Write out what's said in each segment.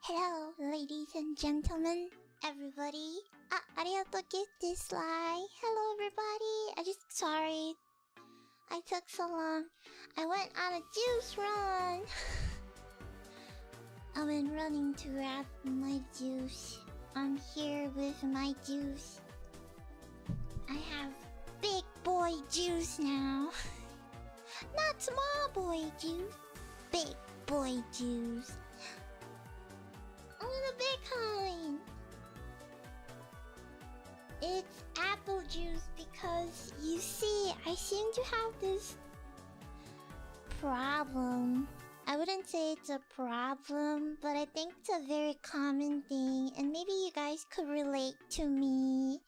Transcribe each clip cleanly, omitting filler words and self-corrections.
Hello, ladies and gentlemen, everybody. Arigato dislike. Hello, everybody. Sorry. I took so long. I went on a juice run. I've been running to grab my juice. I'm here with my juice. I have big boy juice now. Not small boy juice. Big boy juice. Oh, the big kind. It's apple juice because, you see, I seem to have this problem. I wouldn't say it's a problem, but I think it's a very common thing, and maybe you guys could relate to me.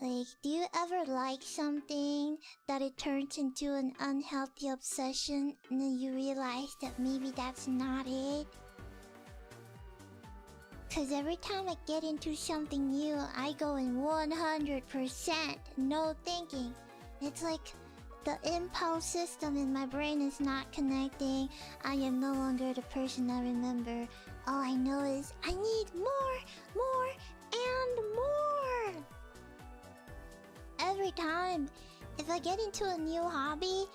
Like, do you ever like something that it turns into an unhealthy obsession, and then you realize that maybe that's not it? Cause every time I get into something new, I go in 100%, no thinking. It's like the impulse system in my brain is not connecting. I am no longer the person I remember. All I know is I need more, and more. Every time, if I get into a new hobby,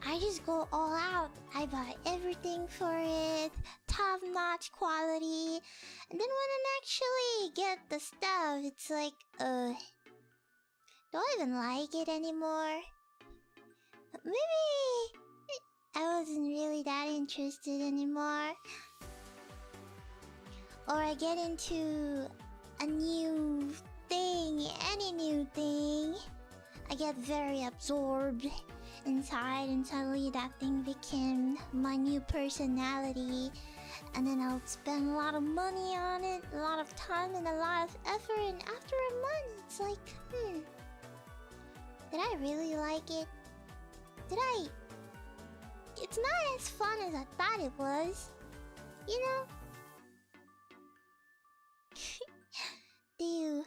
I just go all out. I buy everything for it, top-notch quality. And then when I actually get the stuff, it's like, do I even like it anymore? Maybe I wasn't really that interested anymore. Or I get into a new thing, any new thing. I get very absorbed inside, and suddenly that thing became my new personality. And then I'll spend a lot of money on it, a lot of time and a lot of effort, and after a month, it's like, did I really like it? It's not as fun as I thought it was, you know? Do you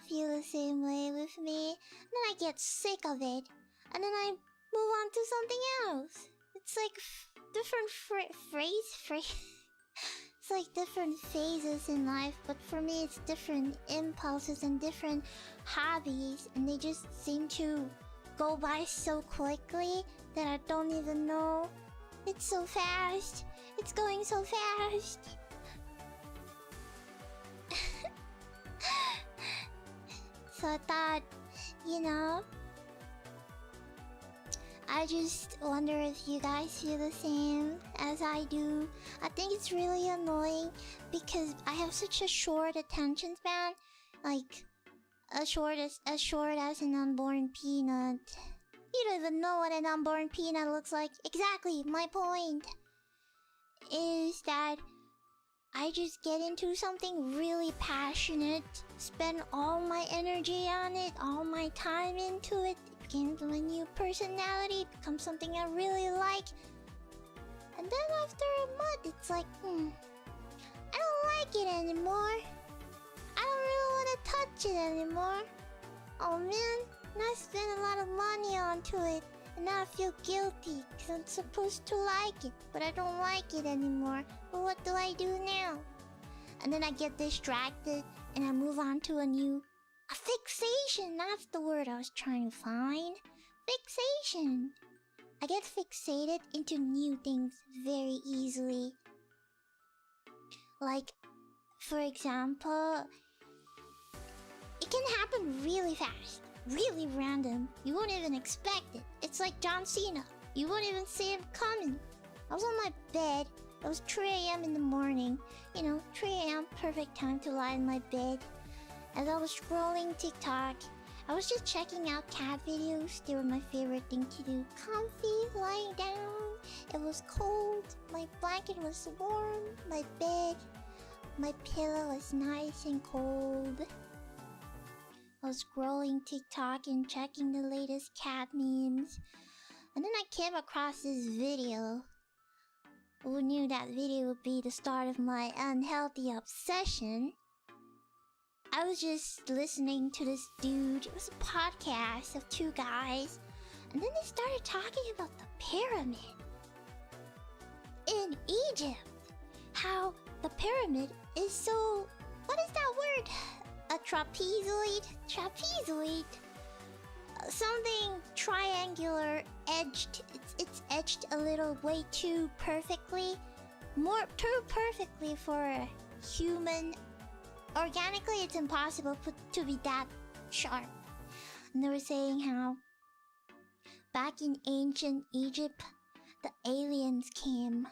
feel the same way with me? And then I get sick of it, and then I move on to something else. It's like different phrase. It's like different phases in life, but for me it's different impulses and different hobbies, and they just seem to go by so quickly that I don't even know. It's so fast. It's going so fast. So I thought, you know, I just wonder if you guys feel the same as I do. I think it's really annoying because I have such a short attention span, like as short as an unborn peanut. You don't even know what an unborn peanut looks like. Exactly, my point is that I just get into something really passionate, spend all my energy on it, all my time into it. It becomes my new personality, it becomes something I really like. And then after a month, it's like, I don't like it anymore. I don't really want to touch it anymore. Oh man, and I spent a lot of money onto it. And now I feel guilty because I'm supposed to like it, but I don't like it anymore. But what do I do now? And then I get distracted and I move on to a fixation. That's the word I was trying to find. Fixation. I get fixated into new things very easily. Like, for example, it can happen really fast. Really random. You won't even expect it. It's like John Cena. You won't even see him coming. I was on my bed. It was 3 a.m. in the morning. You know, 3 a.m. perfect time to lie in my bed. As I was scrolling TikTok, I was just checking out cat videos. They were my favorite thing to do. Comfy, lying down. It was cold. My blanket was warm. My bed, my pillow was nice and cold. I was scrolling TikTok and checking the latest cat memes. And then I came across this video. Who knew that video would be the start of my unhealthy obsession? I was just listening to this dude. It was a podcast of 2 guys. And then they started talking about the pyramid in Egypt. how the pyramid is so... What is that word? A trapezoid? Trapezoid? Something triangular edged. It's edged a little way too perfectly. Too perfectly for a human. Organically, it's impossible to be that sharp. And they were saying how back in ancient Egypt, the aliens came.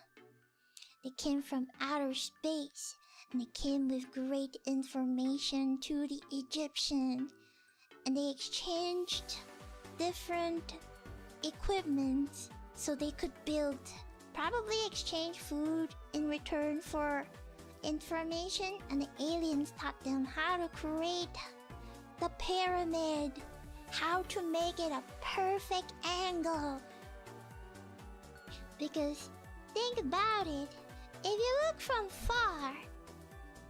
They came from outer space, and they came with great information to the Egyptian. And they exchanged different equipment so they could build, probably exchange food in return for information. And the aliens taught them how to create the pyramid, how to make it a perfect angle. Because think about it, if you look from far,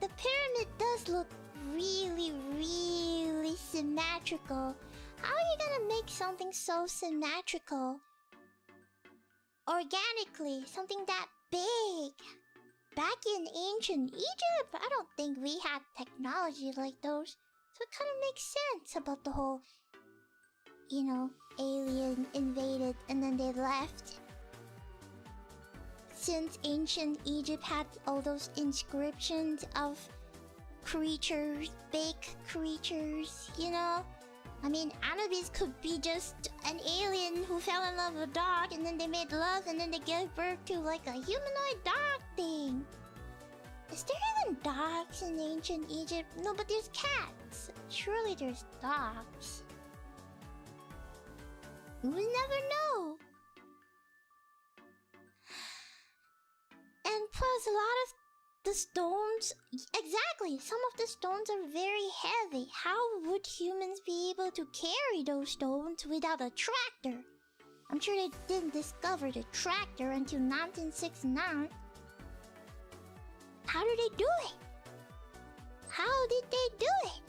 the pyramid does look really, really symmetrical. How are you gonna make something so symmetrical organically? Something that big? Back in ancient Egypt, I don't think we had technology like those. So it kind of makes sense about the whole, alien invaded and then they left. Since ancient Egypt had all those inscriptions of creatures, big creatures, I mean, Anubis could be just an alien who fell in love with a dog and then they made love and then they gave birth to like a humanoid dog thing. Is there even dogs in ancient Egypt? No, but there's cats. Surely there's dogs. We never know. And plus, a lot of the stones... Exactly! Some of the stones are very heavy. How would humans be able to carry those stones without a tractor? I'm sure they didn't discover the tractor until 1969. How did they do it? How did they do it?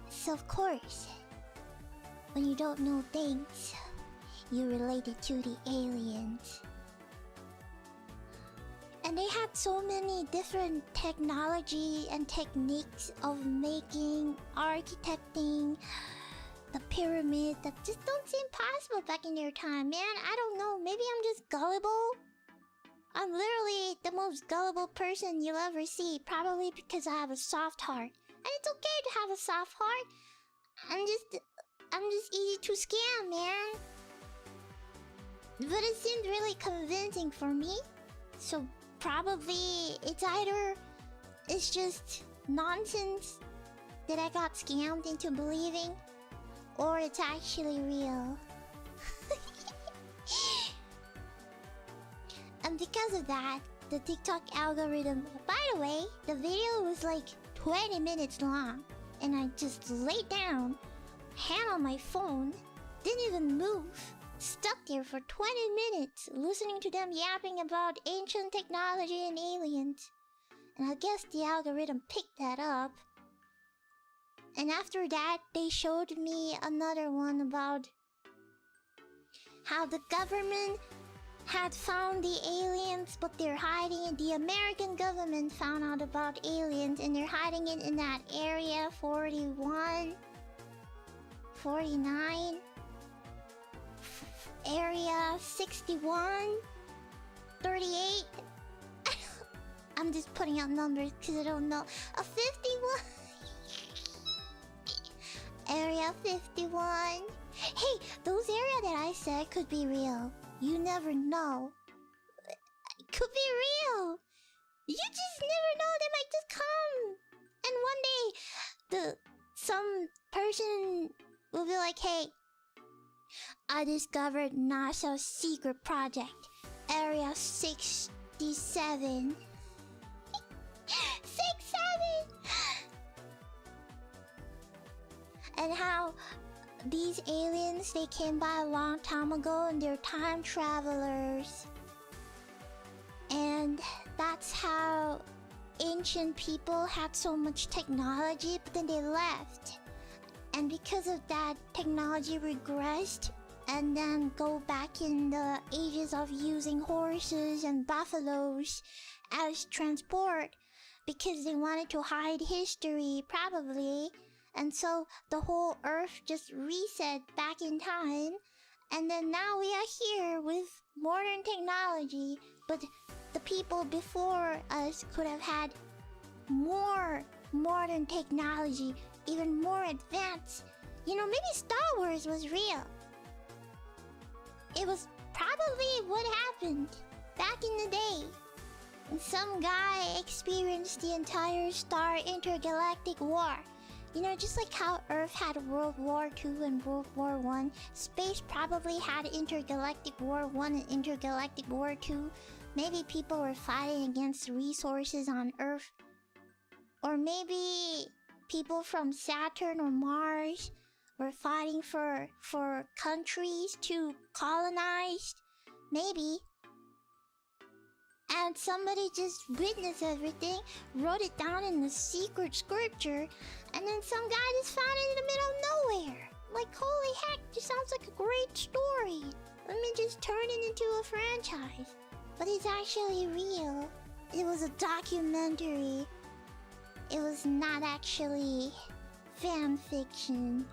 So of course, when you don't know things, you relate it to the aliens. And they had so many different technology and techniques of making, architecting the pyramid that just don't seem possible back in their time, man. I don't know, maybe I'm just gullible. I'm literally the most gullible person you'll ever see, probably because I have a soft heart. And it's okay to have a soft heart. I'm just easy to scam, man. But it seemed really convincing for me. So probably it's just nonsense that I got scammed into believing, or it's actually real. And because of that, the TikTok algorithm... By the way, the video was like 20 minutes long. And I just laid down, hand on my phone, didn't even move. Stuck there for 20 minutes, listening to them yapping about ancient technology and aliens. And I guess the algorithm picked that up. And after that, they showed me another one about how the government had found the aliens, but they're hiding it. The American government found out about aliens and they're hiding it in that area 41, 49, area 61, 38. I'm just putting out numbers because I don't know. A 51. Area 51. Hey, those areas that I said could be real. You never know. It could be real. You just never know. They might just come. And one day, some person will be like, hey, I discovered NASA's secret project. Area 67. 67! And how these aliens, they came by a long time ago and they're time travelers. And that's how ancient people had so much technology, but then they left. And because of that, technology regressed and then go back in the ages of using horses and buffaloes as transport because they wanted to hide history, probably. And so the whole earth just reset back in time. And then now we are here with modern technology. But the people before us could have had more modern technology, even more advanced. You know, maybe Star Wars was real. It was probably what happened back in the day. And some guy experienced the entire Star Intergalactic War. You know, just like how Earth had World War II and World War I, space probably had Intergalactic War I and Intergalactic War II. Maybe people were fighting against resources on Earth. Or maybe people from Saturn or Mars were fighting for countries to colonize. Maybe. And somebody just witnessed everything, wrote it down in the secret scripture, and then some guy just found it in the middle of nowhere. Like, holy heck, this sounds like a great story. Let me just turn it into a franchise. But it's actually real. It was a documentary. It was not actually fan fiction.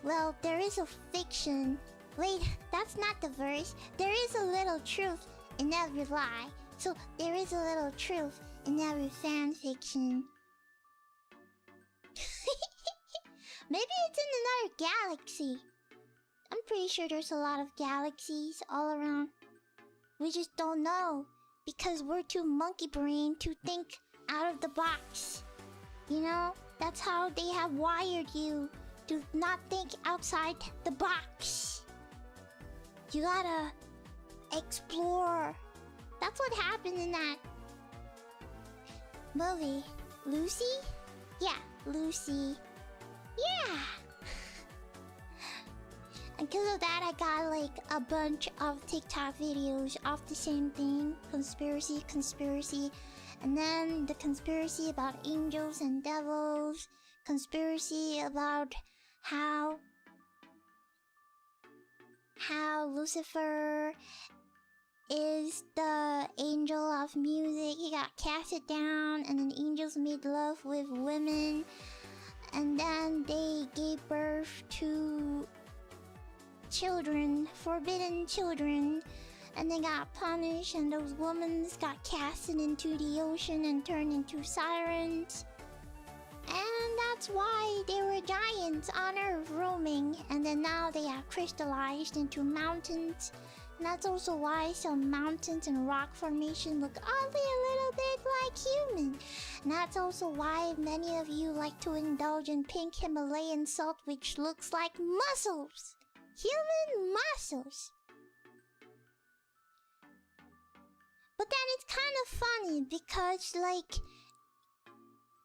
Well, there is a fiction. Wait, that's not the verse. There is a little truth in every lie. So there is a little truth in every fan fiction. Maybe it's in another galaxy. I'm pretty sure there's a lot of galaxies all around. We just don't know because we're too monkey brain to think out of the box. You know, that's how they have wired you, to not think outside the box. You gotta explore. That's what happened in that movie. Lucy? Yeah, Lucy. Yeah! And because of that, I got like a bunch of TikTok videos of the same thing. Conspiracy. And then the conspiracy about angels and devils. Conspiracy about how Lucifer is the angel of music. He got casted down, and then angels made love with women, and then they gave birth to children, forbidden children, and they got punished, and those women got casted into the ocean and turned into sirens. And that's why they were giants on Earth roaming, and then now they have crystallized into mountains. And that's also why some mountains and rock formation look oddly a little bit like human. And that's also why many of you like to indulge in pink Himalayan salt, which looks like muscles. Human muscles. But then it's kind of funny because, like,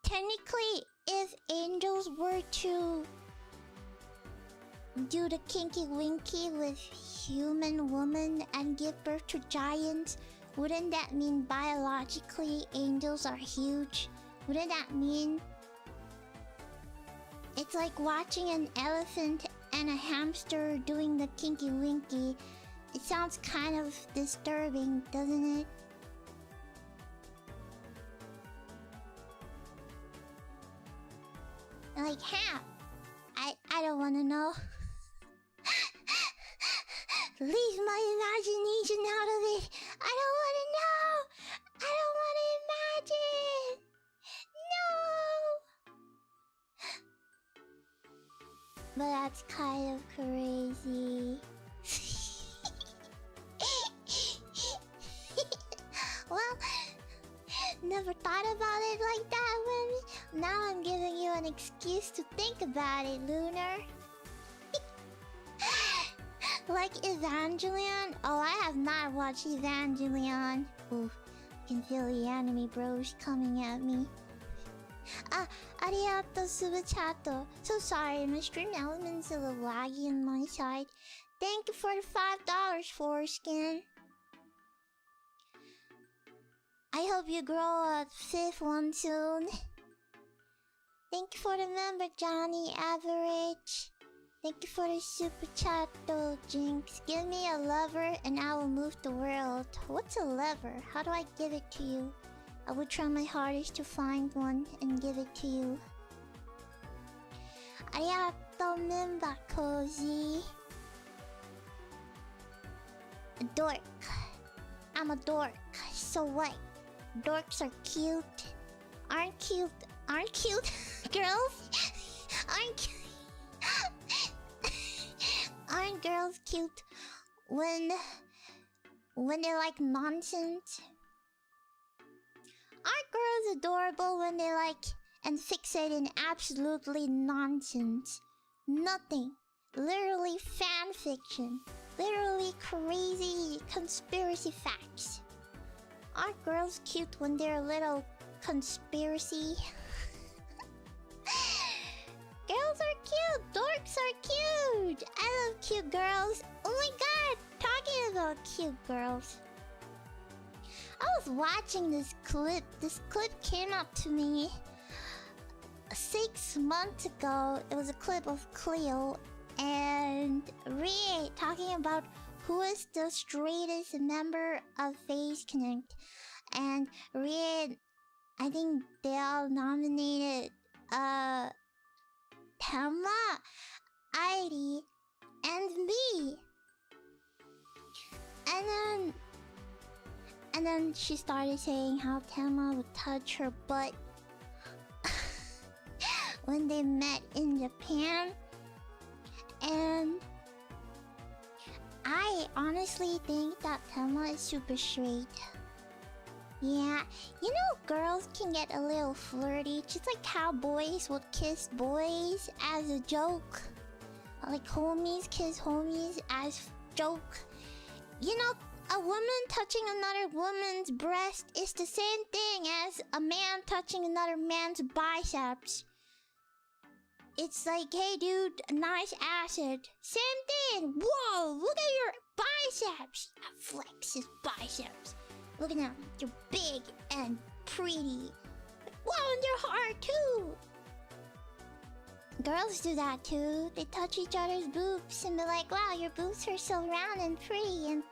technically, if angels were to do the kinky winky with human woman and give birth to giants, wouldn't that mean biologically angels are huge? Wouldn't that mean it's like watching an elephant and a hamster doing the kinky winky? It sounds kind of disturbing, doesn't it? Like, how? I don't wanna know. Leave my imagination out of it. I don't wanna know. I don't wanna imagine. No. But that's kind of crazy. Well, never thought about it like that, Wimmy. Now I'm giving you an excuse to think about it, Lunar. Like Evangelion? Oh, I have not watched Evangelion. Ooh, I can feel the anime bros coming at me. Arigato Subachato. So sorry, my stream element's a little laggy on my side. Thank you for the $5, Foreskin. I hope you grow a fifth one soon. Thank you for the member, Johnny Average. Thank you for the super chat though, Jinx. Give me a lever and I will move the world. What's a lever? How do I give it to you? I will try my hardest to find one and give it to you. Arigato memba cozy. A dork. I'm a dork. So what? Dorks are cute. Aren't cute? Aren't cute? Girls? Aren't cute? Aren't girls cute when they like nonsense? Aren't girls adorable when they like and fixate in absolutely nonsense? Nothing. Literally fan fiction. Literally crazy conspiracy facts. Aren't girls cute when they're a little conspiracy? Girls are cute! Dorks are cute! I love cute girls! Oh my god! Talking about cute girls. I was watching this clip. This clip came up to me 6 months ago. It was a clip of Cleo and Rie talking about who is the straightest member of Phase Connect. And Rie, I think they all nominated Tama, Airi, and me. And then she started saying how Tama would touch her butt when they met in Japan. And I honestly think that Tama is super straight. Yeah, you know girls can get a little flirty, just like how boys would kiss boys as a joke. Like homies kiss homies as joke. You know, a woman touching another woman's breast is the same thing as a man touching another man's biceps. It's like, hey dude, nice acid. Same thing. Whoa, look at your biceps. Flex his biceps. Look at them, you're big and pretty. Wow, and you're hard too. Girls do that too. They touch each other's boobs and be like, wow, your boobs are so round and pretty and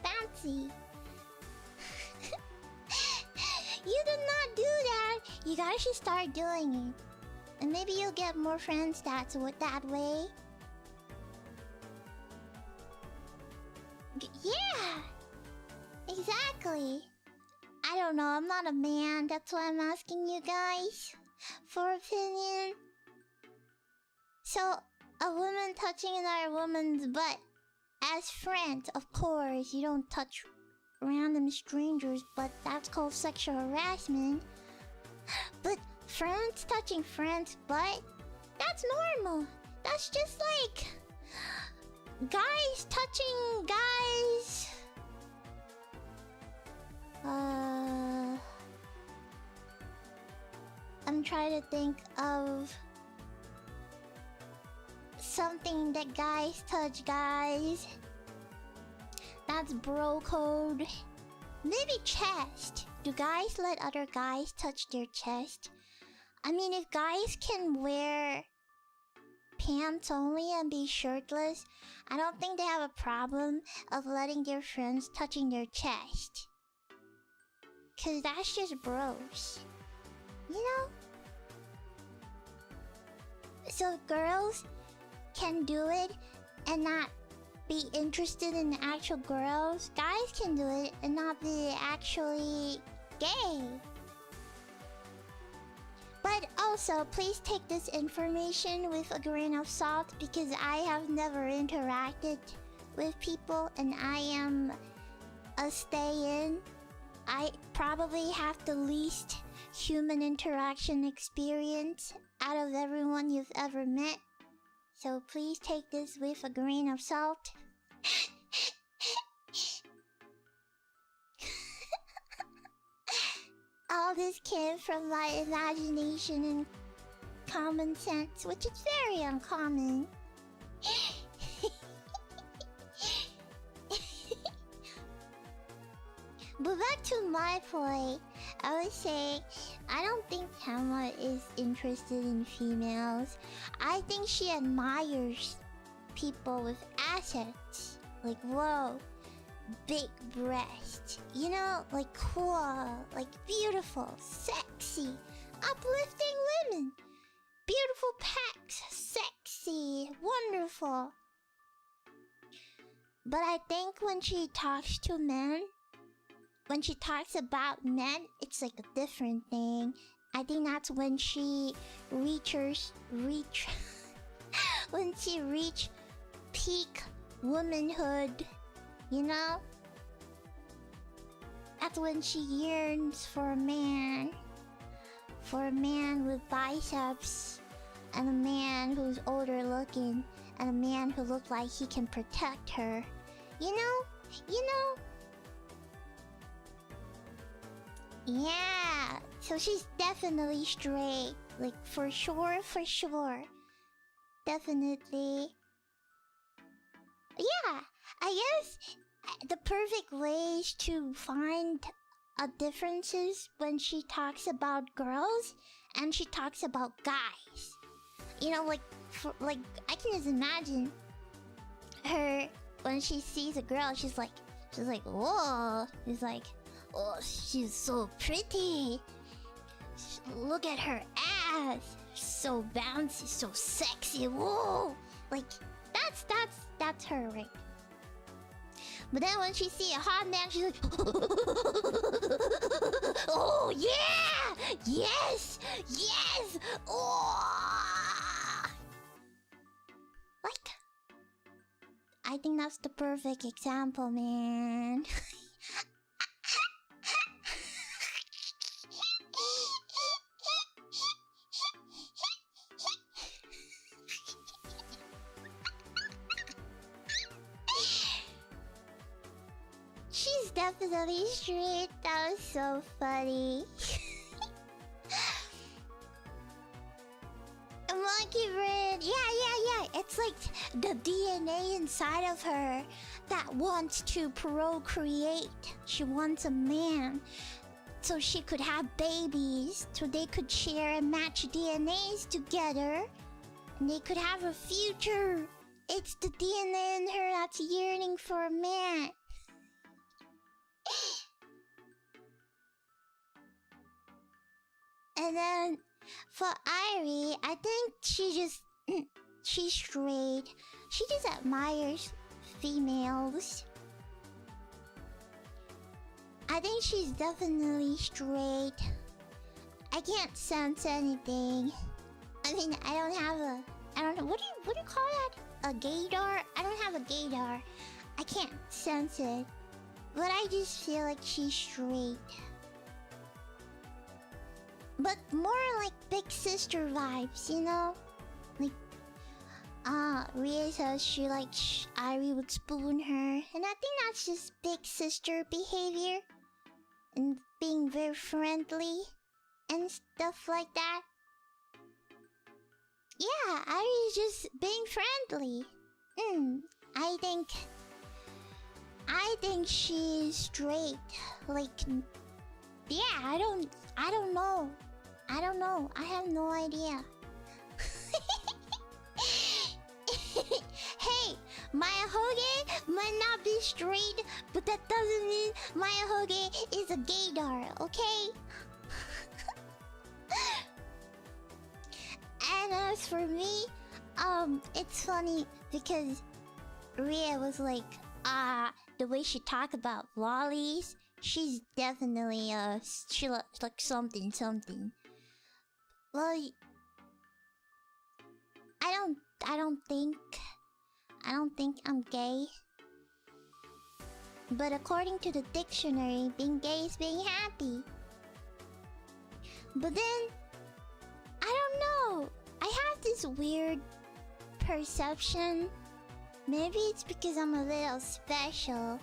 fancy. You do not do that. You guys should start doing it. And maybe you'll get more friends that way. Yeah! Exactly. I don't know, I'm not a man. That's why I'm asking you guys for opinion. So, a woman touching another woman's butt. As friends, of course, you don't touch random strangers, but that's called sexual harassment. But friends touching friends' butt? That's normal. That's just like guys touching guys. I'm trying to think of something that guys touch guys. That's bro code. Maybe chest. Do guys let other guys touch their chest? I mean, if guys can wear pants only and be shirtless, I don't think they have a problem of letting their friends touching their chest. Cause that's just bros. You know? So girls can do it and not be interested in the actual girls. Guys can do it and not be actually gay. But also, please take this information with a grain of salt because I have never interacted with people and I am a stay-in. I probably have the least human interaction experience out of everyone you've ever met. So please take this with a grain of salt. All this came from my imagination and common sense, which is very uncommon. But back to my point, I was saying, I don't think Tama is interested in females. I think she admires people with assets. Like, whoa, big breast. You know, like cool, like beautiful, sexy, uplifting women. Beautiful pecs, sexy, wonderful. But I think when she talks to men, when she talks about men, it's like a different thing. I think that's when she when she reach peak womanhood, you know? That's when she yearns for a man. For a man with biceps, and a man who's older looking, and a man who looks like he can protect her. You know? Yeah, so she's definitely straight. Like, for sure. Definitely. Yeah, I guess the perfect ways to find a differences when she talks about girls and she talks about guys. You know, like I can just imagine her when she sees a girl. She's like, whoa. She's like, oh, she's so pretty. Look at her ass, so bouncy, so sexy. Whoa, like that's her, right? But then when she see a hot man, she's like, oh yeah, yes, oh. Like, I think that's the perfect example, man. She's definitely straight. That was so funny. Monkey brain. Yeah. It's like the DNA inside of her that wants to procreate. She wants a man so she could have babies, so they could share and match DNAs together, and they could have a future. It's the DNA in her that's yearning for a man. And then for Irie, I think she's straight. She just admires females. I think she's definitely straight. I can't sense anything. I mean, I don't know, what do you call that? A gaydar? I don't have a gaydar. I can't sense it. But I just feel like she's straight. But more like big sister vibes, you know? Like, Ria says she likes Irie would spoon her. And I think that's just big sister behavior. And being very friendly. And stuff like that. Yeah, Irie's just being friendly. I think she's straight. Like, yeah, I don't know. I have no idea. Hey, Maya Hoge might not be straight, but that doesn't mean Maya Hoge is a gaydar, okay? And as for me, it's funny because Ria was like, the way she talked about lollies, she's definitely she looks like something. Well, I don't think I'm gay. But according to the dictionary, being gay is being happy. But then, I don't know. I have this weird perception. Maybe it's because I'm a little special.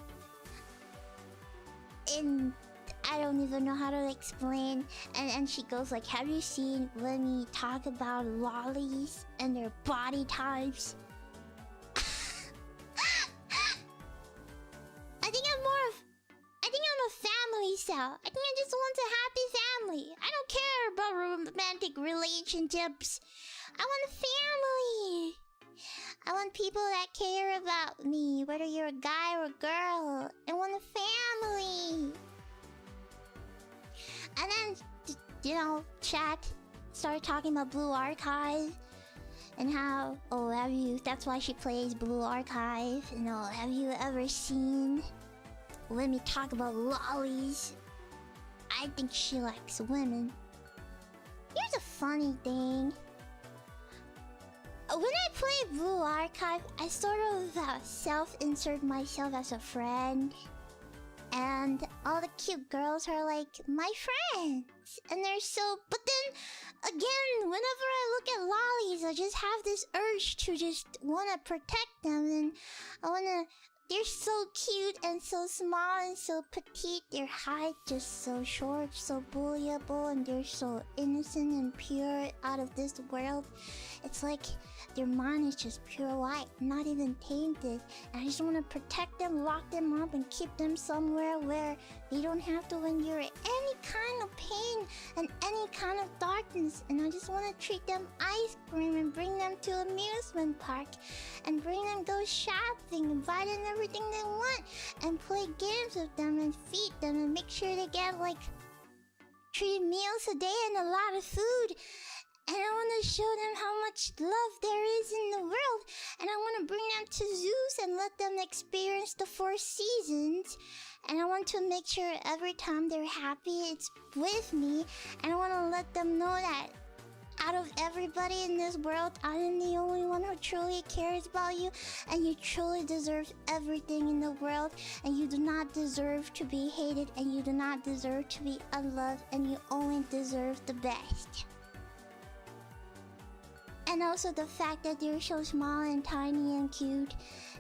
And I don't even know how to explain. And she goes like, have you seen when we talk about lollies and their body types? I think I'm a family cell. I think I just want a happy family. I don't care about romantic relationships. I want a family. I want people that care about me, whether you're a guy or a girl. I want a family. And then, you know, chat started talking about Blue Archive and how, oh, have you, that's why she plays Blue Archive. You know, have you ever seen, let me talk about lollies. I think she likes women. Here's a funny thing. When I play Blue Archive, I sort of self-insert myself as a friend. And all the cute girls are like my friends. And they're so... But then, again, whenever I look at lollies, I just have this urge to just want to protect them. And I want to... They're so cute and so small and so petite. Their height just so short, so bullyable, and they're so innocent and pure out of this world. It's like their mind is just pure white, not even tainted. And I just want to protect them, lock them up, and keep them somewhere where they don't have to endure any kind of pain and any kind of darkness. And I just want to treat them ice cream and bring them to amusement park and bring them go shopping and buy them everything they want and play games with them and feed them and make sure they get like 3 meals a day and a lot of food. And I want to show them how much love there is in the world. And I want to bring them to zoos and let them experience the 4 seasons. And I want to make sure every time they're happy, it's with me. And I want to let them know that out of everybody in this world, I am the only one who truly cares about you. And you truly deserve everything in the world. And you do not deserve to be hated. And you do not deserve to be unloved. And you only deserve the best. And also the fact that they're so small and tiny and cute.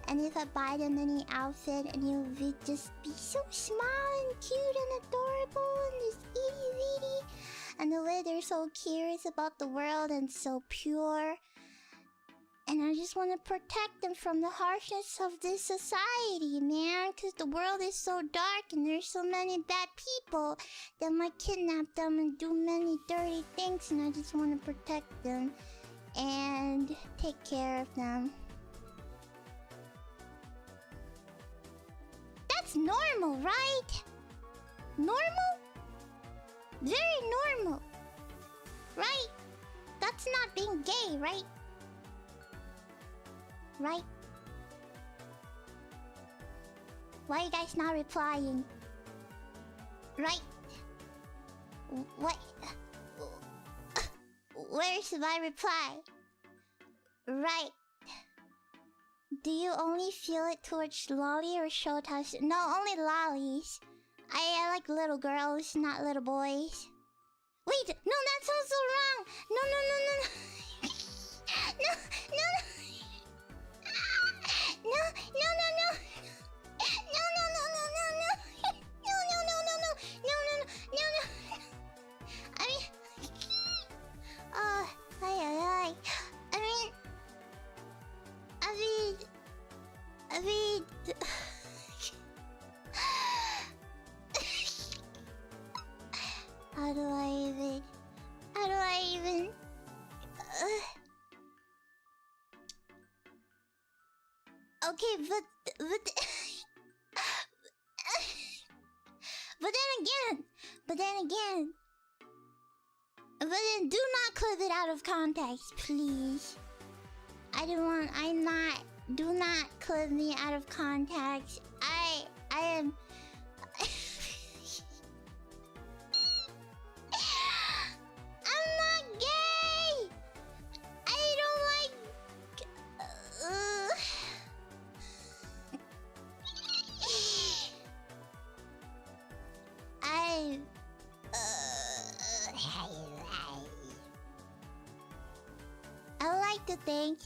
And if I buy them any outfit, and you'll just be so small and cute and adorable and just itty bitty. And the way they're so curious about the world and so pure. And I just want to protect them from the harshness of this society, man. Because the world is so dark and there's so many bad people that might kidnap them and do many dirty things. And I just want to protect them and take care of them. That's normal, right? Normal? Very normal. Right? That's not being gay, right? Right? Why are you guys not replying? Right? What? Where's my reply? Right. Do you only feel it towards lolly or shotas? No, only lollies. I like little girls, not little boys. Wait, no, that sounds so wrong. No, no, no, no, no. No, no, no. No, no, no, no. No, no, no, no, no, no. No, no, no, no, no. No, no, no, no, no. I mean... I mean... How do I even... Okay, but then do not clip it out of context, please. Do not clip me out of context. I am... I'm not gay! I don't like... I like to think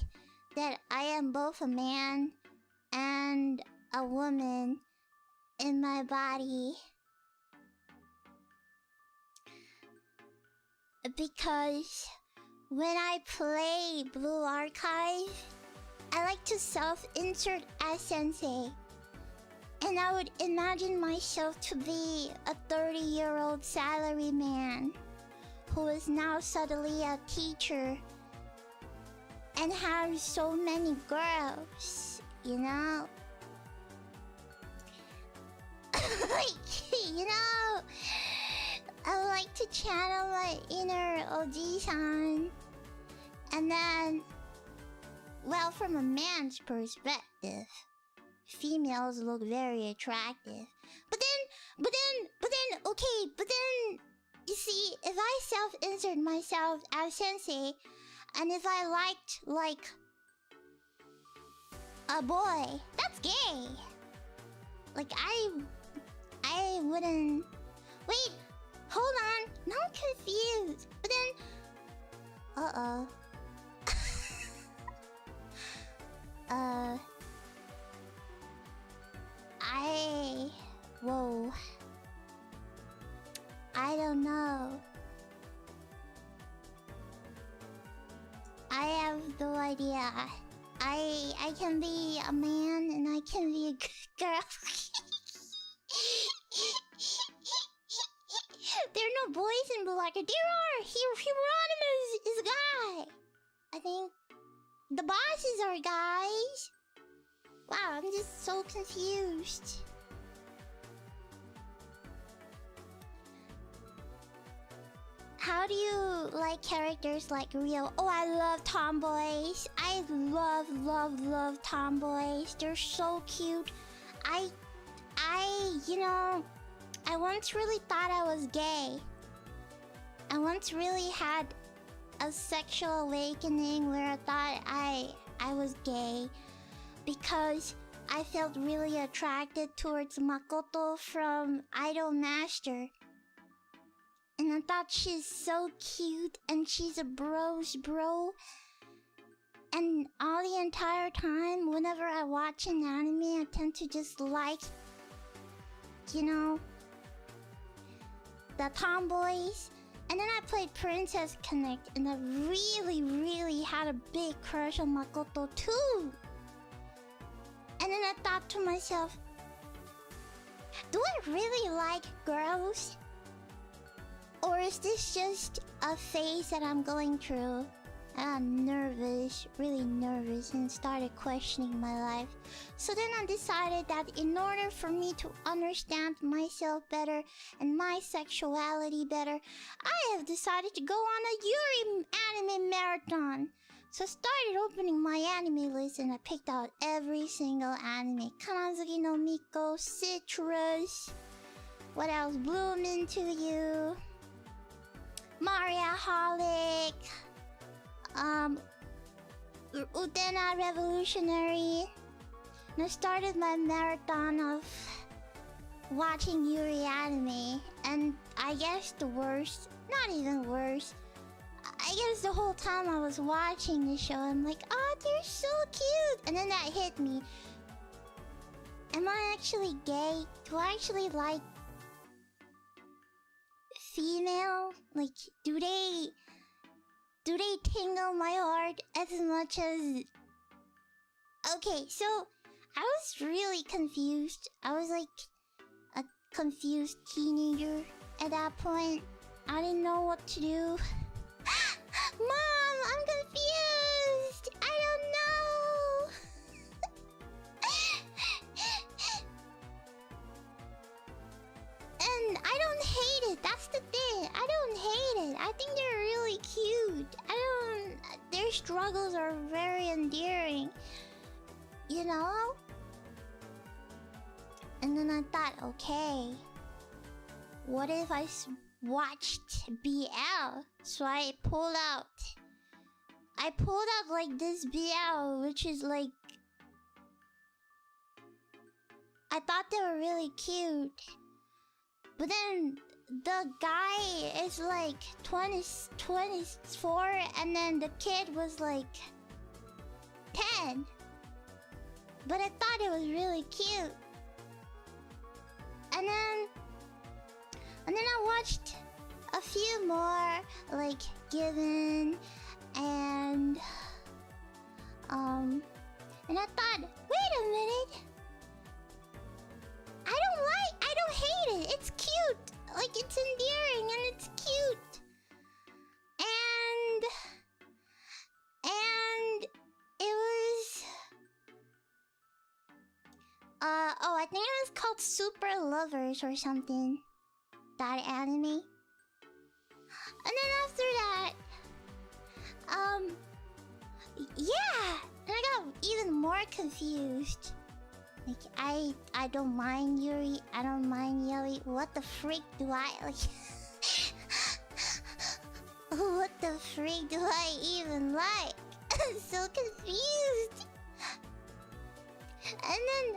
that I am both a man and a woman in my body. Because when I play Blue Archive, I like to self-insert as sensei. And I would imagine myself to be a 30-year-old salaryman who is now suddenly a teacher. and have so many girls, you know? Like, you know, I like to channel my inner Oji-san. And then, well, from a man's perspective, females look very attractive. But then, okay, but then, you see, if I self-insert myself as sensei, and if I liked, like, a boy, that's gay. Like, I wouldn't... Wait, hold on, now I'm confused. But then... Uh-oh. Whoa. I don't know. I have no idea. I can be a man and I can be a girl. There are no boys in Black. There are. Hieronymus is a guy. I think the bosses are guys. Wow, I'm just so confused. How do you like characters like Rio? Oh, I love tomboys. I love tomboys. They're so cute. You know, I once really thought I was gay. I once really had a sexual awakening where I thought I was gay because I felt really attracted towards Makoto from Idol Master. And I thought she's so cute and she's a bro's bro. And all the entire time, whenever I watch an anime, I tend to just like, you know, the tomboys. And then I played Princess Connect and I really had a big crush on Makoto too. And then I thought to myself, do I really like girls? Or is this just a phase that I'm going through? I'm nervous, really nervous, and started questioning my life. So then I decided that in order for me to understand myself better and my sexuality better, I have decided to go on a Yuri anime marathon. So I started opening my anime list and I picked out every single anime. Kanazuki no Miko, Citrus, what else? Bloom Into You, Mariaholic, Utena Revolutionary. And I started my marathon of watching Yuri anime. And I guess the worst, not even worst, I guess the whole time I was watching the show, I'm like, oh, they're so cute. And then that hit me. Am I actually gay? Do I actually like female? Like, do they tingle my heart as much as... Okay, so I was really confused. I was like a confused teenager at that point. I didn't know what to do. Mom, I'm confused. I don't know. And I don't hate it. That's the thing. I don't hate it. I think they're really cute. Their struggles are very endearing. You know? And then I thought, okay, what if I watched BL? So I pulled out like this BL, which is like, I thought they were really cute. But then the guy is like 24 and then the kid was like 10. But I thought it was really cute. And then I watched a few more, like Given and I thought, wait a minute. I don't hate it. It's cute. Like, it's endearing and it's cute. And for Lovers or something. That anime. And then after that, yeah, and I got even more confused. Like, I don't mind Yuri, I don't mind Yuri. What the freak do I like? What the freak do I even like? I'm so confused. And then,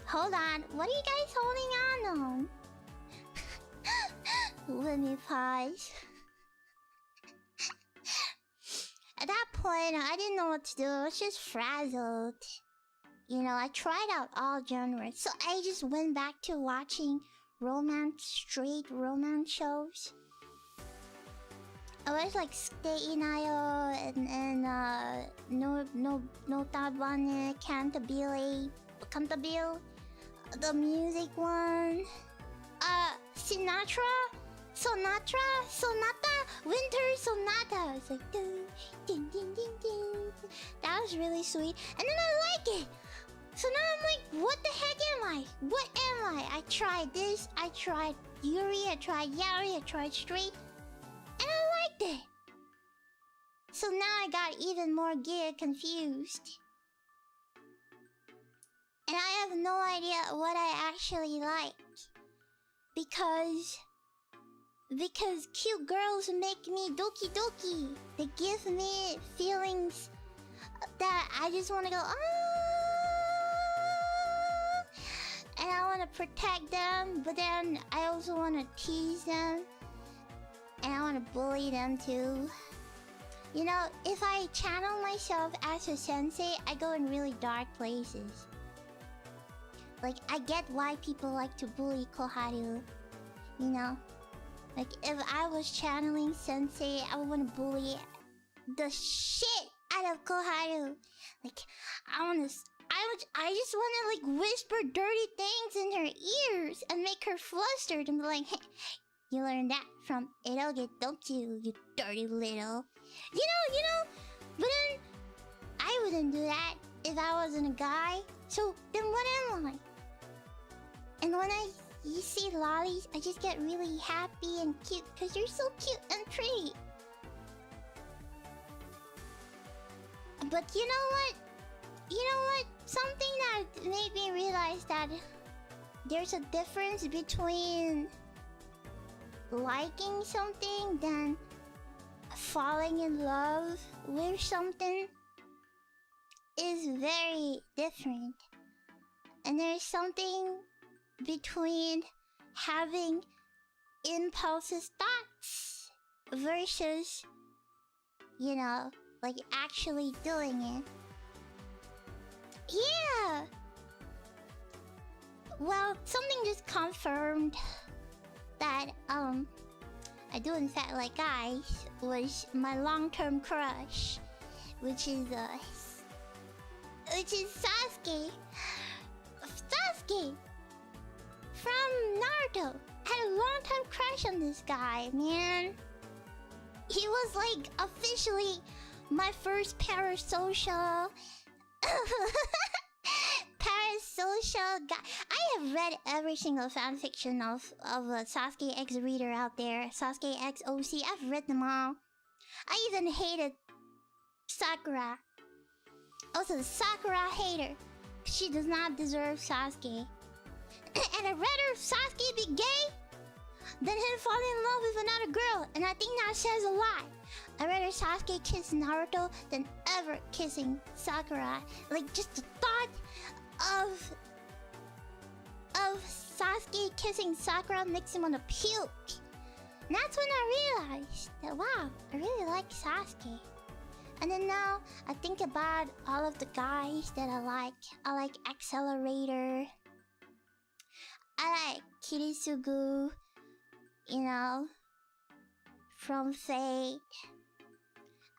hold on. What are you guys holding on? Let me pause. At that point, I didn't know what to do. I was just frazzled. You know, I tried out all genres. So I just went back to watching straight romance shows. I was like Stay Inayo and no Tabane, Cantabile, the music one. Sonata, Winter Sonata. It's like ding, ding, ding, ding. That was really sweet, and then I like it. So now I'm like, what the heck am I? What am I? I tried this, I tried Yuri, I tried Yari, I tried Straight, and I liked it. So now I got even more confused. And I have no idea what I actually like. Because cute girls make me doki doki. They give me feelings that I just want to go, ah! And I want to protect them, but then I also want to tease them. And I want to bully them too. You know, if I channel myself as a sensei, I go in really dark places. Like, I get why people like to bully Koharu. You know? Like, if I was channeling sensei, I would want to bully the shit out of Koharu. Like, I just want to, like, whisper dirty things in her ears and make her flustered and be like, hey, you learned that from Eroge, don't you, you dirty little... You know, but then I wouldn't do that if I wasn't a guy. So then what am I? And when you see lollies, I just get really happy and cute because you're so cute and pretty. But you know what? Something that made me realize that there's a difference between liking something than falling in love with something is very different. And there's something between having impulsive thoughts versus, you know, like actually doing it. Yeah! Well, something just confirmed that, I do in fact like guys, was my long-term crush, which is Sasuke. Sasuke! From Naruto. I had a long-time crush on this guy, man. He was like officially my first parasocial guy. I have read every single fanfiction of Sasuke X reader out there. Sasuke X OC. I've read them all. I even hated Sakura. Also, the Sakura hater. She does not deserve Sasuke. And I'd rather Sasuke be gay than him fall in love with another girl. And I think that says a lot. I'd rather Sasuke kiss Naruto than ever kissing Sakura. Like, just the thought of Sasuke kissing Sakura makes him wanna puke. And that's when I realized that, wow, I really like Sasuke. And then now, I think about all of the guys that I like. I like Accelerator. I like Kirisugu, you know, from Fate.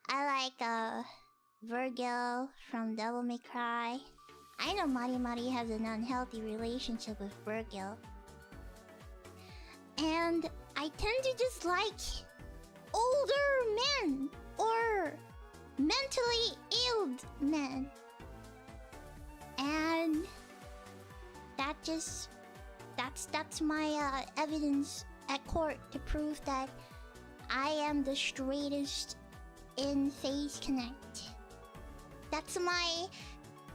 I like Virgil from Devil May Cry. I know Mari Mari has an unhealthy relationship with Virgil. And I tend to just like older men or mentally ill men. And That's my evidence at court to prove that I am the straightest in Face Connect. That's my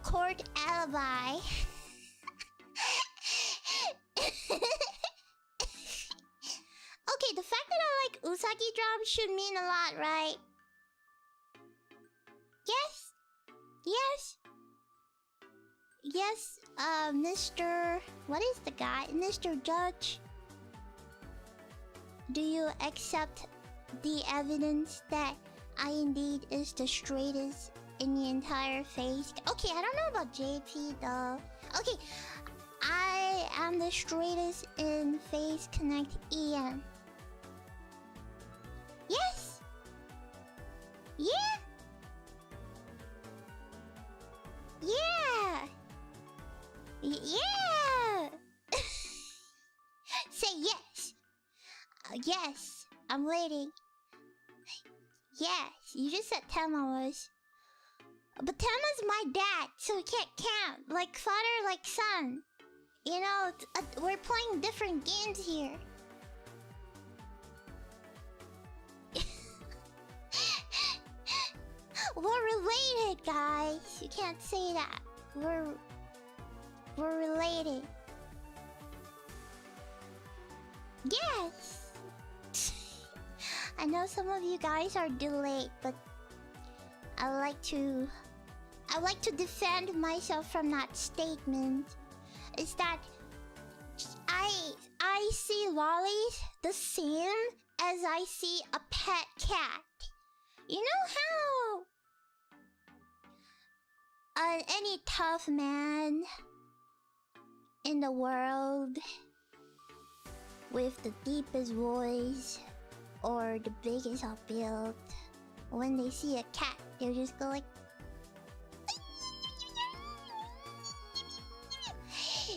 court alibi. Okay, the fact that I like Usagi drops should mean a lot, right? Yes? Yes? Yes, Mr... What is the guy? Mr. Judge? Do you accept the evidence that I indeed is the straightest in the entire face? Okay, I don't know about JP though. Okay, I am the straightest in Face Connect EN. Yes? Yeah? Yeah! Yeah! Say yes! Yes, I'm waiting. Yes, you just said Tama was. But Tama's my dad, so we can't count. Like father, like son. You know, we're playing different games here. We're related, guys. You can't say that. We're related. Yes. I know some of you guys are delayed, but I like to defend myself from that statement. Is that I see lollies the same as I see a pet cat. You know how any tough man in the world with the deepest voice or the biggest build, when they see a cat, they'll just go like,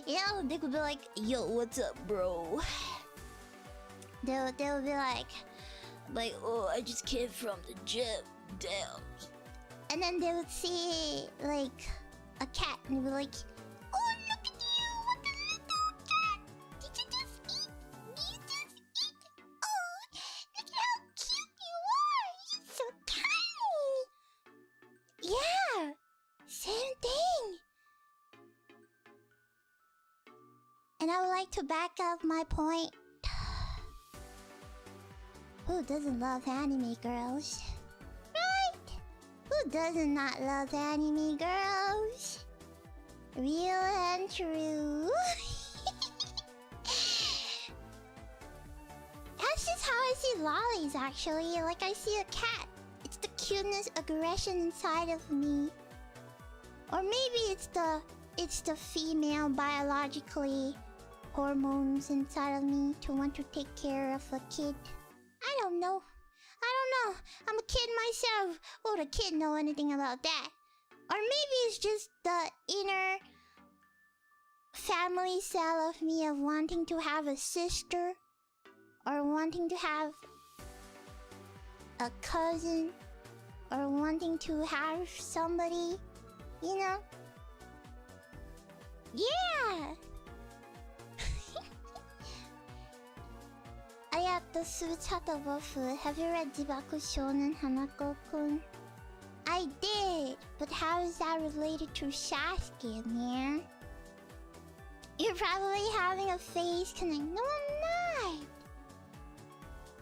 you know, they could be like, yo, what's up, bro? They'll be like, oh, I just came from the gym, damn. And then they would see, like, a cat, and they'd be like, oh, look at you, what a little cat! Did you just eat? Did you just eat? Oh, look at how cute you are! You're so tiny! Yeah! Same thing! And I would like to back up my point. Who doesn't love anime girls? Right? Who doesn't not love anime girls? Real and true. That's just how I see lollies, actually. Like I see a cat. It's the cuteness, aggression inside of me. Or maybe it's the female biologically hormones inside of me to want to take care of a kid. I don't know. I'm a kid myself. Would a kid know anything about that? Or maybe it's just the inner family cell of me of wanting to have a sister. Or wanting to have a cousin. Or wanting to have somebody. You know? Yeah! Arigato, Suchata Wafu. Have you read Jibaku Shonen Hanako-kun? I did, but how is that related to Sasuke, man? You're probably having a Face Connect. No, I'm not!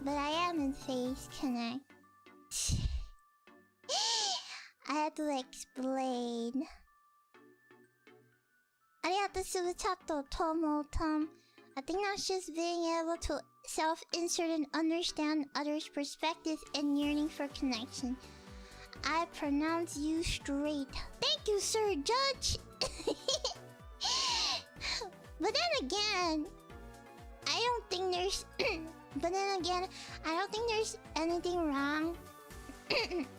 But I am in Face Connect. I had to explain. Arigato, Suchato Tomo-tam. I think that's just being able to self-insert and understand others' perspectives and yearning for connection. I pronounce you straight. Thank you, Sir Judge! But then again, I don't think there's... but then again, I don't think there's anything wrong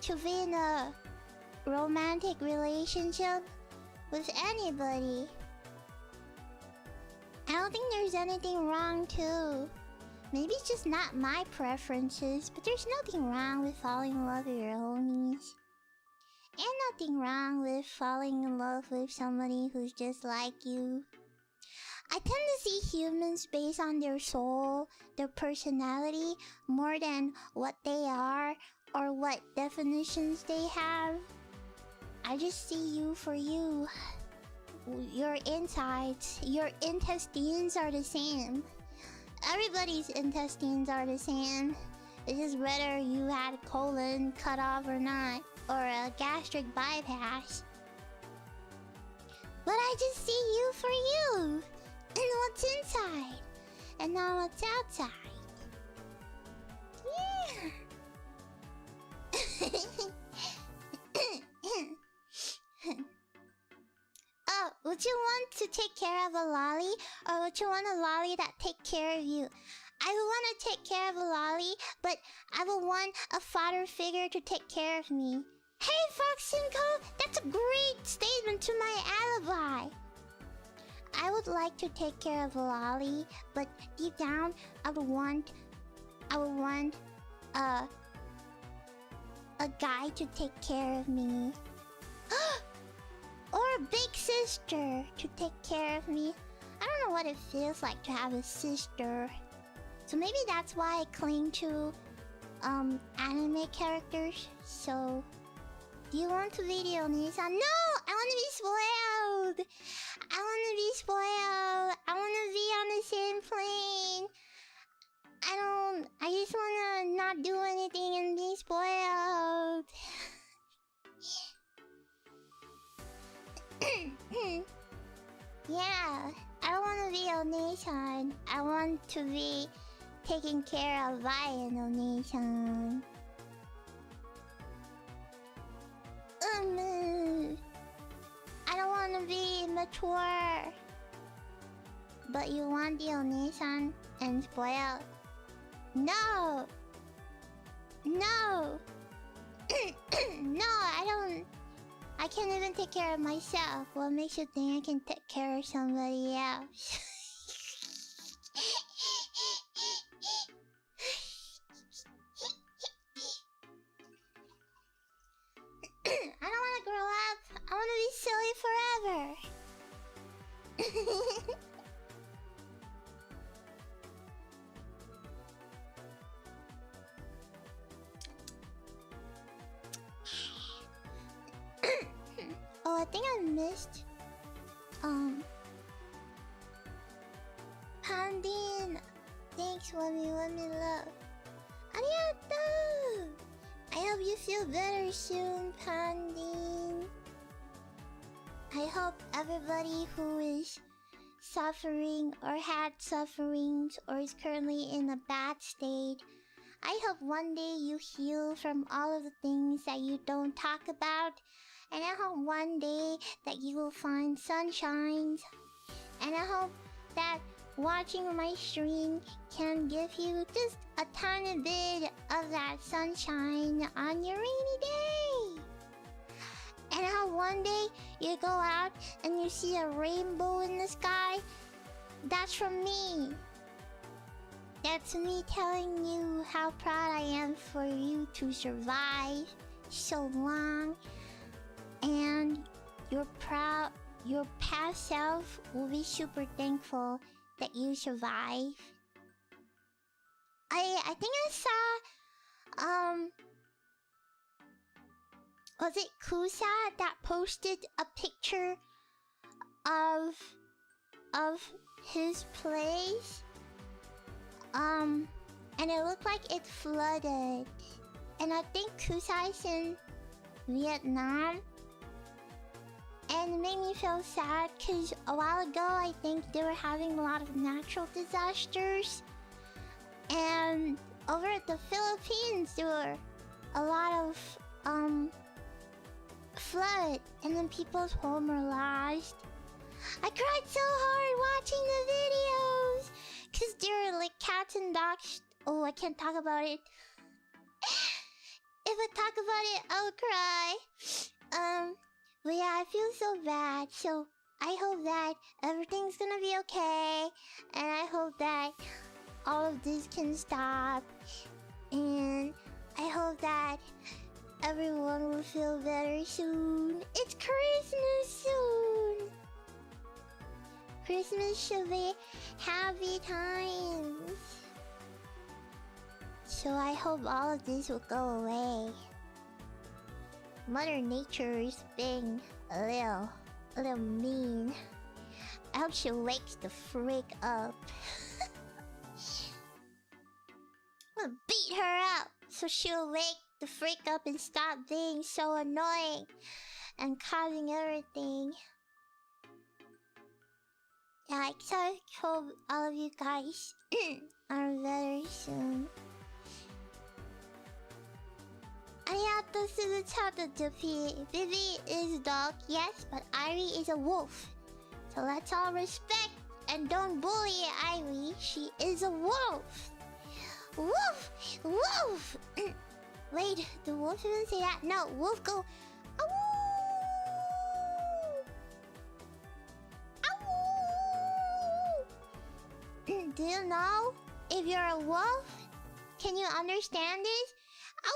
to be in a romantic relationship with anybody. I don't think there's anything wrong too. Maybe it's just not my preferences, but there's nothing wrong with falling in love with your homies. And nothing wrong with falling in love with somebody who's just like you. I tend to see humans based on their soul, their personality, more than what they are or what definitions they have. I just see you for you. Your insides, your intestines are the same. Everybody's intestines are the same. It's just whether you had a colon cut off or not, or a gastric bypass. But I just see you for you, and what's inside, and not what's outside. Yeah. Oh, would you want to take care of a lolly, or would you want a lolly that take care of you? I would want to take care of a lolly, but I would want a father figure to take care of me. Hey, Foxinko, that's a great statement to my alibi. I would like to take care of a lolly, but deep down, I would want a guy to take care of me. Or a big sister to take care of me. I don't know what it feels like to have a sister. So maybe that's why I cling to anime characters. So do you want to be the Oni-san? No! I want to be spoiled! I want to be spoiled! I want to be on the same plane! I just want to not do anything and be spoiled. Yeah, I don't want to be Oni-san. I want to be taken care of by an Oni-san. I don't want to be mature. But you want the Oni-san and spoiled. No! No! No, I don't... I can't even take care of myself. What makes you think I can take care of somebody else? I don't want to grow up. I want to be silly forever. Oh, I think I missed. Pandin. Thanks, Wummy Love. Arigato. I hope you feel better soon, Pandin. I hope everybody who is suffering or had sufferings or is currently in a bad state, I hope one day you heal from all of the things that you don't talk about. And I hope one day that you will find sunshines. And I hope that watching my stream can give you just a tiny bit of that sunshine on your rainy day. And I hope one day you go out and you see a rainbow in the sky. That's from me. That's me telling you how proud I am for you to survive so long. And your past self will be super thankful that you survive. I think I saw was it Kusa that posted a picture of his place? And it looked like it flooded. And I think Kusa is in Vietnam. And it made me feel sad because a while ago I think they were having a lot of natural disasters. And over at the Philippines there were a lot of flood, and then people's homes were lost. I cried so hard watching the videos because there were like cats and dogs. Oh, I can't talk about it. If I talk about it, I'll cry. But yeah, I feel so bad. So I hope that everything's gonna be okay, and I hope that all of this can stop, and I hope that everyone will feel better soon. It's Christmas soon. Christmas should be happy times. So I hope all of this will go away. Mother Nature is being a little mean. I hope she wakes the freak up. I'm gonna beat her up so she'll wake the freak up and stop being so annoying and causing everything. Yeah, I hope all of you guys are better soon. Arigato Suzuchata Dupi. Vivi is a dog, yes, but Irie is a wolf. So let's all respect and don't bully Irie. She is a wolf. Wolf! Wolf! Wait, the wolf even say that? No, wolf go... Ow! Ow! Do you know if you're a wolf? Can you understand this? Ow!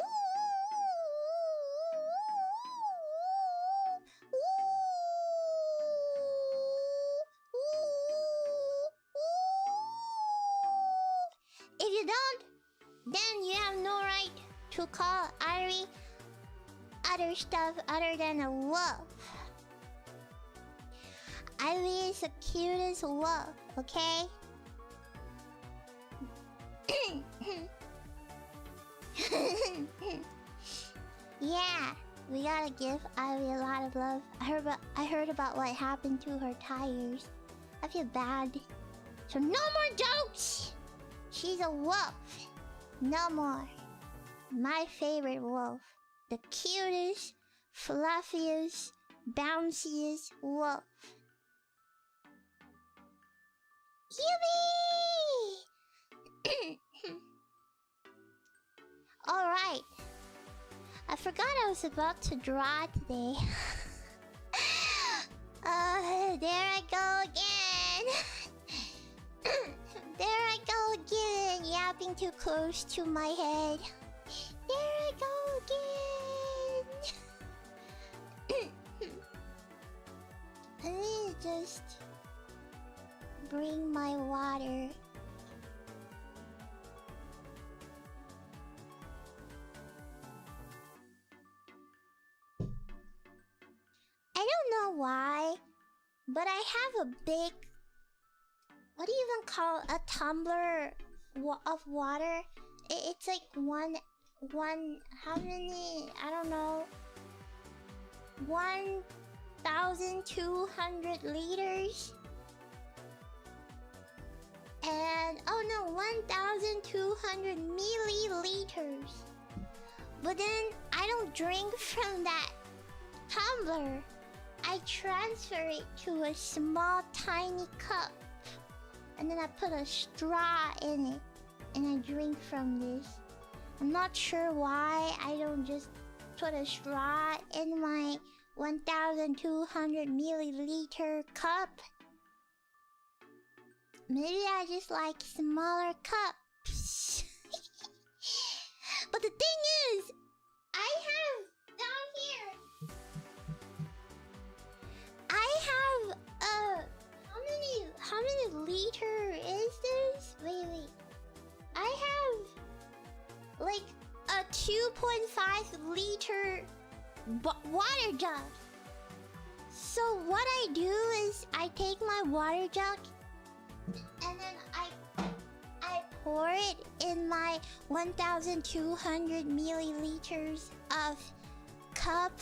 If you don't, then you have no right to call Ari other stuff other than a wolf. Ari is the cutest wolf, okay? Yeah, we gotta give Ivy a lot of love. I heard about what happened to her tires. I feel bad. So no more jokes! She's a wolf. No more. My favorite wolf. The cutest, fluffiest, bounciest wolf. Yubi! Alright. I forgot I was about to draw today. There I go again. There I go again, yapping too close to my head. There I go again. Let me just bring my water. I don't know why, but I have a big... What do you even call a tumbler of water? It's like one... How many? I don't know. 1,200 liters. And... Oh no, 1,200 milliliters. But then I don't drink from that tumbler. I transfer it to a small tiny cup. And then I put a straw in it. And I drink from this. I'm not sure why I don't just put a straw in my 1,200 milliliter cup. Maybe I just like smaller cups. But the thing is, I have down here... I have how many liter is this? Wait. I have like a 2.5 liter water jug. So what I do is I take my water jug and then I pour it in my 1,200 milliliters of cup,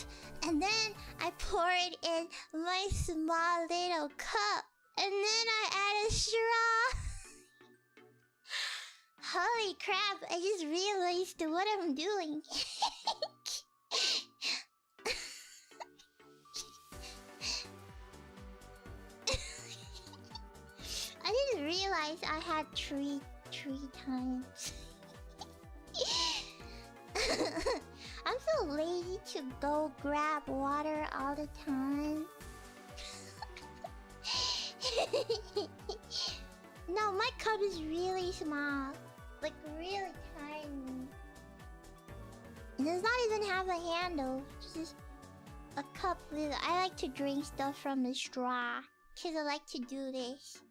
and then I pour it in my small little cup, and then I add a straw. Holy crap, I just realized what I'm doing. I didn't realize I had three times. I'm so lazy to go grab water all the time. No, my cup is really small. Like, really tiny. It does not even have a handle. It's just a cup with... I like to drink stuff from a straw. Cause I like to do this.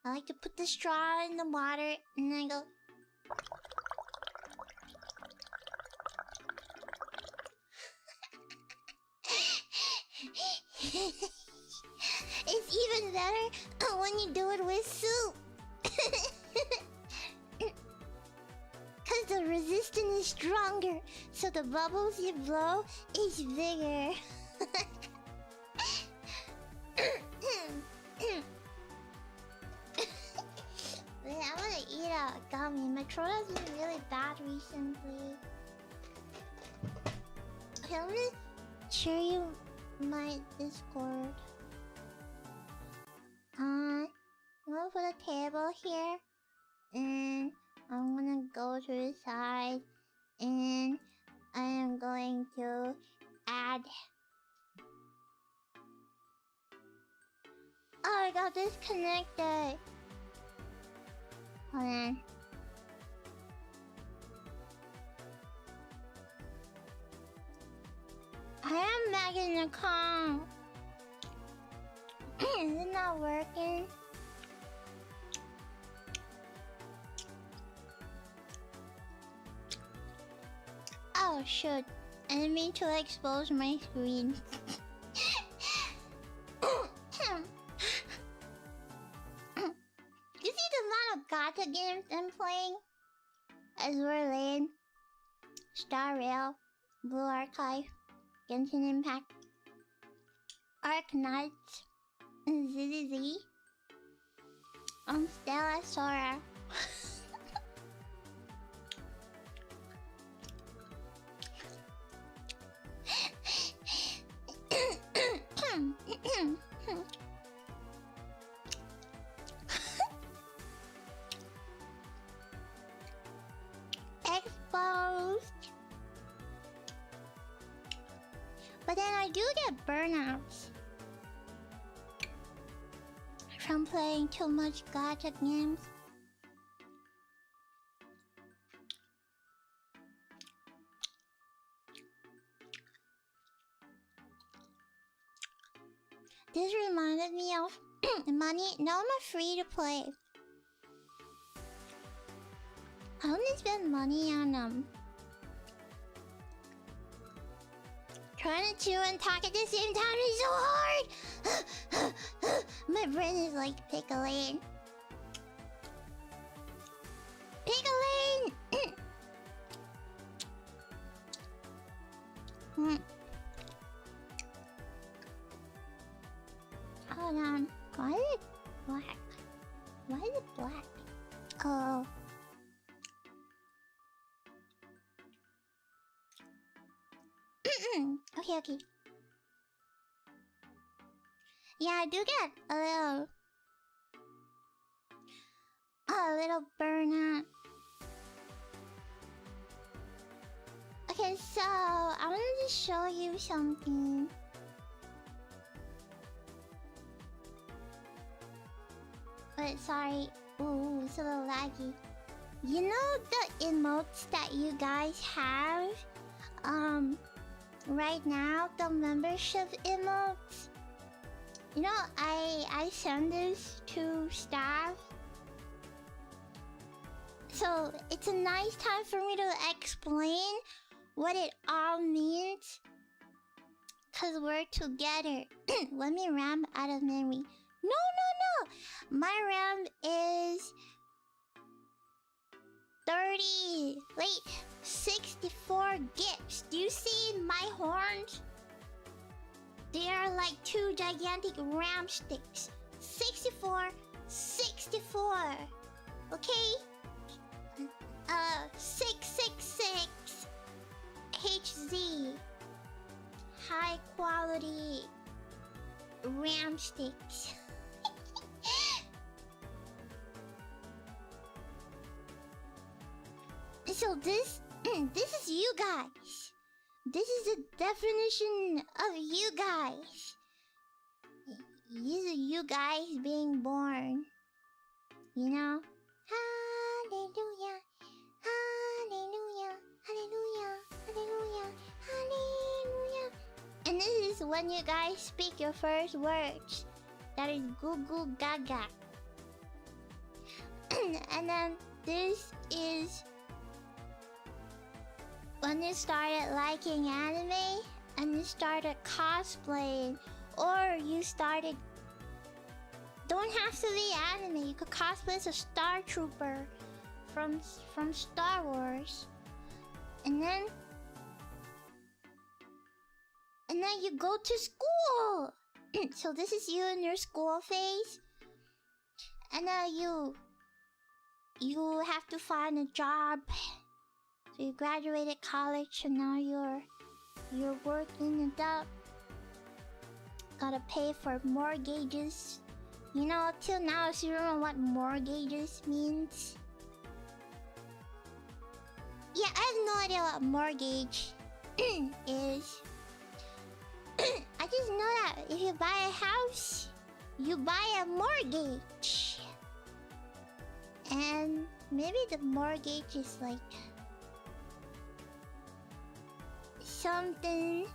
I like to put the straw in the water and then go. It's even better when you do it with soup. Cause the resistance is stronger, so the bubbles you blow is bigger. Man, I wanna eat a gummy. My throat has been really bad recently. Okay, I'm gonna show you my Discord. I'm gonna put a table here, and I'm gonna go to the side, and I am going to add. Oh, I got disconnected. Hold on. I am back in the call. Is it not working? Oh shoot. I didn't mean to expose my screen. You see the amount of gacha games I'm playing? Azure Lane, Star Rail, Blue Archive, Genshin Impact, Arc Knights, ZZZ, Stella Sora. Exposed. But then I do get burnouts from playing too much gacha games. This reminded me of money. Now I'm free to play. I only spend money on trying to chew and talk at the same time is so hard. My brain is like pick a lane. Pick a lane. Hold on. Why is it black? Why is it black? Oh. Okay. Yeah, I do get a little burnout. Okay, so I wanted to show you something. But sorry, ooh, it's a little laggy. You know the emotes that you guys have? Right now, the membership emotes. You know, I send this to staff. So it's a nice time for me to explain what it all means. Cause we're together. Let me RAM out of memory. No. My RAM is 64 gigs. Do you see my horns? They are like two gigantic RAM sticks. 64. Okay? 666 HZ. High quality RAM sticks. So this is you guys. This is the definition of you guys. These are you guys being born. You know? Hallelujah. Hallelujah. Hallelujah. Hallelujah. Hallelujah. And this is when you guys speak your first words That is Goo Goo Gaga. And then this is when you started liking anime and you started cosplaying, or you started. Don't have to be anime. You could cosplay as a Star Trooper from Star Wars, and then you go to school. So this is you in your school phase, and then you have to find a job. So you graduated college, and now you're working it up. Gotta pay for mortgages. You know, till now, so you don't know what mortgages means. Yeah, I have no idea what mortgage is. I just know that if you buy a house, you buy a mortgage. And maybe the mortgage is like something.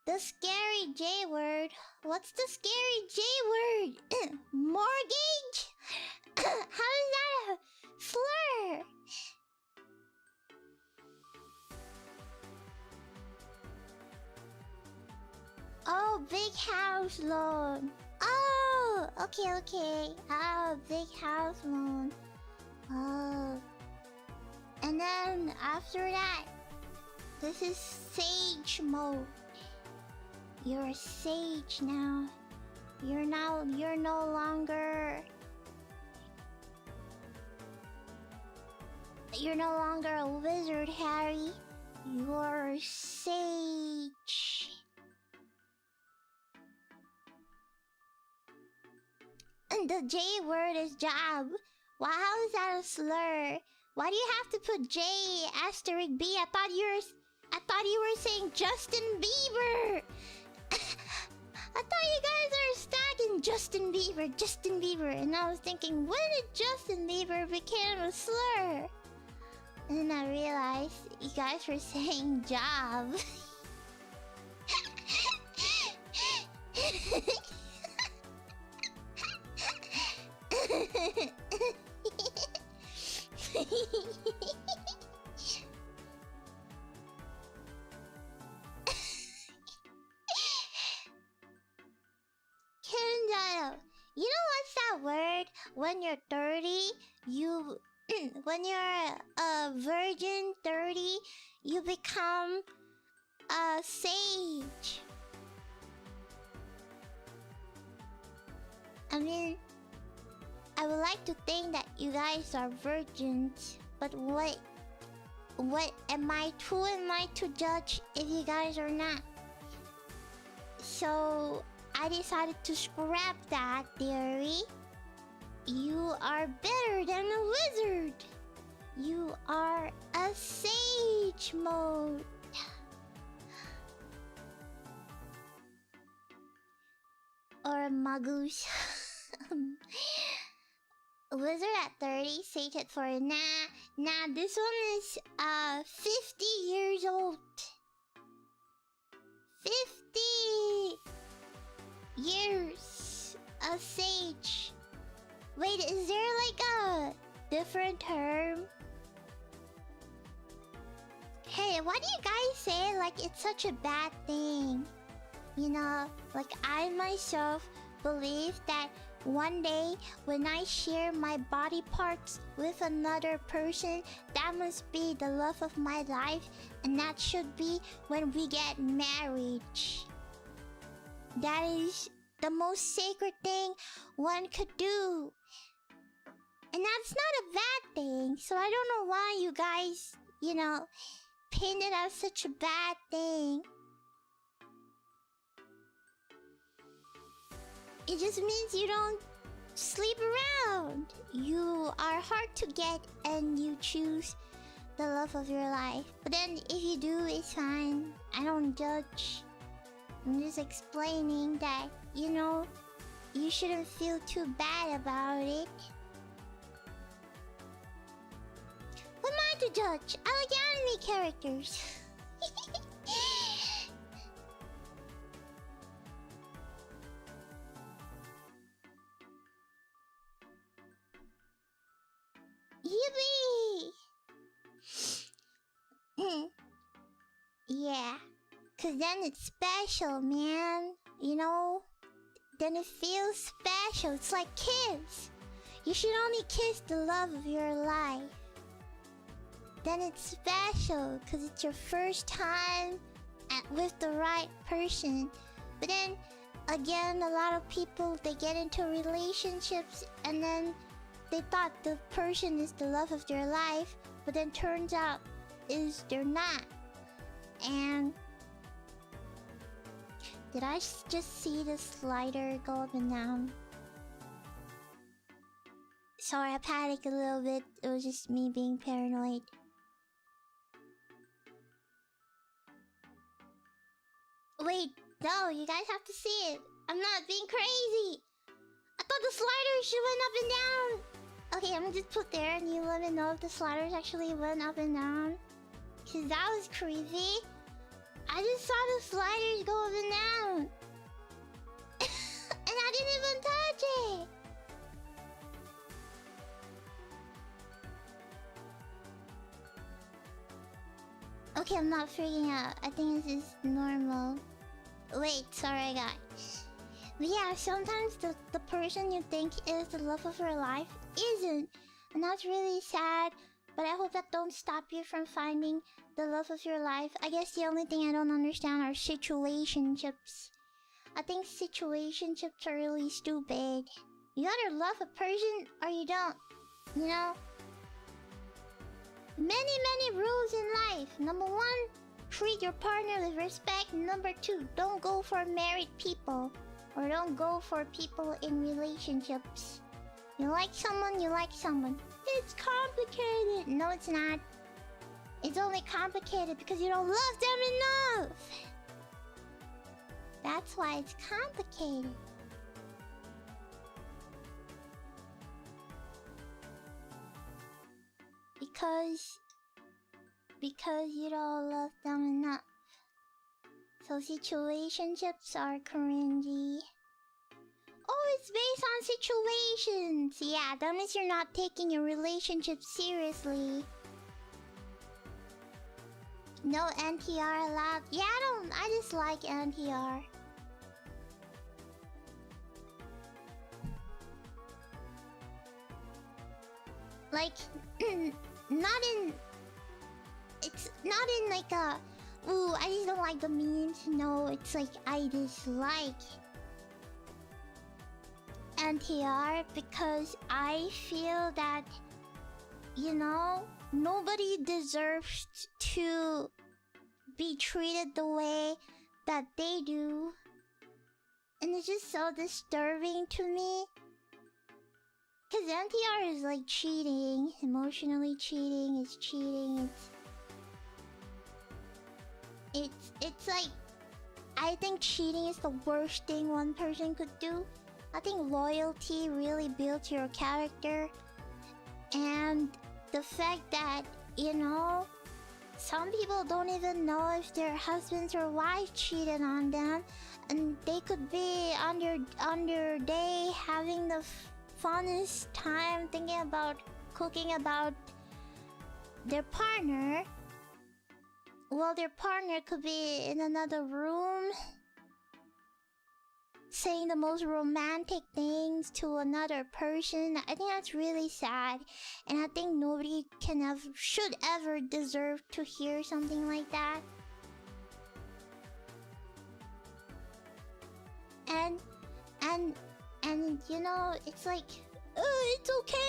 The scary J word. What's the scary J word? Mortgage? How is that a slur? Oh, big house loan. Oh, okay. Oh, big house loan. Oh. And then after that, this is sage mode. You're a sage now. You're no longer a wizard, Harry. You're a sage. And the J word is job. Wow, how is that a slur? Why do you have to put J asterisk B? I thought you were saying Justin Bieber. I thought you guys are stacking Justin Bieber, and I was thinking, when did Justin Bieber become a slur? And then I realized you guys were saying job. You know what's that word? When you're 30, when you're a virgin 30, you become a sage. I mean, I would like to think that you guys are virgins, but what am I? Who am I to judge if you guys are not? So I decided to scrap that theory. You are better than a wizard. You are a sage mode. Or a magus. Wizard at 30, sage at 40. Nah, this one is 50 years old. 50 years a sage. Wait, is there like a different term? Hey, why do you guys say like it's such a bad thing? You know, like I myself believe that one day when I share my body parts with another person, that must be the love of my life, and that should be when we get married. That is the most sacred thing one could do. And that's not a bad thing, so I don't know why you guys, you know, paint it as such a bad thing. It just means you don't sleep around. You are hard to get and you choose the love of your life. But then if you do, it's fine. I don't judge. I'm just explaining that, you know, you shouldn't feel too bad about it. Who am I to judge? I like anime characters. Yippee! Yeah, cause then it's special, man. You know? Then it feels special. It's like kiss. You should only kiss the love of your life. Then it's special, cause it's your first time with the right person. But then, again, a lot of people, they get into relationships and then they thought the person is the love of their life, but then turns out is they're not. And did I just see the slider go up and down? Sorry, I panicked a little bit. It was just me being paranoid. Wait, no, you guys have to see it. I'm not being crazy. I thought the sliders should went up and down. Okay, I'm gonna just put there and you let me know if the sliders actually went up and down. Cause that was creepy. I just saw the sliders go up and down. And I didn't even touch it. Okay, I'm not freaking out. I think this is normal. Wait, sorry guys. But yeah, sometimes the person you think is the love of your life isn't. And that's really sad. But I hope that don't stop you from finding the love of your life. I guess the only thing I don't understand are situationships. I think situationships are really stupid. You either love a person or you don't. You know? Many rules in life. Number 1, treat your partner with respect. Number 2, don't go for married people. Or don't go for people in relationships. You like someone, you like someone. It's complicated. No, it's not. It's only complicated because you don't love them enough. That's why it's complicated. Because you don't love them enough. So situationships are cringy. Oh, it's based on situations. Yeah, that means you're not taking your relationship seriously. No NTR allowed. Yeah, I dislike NTR. Like, it's not in like a, ooh, I just don't like the memes. No, it's like I dislike NTR because I feel that, you know, nobody deserves to be treated the way that they do. And it's just so disturbing to me. Because NTR is like cheating. Emotionally cheating is cheating. It's like, I think cheating is the worst thing one person could do. I think loyalty really builds your character. And the fact that, you know, some people don't even know if their husbands or wives cheated on them. And they could be on their day having the funnest time thinking about cooking about their partner. Well, their partner could be in another room saying the most romantic things to another person. I think that's really sad. And I think nobody should ever deserve to hear something like that. And you know, it's like, oh, it's okay.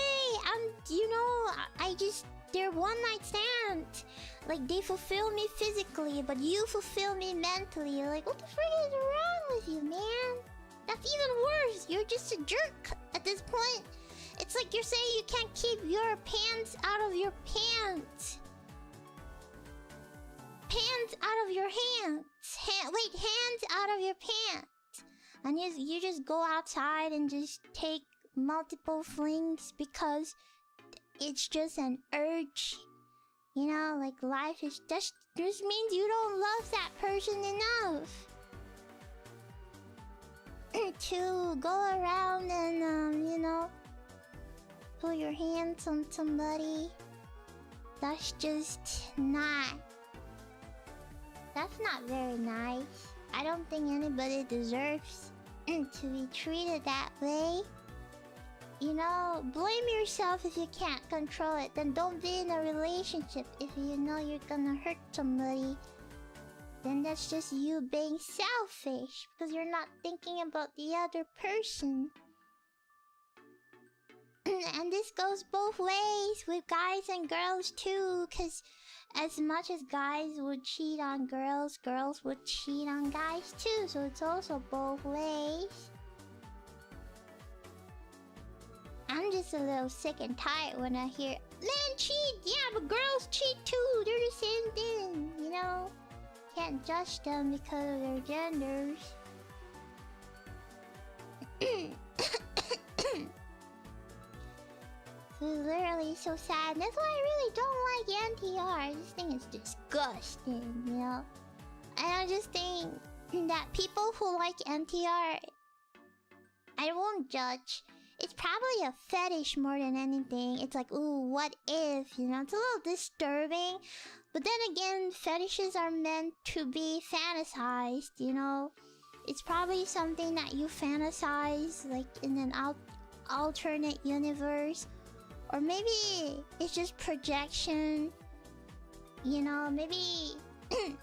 They're one night stands. Like, they fulfill me physically, but you fulfill me mentally. Like, what the frick is wrong with you, man? That's even worse. You're just a jerk at this point. It's like you're saying you can't keep your pants out of your pants. Pants out of your hands. Hands out of your pants. And you just go outside and just take multiple flings because it's just an urge. You know, like life is just means you don't love that person enough to go around and you know, put your hands on somebody. That's just not... That's not very nice. I don't think anybody deserves to be treated that way. You know, blame yourself if you can't control it. Then don't be in a relationship if you know you're gonna hurt somebody. Then that's just you being selfish because you're not thinking about the other person. And this goes both ways with guys and girls too, because as much as guys would cheat on girls, girls would cheat on guys too, so it's also both ways. I'm just a little sick and tired when I hear men cheat, yeah, but girls cheat too, they're the same thing, you know? Can't judge them because of their genders. It's literally so sad. That's why I really don't like NTR. This thing is disgusting, you know? And I just think that people who like NTR, I won't judge. It's probably a fetish more than anything. It's like, ooh, what if, you know? It's a little disturbing. But then again, fetishes are meant to be fantasized, you know? It's probably something that you fantasize, like, in an alternate universe. Or maybe it's just projection. You know, maybe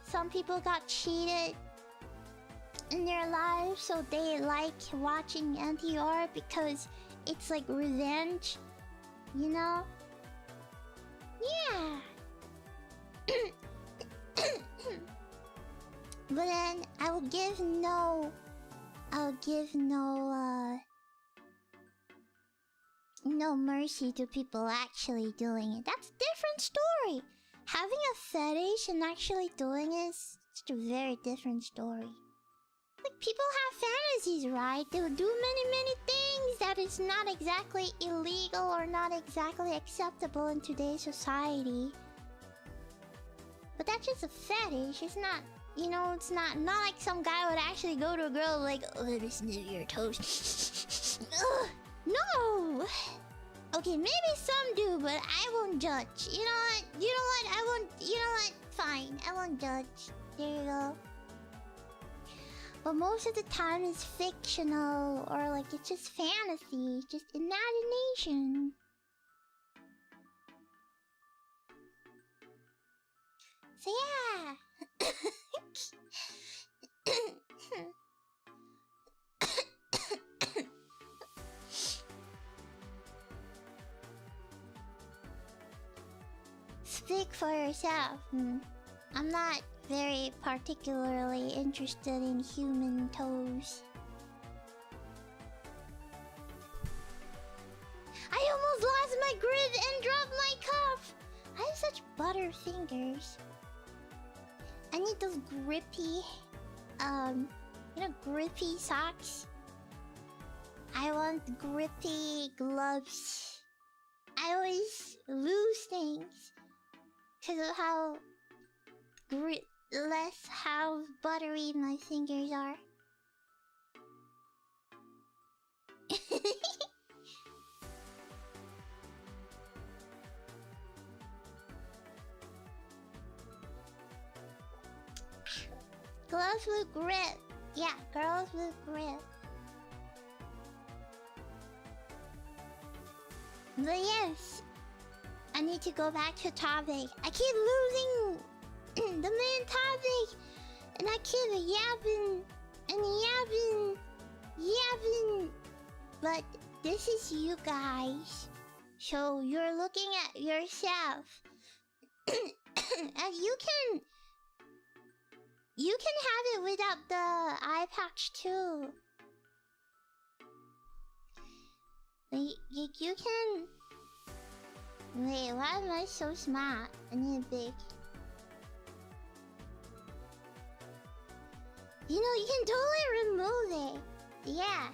some people got cheated in their lives, so they like watching NTR because it's like revenge. You know? Yeah. But then I will give no mercy to people actually doing it. That's a different story. Having a fetish and actually doing it is just a very different story. Like, people have fantasies, right? They will do many things that is not exactly illegal or not exactly acceptable in today's society. But that's just a fetish. It's not, you know, it's not like some guy would actually go to a girl like, oh, let me sniff your toes. Ugh, no! Okay, maybe some do, but I won't judge. You know what? I won't... You know what? Fine, I won't judge. There you go. But most of the time it's fictional, or like it's just fantasy, just imagination. So yeah. Speak for yourself. I'm not very particularly interested in human toes. I almost lost my grip and dropped my cup. I have such butter fingers. I need those grippy, you know, grippy socks. I want grippy gloves. I always lose things because of how how buttery my fingers are. Gloves with grip. Yeah, girls with grip. But yes, I need to go back to topic. I keep losing the main topic, and I keep yapping and yapping. But this is you guys, so you're looking at yourself, and you can have it without the eye patch too. You can. Wait, why am I so smart? I need a big. You know, you can totally remove it. Yeah.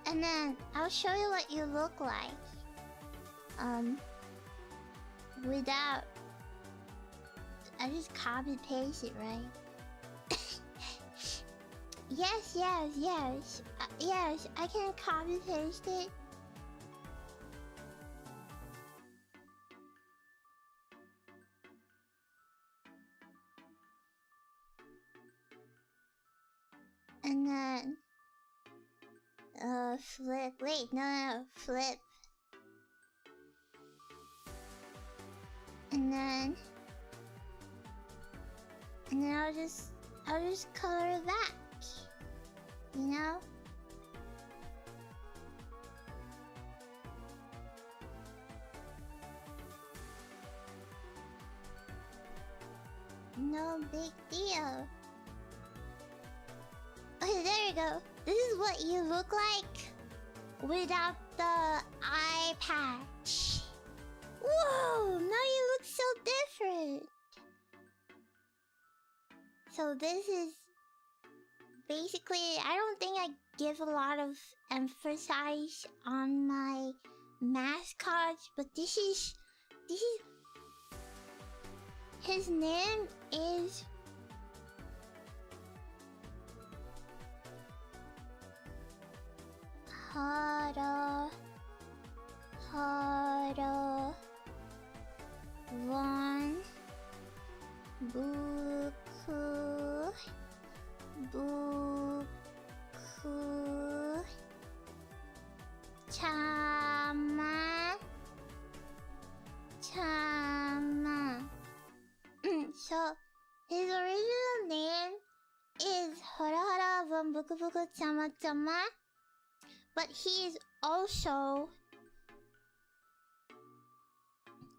And then I'll show you what you look like. Without. I just copy paste it, right? Yes. Yes, I can copy paste it. And then flip. Wait, no, flip. And then I'll just color it back. You know? No big deal. Okay, there you go. This is what you look like without the eye patch. Whoa! Now you look so different. So this is basically, I don't think I give a lot of emphasis on my mascots, but this is his name is Hara Von Buku Chama. So his original name is Hara Von Buku Chama, but he is also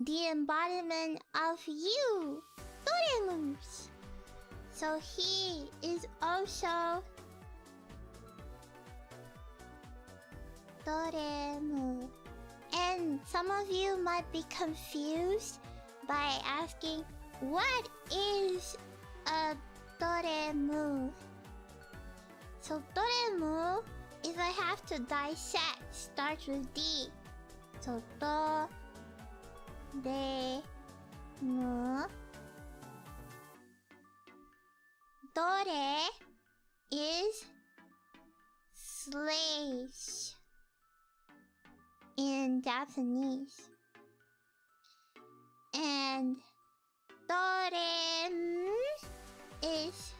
the embodiment of you, Doremus. So he is also Doremu. And some of you might be confused by asking, what is a Doremu? So Doremu, if I have to dissect, starts with D. So Doremu. Dore is slaves in Japanese. And Dorem is,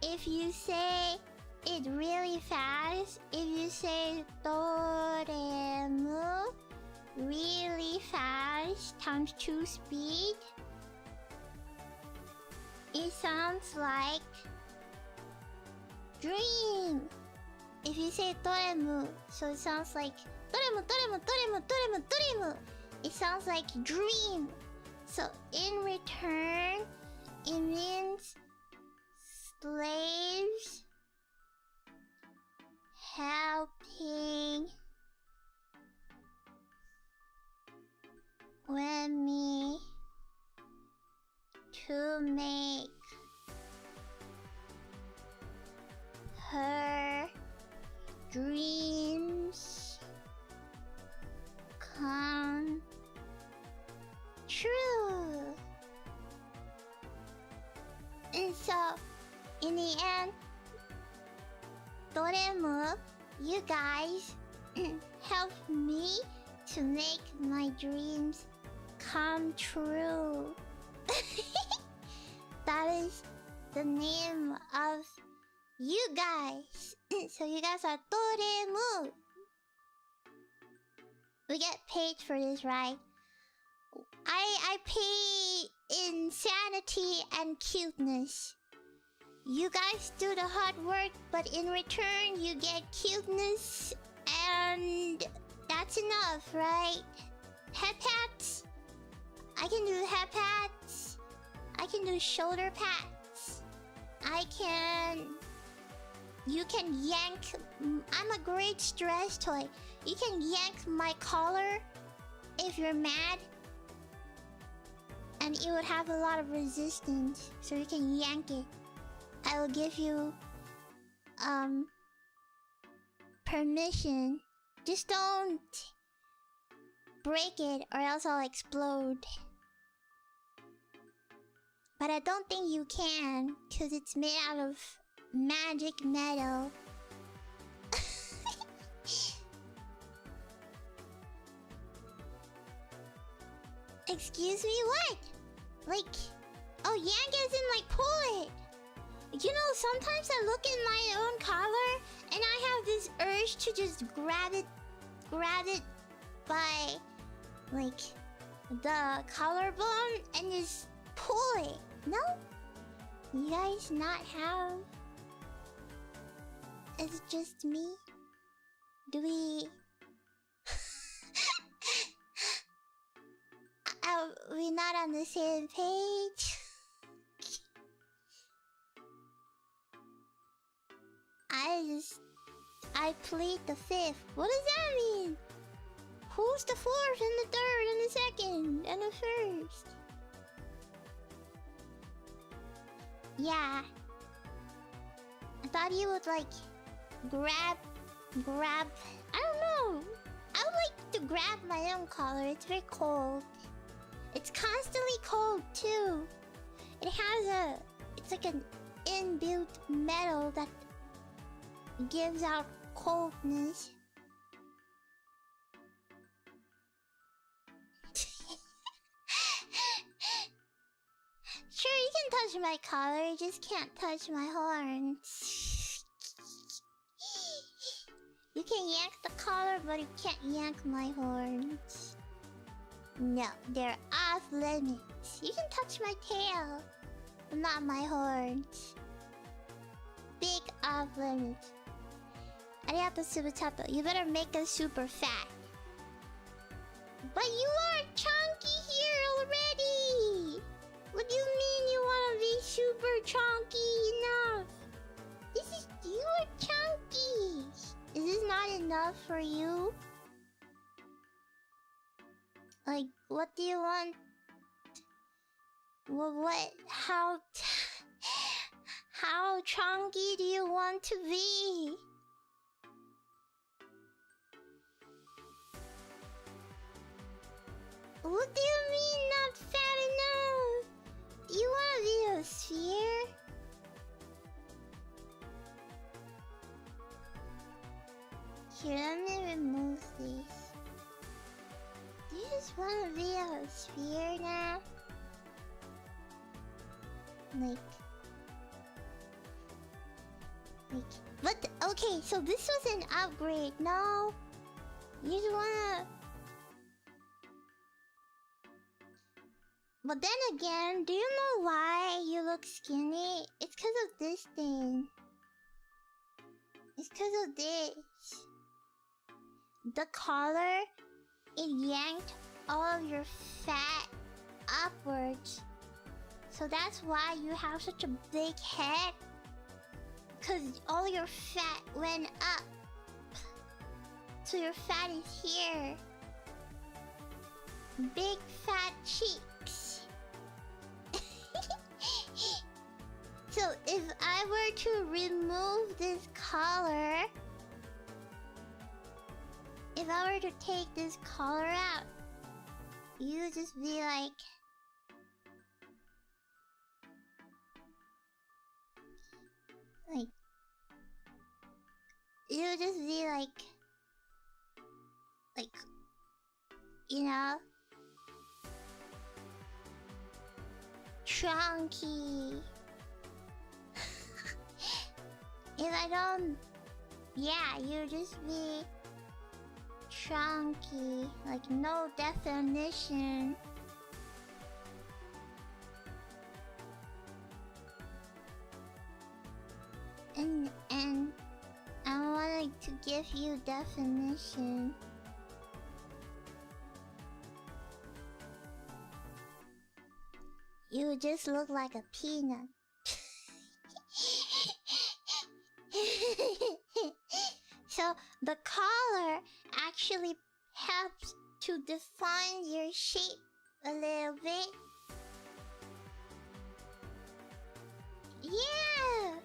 if you say it really fast, if you say Doremu really fast times 2 speed, it sounds like dream. If you say Doremu, so it sounds like Doremu. It sounds like dream. So in return, it means slaves helping Remi to make her dreams come true. And so, in the end, Doremu, you guys helped me to make my dreams come true. That is the name of you guys. So you guys are Doremu. We get paid for this, right? I pay insanity and cuteness. You guys do the hard work, but in return you get cuteness, and that's enough, right? Head pats? I can do head pats. I can do shoulder pats. You can yank. I'm a great stress toy. You can yank my collar if you're mad, and it would have a lot of resistance, so you can yank it. I will give you permission. Just don't break it or else I'll explode. But I don't think you can, because it's made out of magic metal. Excuse me, what? Like, oh, yank as in like pull it. You know, sometimes I look at my own color and I have this urge to just grab it by like the collarbone and just pull it. No? You guys not have? Is it just me? Do we... Are we not on the same page? I plead the fifth. What does that mean? Who's the fourth and the third and the second and the first? Yeah. I thought you would like grab. I don't know. I would like to grab my own collar. It's very cold. It's constantly cold too. It has it's like an inbuilt metal that gives out coldness. Sure, you can touch my collar, you just can't touch my horns. You can yank the collar, but you can't yank my horns. No, they're off limits. You can touch my tail, but not my horns. Big off limits. Arigato Subutato. You better make us super fat. But you are chunky here already! What do you mean you wanna be super chunky enough? You are chunky! Is this not enough for you? Like, what do you want? What? How chunky do you want to be? What do you mean not fat enough? Do you want to be a sphere? Here, let me remove these. Do you just want to be a sphere now? But okay, so this was an upgrade. No, you just wanna. But then again, do you know why you look skinny? It's because of this thing. It's because of this. The collar, it yanked all of your fat upwards. So that's why you have such a big head. Because all your fat went up. So your fat is here. Big fat cheeks. So if I were to remove this collar, if I were to take this collar out, you would just be like, you would just be like, you know, chunky. If I don't, yeah, you just be chunky, like no definition. And I wanted to give you definition. You just look like a peanut. So the collar actually helps to define your shape a little bit. Yeah!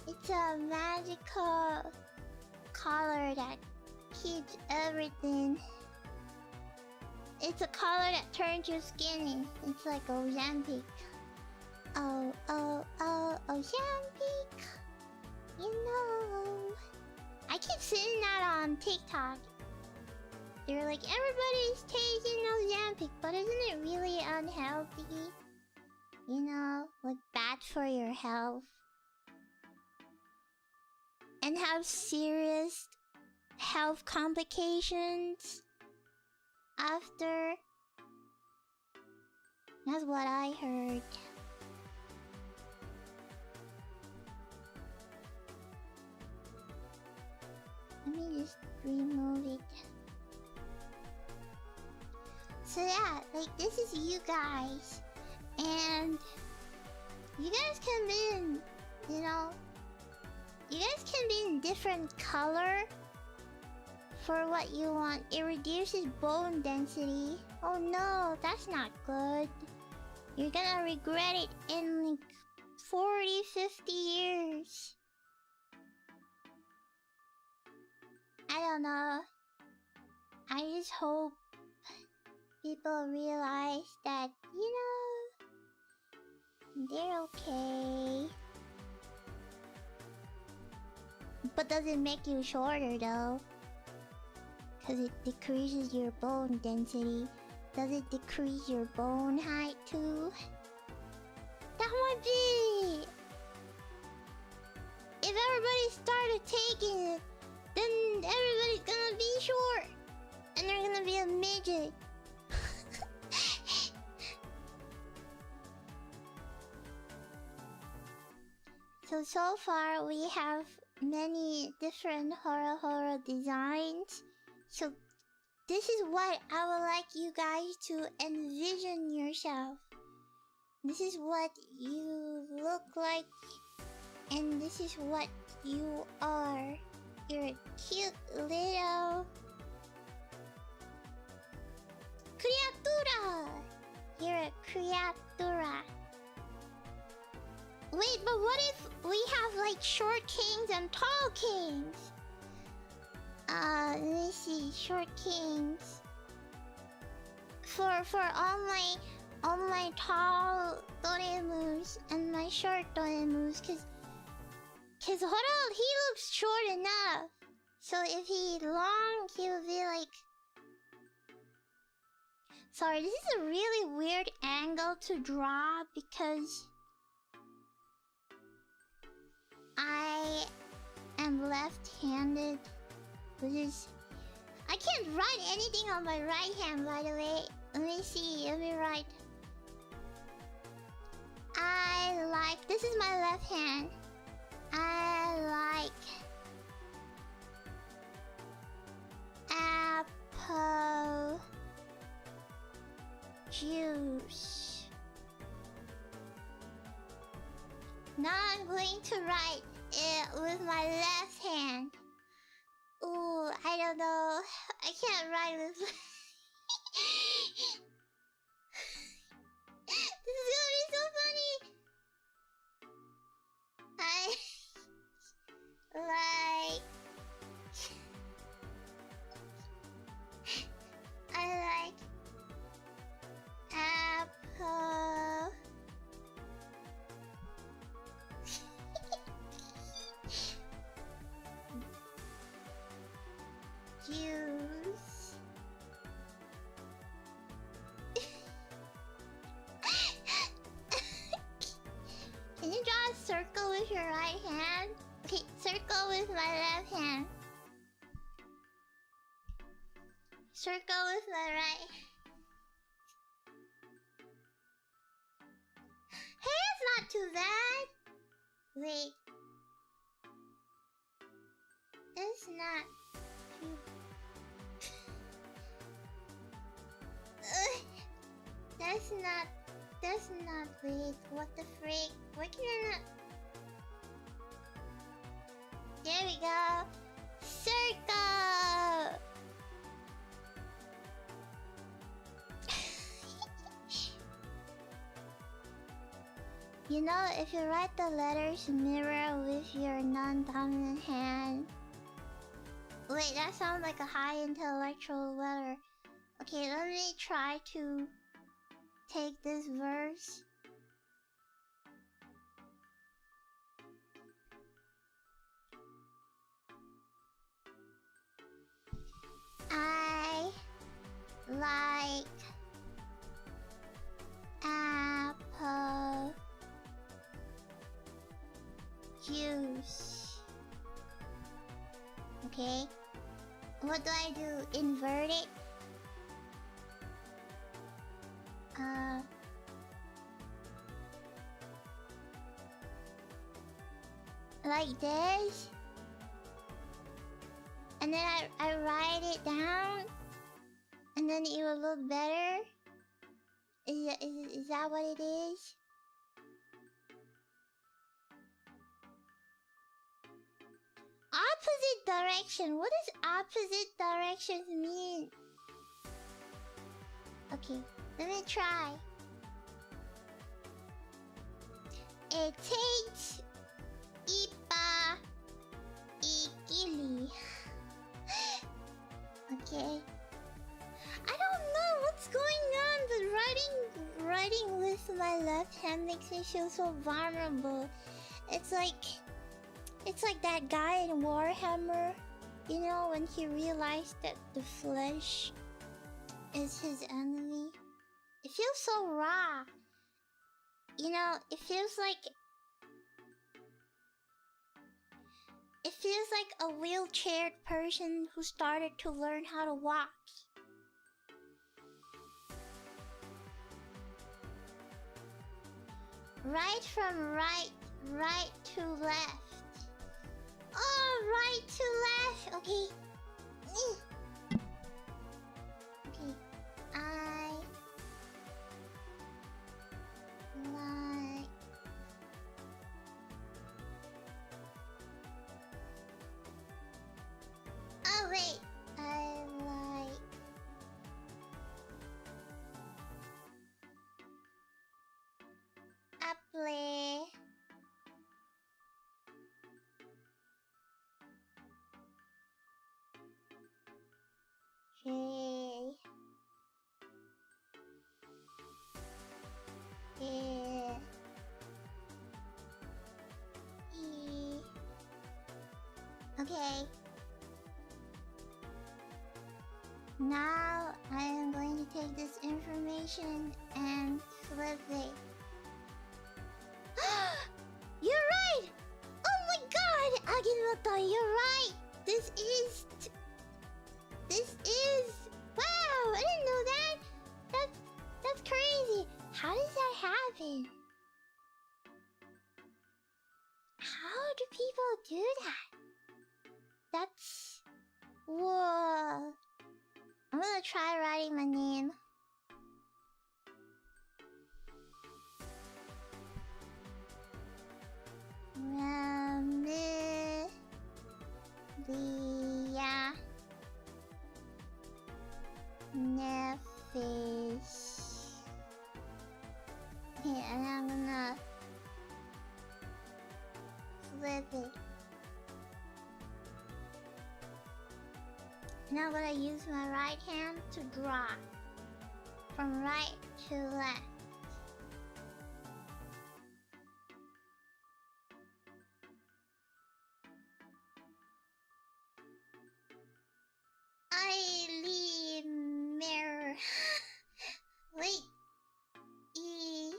It's a magical collar that keeps everything. It's a collar that turns you skinny. It's like Ozempic. Oh, Ozempic. You know. I keep seeing that on TikTok. They're like, everybody's taking Ozempic, but isn't it really unhealthy? you know, like bad for your health. And have serious health complications after. That's what I heard. Let me just remove it. So yeah, like this is you guys. And you guys can be in, you know, you guys can be in different color for what you want. It reduces bone density. Oh no, that's not good. You're gonna regret it in like 40, 50 years. I don't know. I just hope people realize that, you know, they're okay. But does it make you shorter though? Cause it decreases your bone density. Does it decrease your bone height too? That might be. If everybody started taking it, then everybody's gonna be short. And they're gonna be a midget. So far we have many different horror designs. So this is what I would like you guys to envision yourself. This is what you look like, and this is what you are. You're a cute little criatura. You're a criatura. Wait, but what if we have like short kings and tall kings? Let me see, short kings. For all my tall Doremus and my short Doremus, cause Horo, he looks short enough. So if he's long, he will be like. Sorry, this is a really weird angle to draw because I am left-handed, which is... I can't write anything on my right hand, by the way. Let me see, let me write. I like... This is my left hand. I like... apple... juice. Now I'm going to write it with my left hand. Ooh, I don't know. I can't write with... This is gonna be so funny! I... like... I like... apple... juice. Can you draw a circle with your right hand? Okay, circle with my left hand. Circle with my right. Hey, it's not too bad. Wait. It's not too... That's not, wait, what the freak? Why can I not? There we go. Circle! You know, if you write the letters mirror with your non-dominant hand... Wait, that sounds like a high intellectual letter. Okay, let me try to take this verse. I like apple juice. Okay. What do I do? Invert it? Like this? And then I write it down? And then it will look better? Is that what it is? Opposite direction? What does opposite directions mean? Okay, let me try. It takes Ipa Ikili. Okay. I don't know what's going on, but writing with my left hand makes me feel so vulnerable. It's like that guy in Warhammer, you know, when he realized that the flesh is his enemy. It feels so raw. You know, it feels like a wheelchaired person who started to learn how to walk. Right from right to left. Oh, right to left. Okay. Okay. I like. Oh wait. I like. Apple. J. Yeah. E. Okay. Now I am going to take this information and flip it. You're right! Oh my god! Aginata, you're right! This is... Wow! I didn't know that! That's crazy! How does that happen? How do people do that? That's... Whoa! I'm gonna try writing my name. Remilia Nefish. Okay, and I'm gonna flip it. Now I'm gonna use my right hand to draw from right to left. Mir. Wait. E.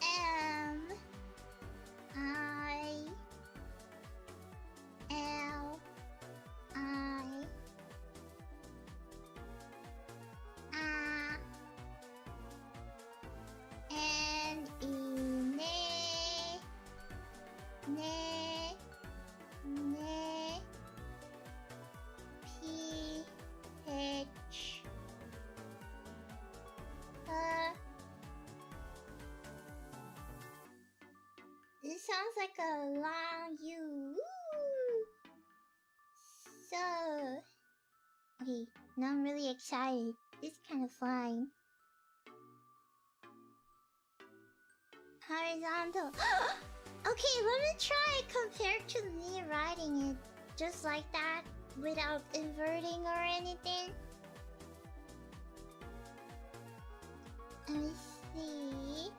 M. I. L. I. And E. Ne. P. H. This sounds like a long U. Woo! So, okay, now I'm really excited. It's kind of fun. Horizontal. Okay, let me try compared to me writing it just like that without inverting or anything. Let me see.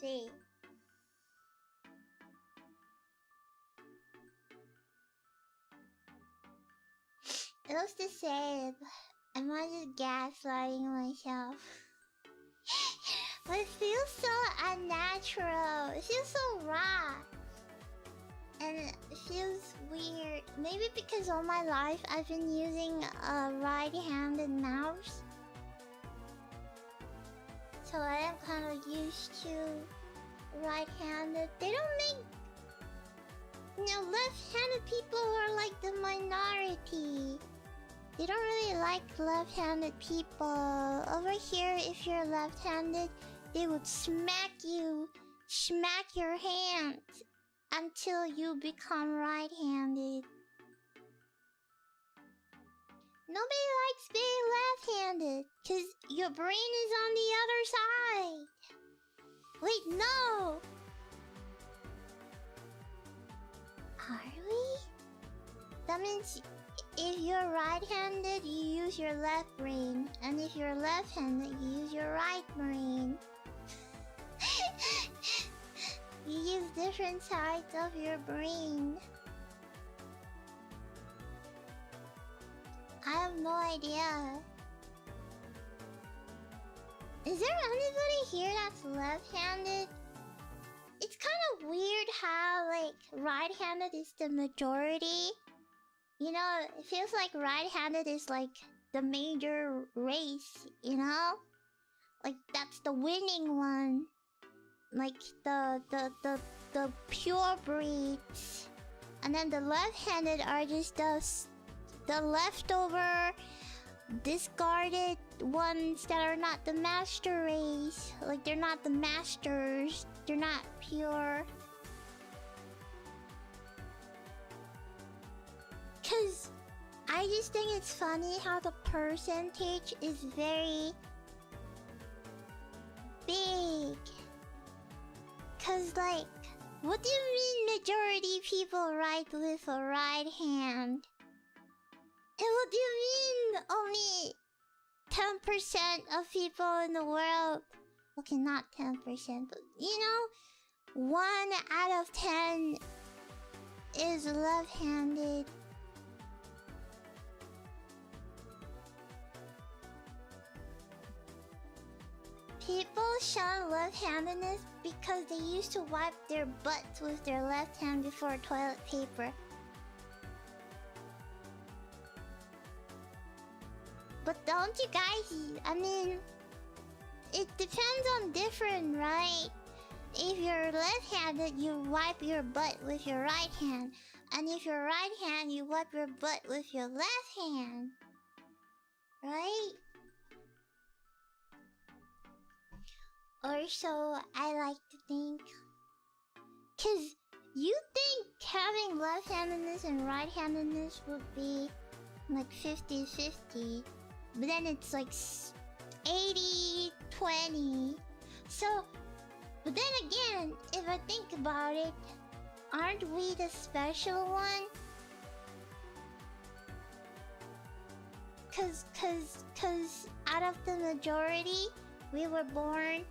See. It was the same. Am I just gaslighting myself? But it feels so unnatural. It feels so raw. And it feels weird. Maybe because all my life I've been using a right-handed mouse. So I am kind of used to right-handed. They don't make... left-handed people are like the minority. They don't really like left-handed people. Over here, if you're left-handed, they would smack your hand until you become right-handed. Nobody likes being left-handed, cause your brain is on the other side. Wait, no! Are we? That means if you're right-handed, you use your left brain. And if you're left-handed, you use your right brain. You use different sides of your brain. I have no idea. Is there anybody here that's left-handed? It's kind of weird how, like, right-handed is the majority. You know, it feels like right-handed is, like, the major race, you know? Like, that's the winning one. Like, the pure breeds. And then the left-handed are just the leftover, discarded ones that are not the master race. Like, they're not the masters. They're not pure. Cause I just think it's funny how the percentage is very big. Cause like, what do you mean majority people write with a right hand? And what do you mean only 10% of people in the world? Okay, not 10%, but you know, 1 out of 10 is left-handed. People shun left-handedness because they used to wipe their butts with their left hand before toilet paper. But don't you guys... I mean... It depends on different, right? If you're left-handed, you wipe your butt with your right hand. And if you're right-handed, you wipe your butt with your left hand. Right? Or so I like to think. Cause you think having left-handedness and right-handedness would be like 50-50. But then it's like 80-20. So, but then again, if I think about it, aren't we the special one? Cause out of the majority, we were born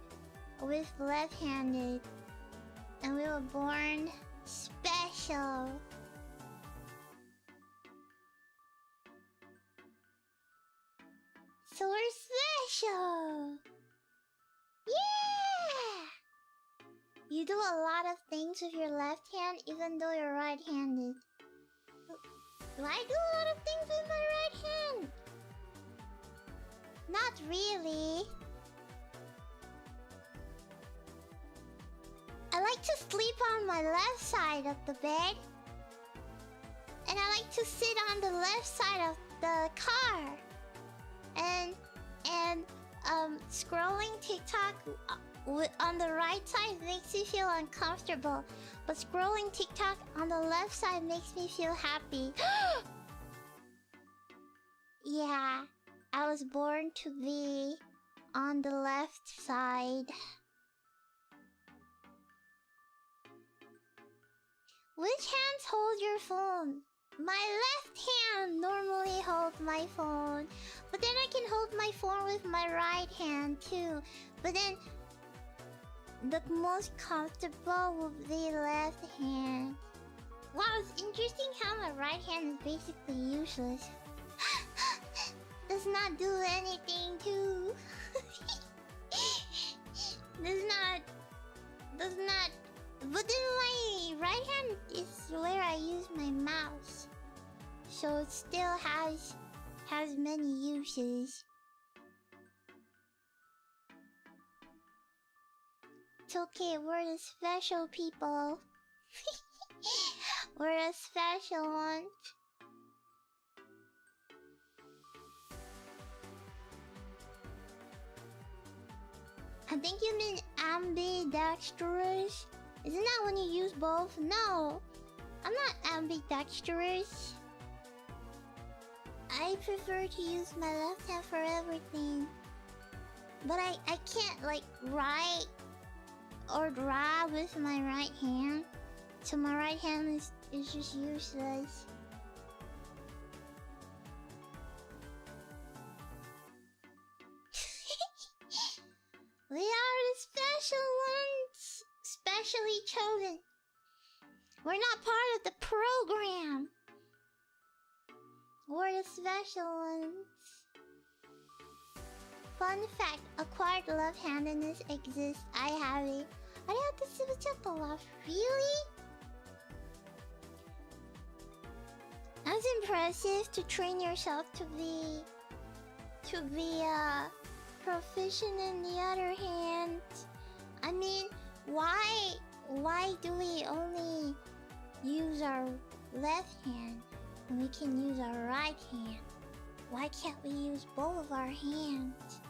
with left-handed. And we were born special. So we're special! Yeah! You do a lot of things with your left hand even though you're right-handed. Do I do a lot of things with my right hand? Not really. I like to sleep on my left side of the bed. And I like to sit on the left side of the car. And scrolling TikTok on the right side makes me feel uncomfortable. But scrolling TikTok on the left side makes me feel happy. Yeah, I was born to be on the left side. Which hands hold your phone? My left hand normally holds my phone. But then I can hold my phone with my right hand too. But then the most comfortable would be left hand. Wow, it's interesting how my right hand is basically useless. Does not do anything too. Does not. But then my right hand is where I use my mouse, so it still has many uses. It's okay, we're the special people. We're the special ones. I think you mean ambidextrous. Isn't that when you use both? No, I'm not ambidextrous. I prefer to use my left hand for everything. But I can't like write or draw with my right hand. So my right hand is just useless. We are the special ones, specially chosen. We're not part of the program. We're the special ones. Fun fact, acquired left-handedness exists. I have it. Really? That's impressive to train yourself to be proficient in the other hand. I mean, why do we only use our left hand when we can use our right hand? Why can't we use both of our hands?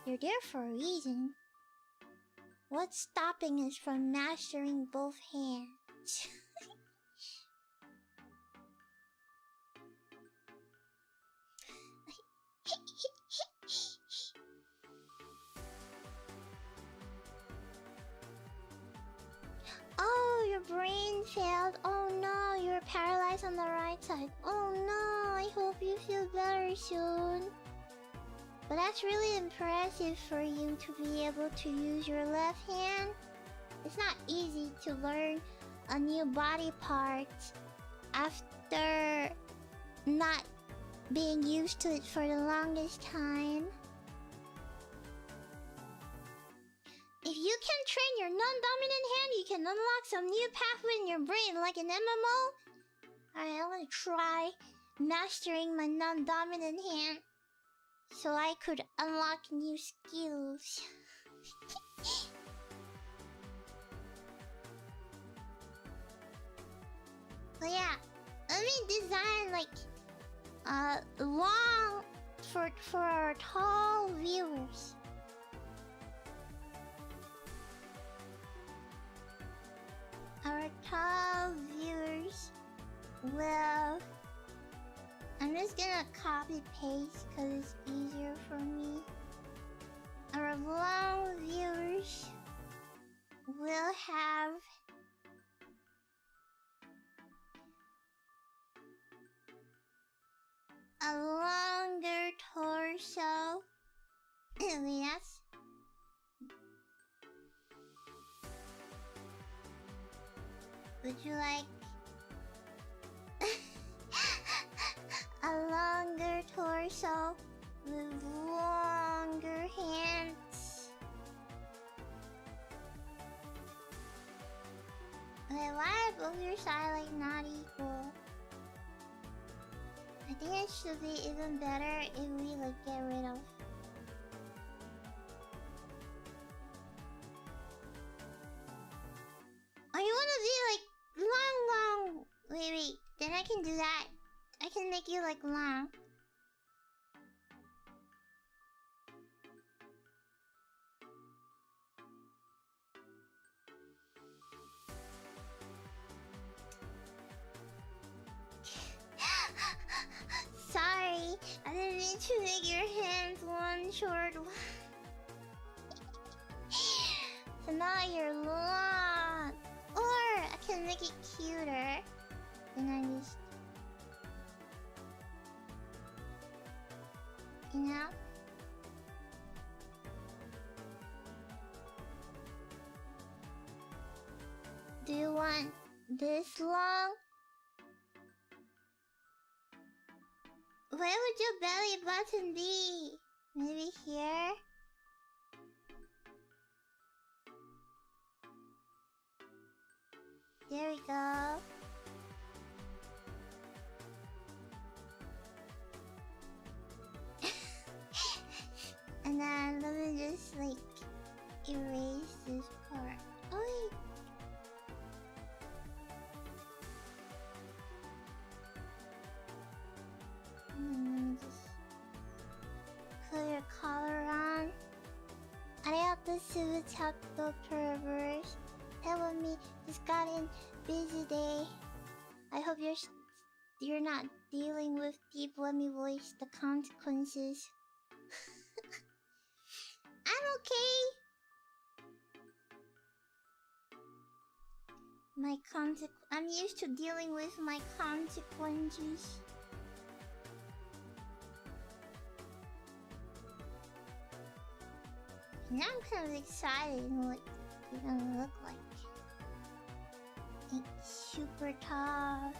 They're there for a reason. What's stopping us from mastering both hands? Oh, your brain failed. Oh no, you're paralyzed on the right side. Oh no, I hope you feel better soon. But that's really impressive for you to be able to use your left hand. It's not easy to learn a new body part after not being used to it for the longest time. If you can train your non-dominant hand, you can unlock some new pathway in your brain like an MMO. Alright, I want to try mastering my non-dominant hand so I could unlock new skills. So yeah, let me design like long for our tall viewers. Our tall viewers will... I'm just gonna copy paste because it's easier for me. Our long viewers will have a longer torso. Yes. Would you like a longer torso with longer hands? Okay, why are both your sides like not equal? I think it should be even better if we like get rid of. Oh, you wanna be like long. Wait. Then I can do that. I can make you like long. Sorry, I didn't mean to make your hands one short one. So now you're long. Or I can make it cuter. Then I just... You know? Do you want this long? Where would your belly button be? Maybe here? There we go. And then let me just like erase this part. Oh wait. And then just put your collar on. 아리가또 수고했어 perverse. Help me. Just got in busy day. I hope you're not dealing with deep. Let me voice the consequences. I'm okay. I'm used to dealing with my consequences. Now I'm kind of excited what you're gonna look like. Like super tall.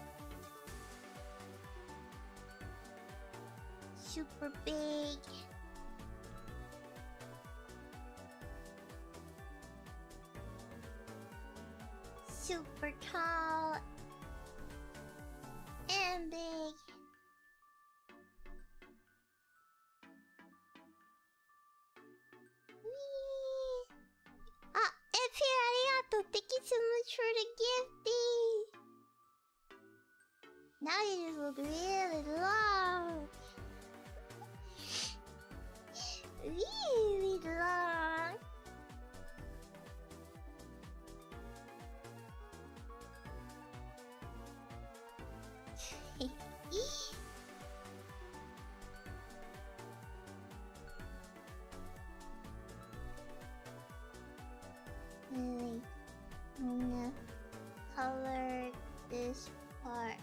Super big. Super tall. And big. Whee! Ah, F here, arigato. Thank you so much for the gifty. Now you just look really long. Really long. Really, I'm gonna color this part.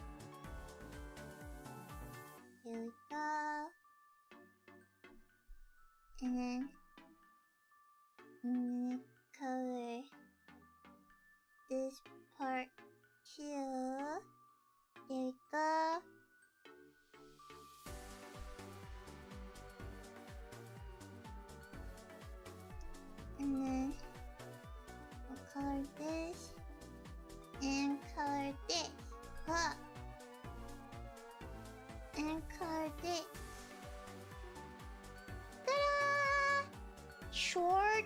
Here we go. And then I'm gonna color this part too. There we go. And then I'll color this and color this. Huh. And color this. Ta-da! Short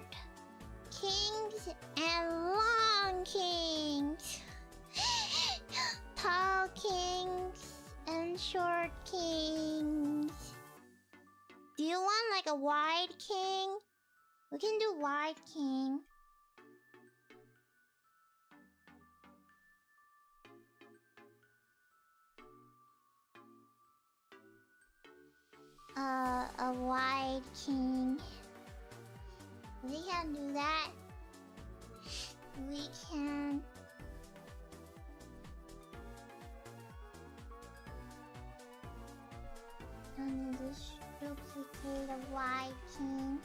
kings and long kings. Tall kings and short kings. Do you want like a wide king? We can do wide king. A wide king. We can do that. We can. And then just duplicate a wide king.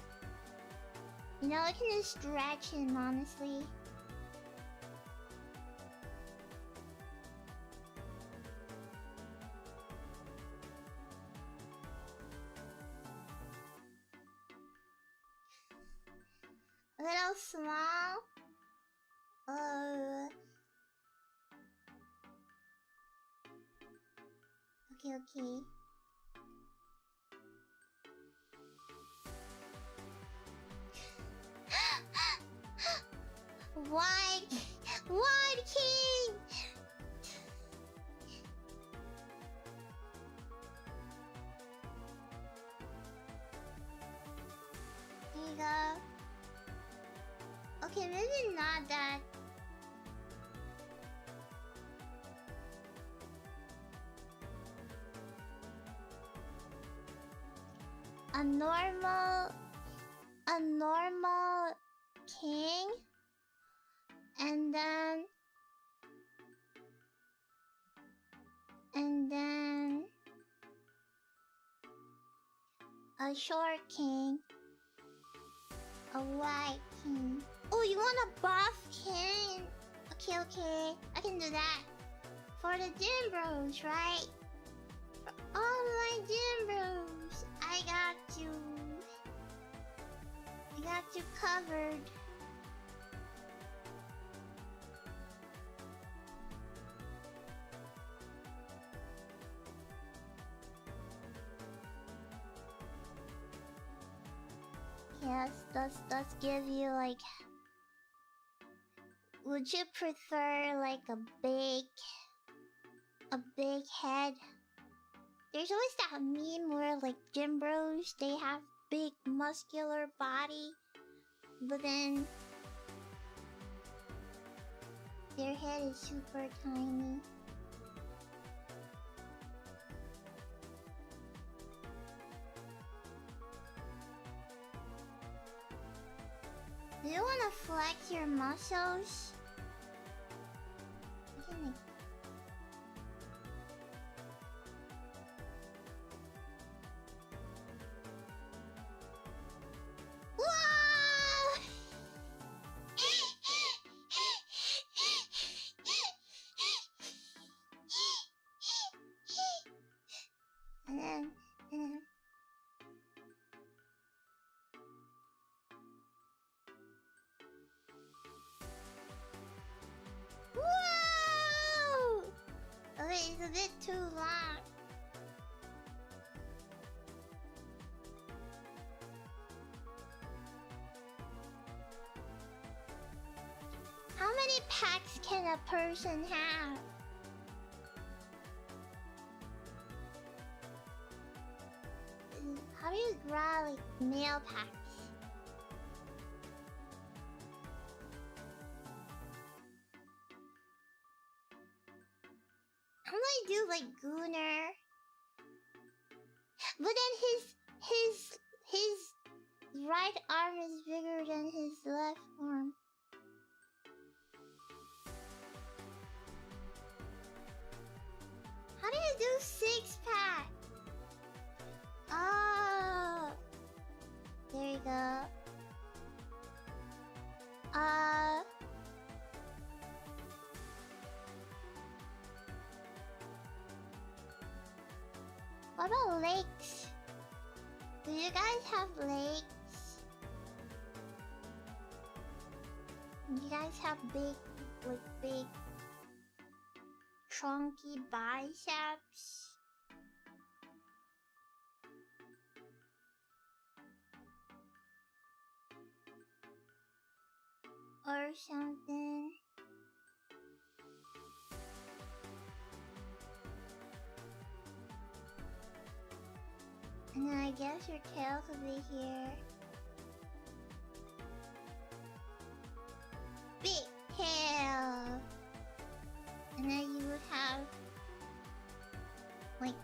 You know, I can just stretch him, honestly. A little small. Okay. Wide king! There you go. Okay, maybe not that. A normal king, and then a short king, a white king. Oh, you want a buff king? Okay. Okay, I can do that. For the gym bros, right? For all my gym bros, I got you. I got you covered. Yes, does give you like. Would you prefer like a big head? There's always that meme where like gym bros, they have big muscular body, but then their head is super tiny. Do you wanna flex your muscles? You can like... Whoa! and then... Whoa! Oh, wait, it's a bit too long. How many packs can a person have? How do you draw like male packs? How do I do like Gooner? But then his right arm is bigger than his left arm. How do you do 6-pack? Oh, there you go. What about legs? Do you guys have legs? You guys have big chunky biceps? Or something? And then I guess your tail could be here. Big tail! And then you would have like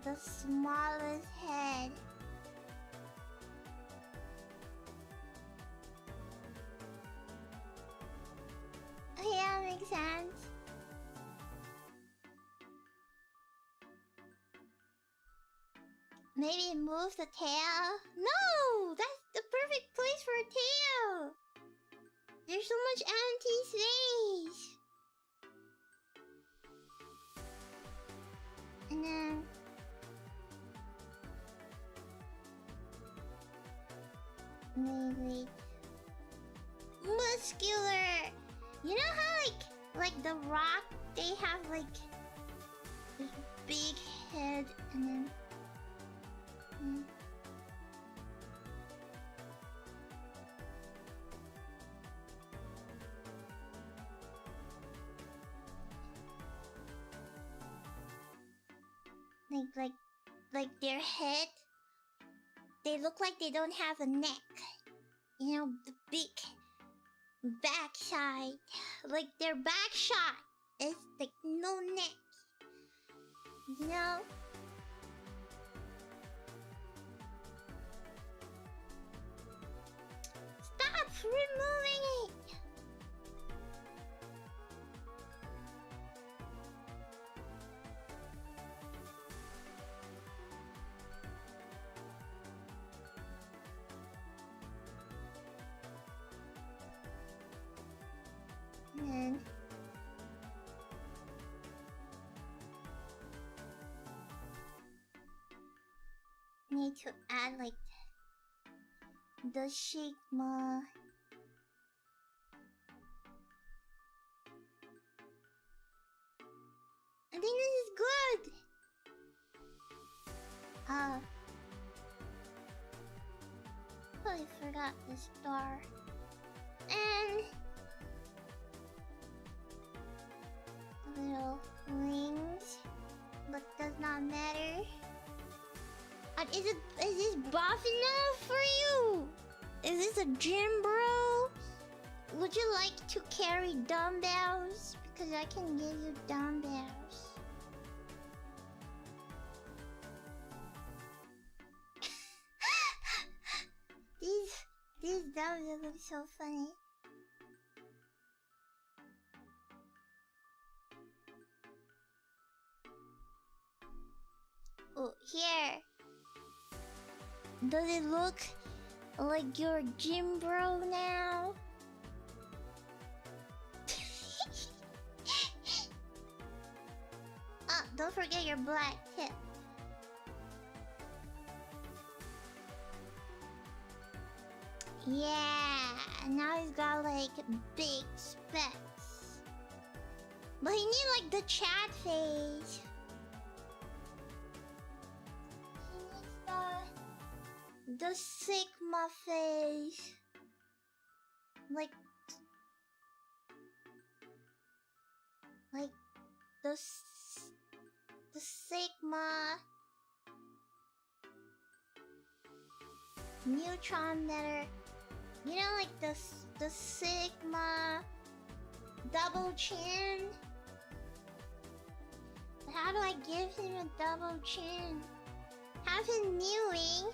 the smallest head. Oh yeah, makes sense. Maybe move the tail? No! That's the perfect place for a tail! There's so much empty space! And then... Wait. Muscular! You know how like The Rock, they have like this big head and then... Like their head, they look like they don't have a neck. You know, the big backside. Like their back shot is like no neck. You know? Stop removing it! And to add like the Sigma. I think this is good. Totally forgot the star. And little wings, but does not matter. Is this buff enough for you? Is this a gym bro? Would you like to carry dumbbells? Because I can give you dumbbells. These dumbbells look so funny. Oh, here. Does it look like you're gym bro now? Oh, don't forget your black tip. Yeah, now he's got like big specs. But he needs like the chat face. He needs the Sigma face. Like the Sigma neutron that are, you know, like the Sigma double chin. But how do I give him a double chin? Have him mewing.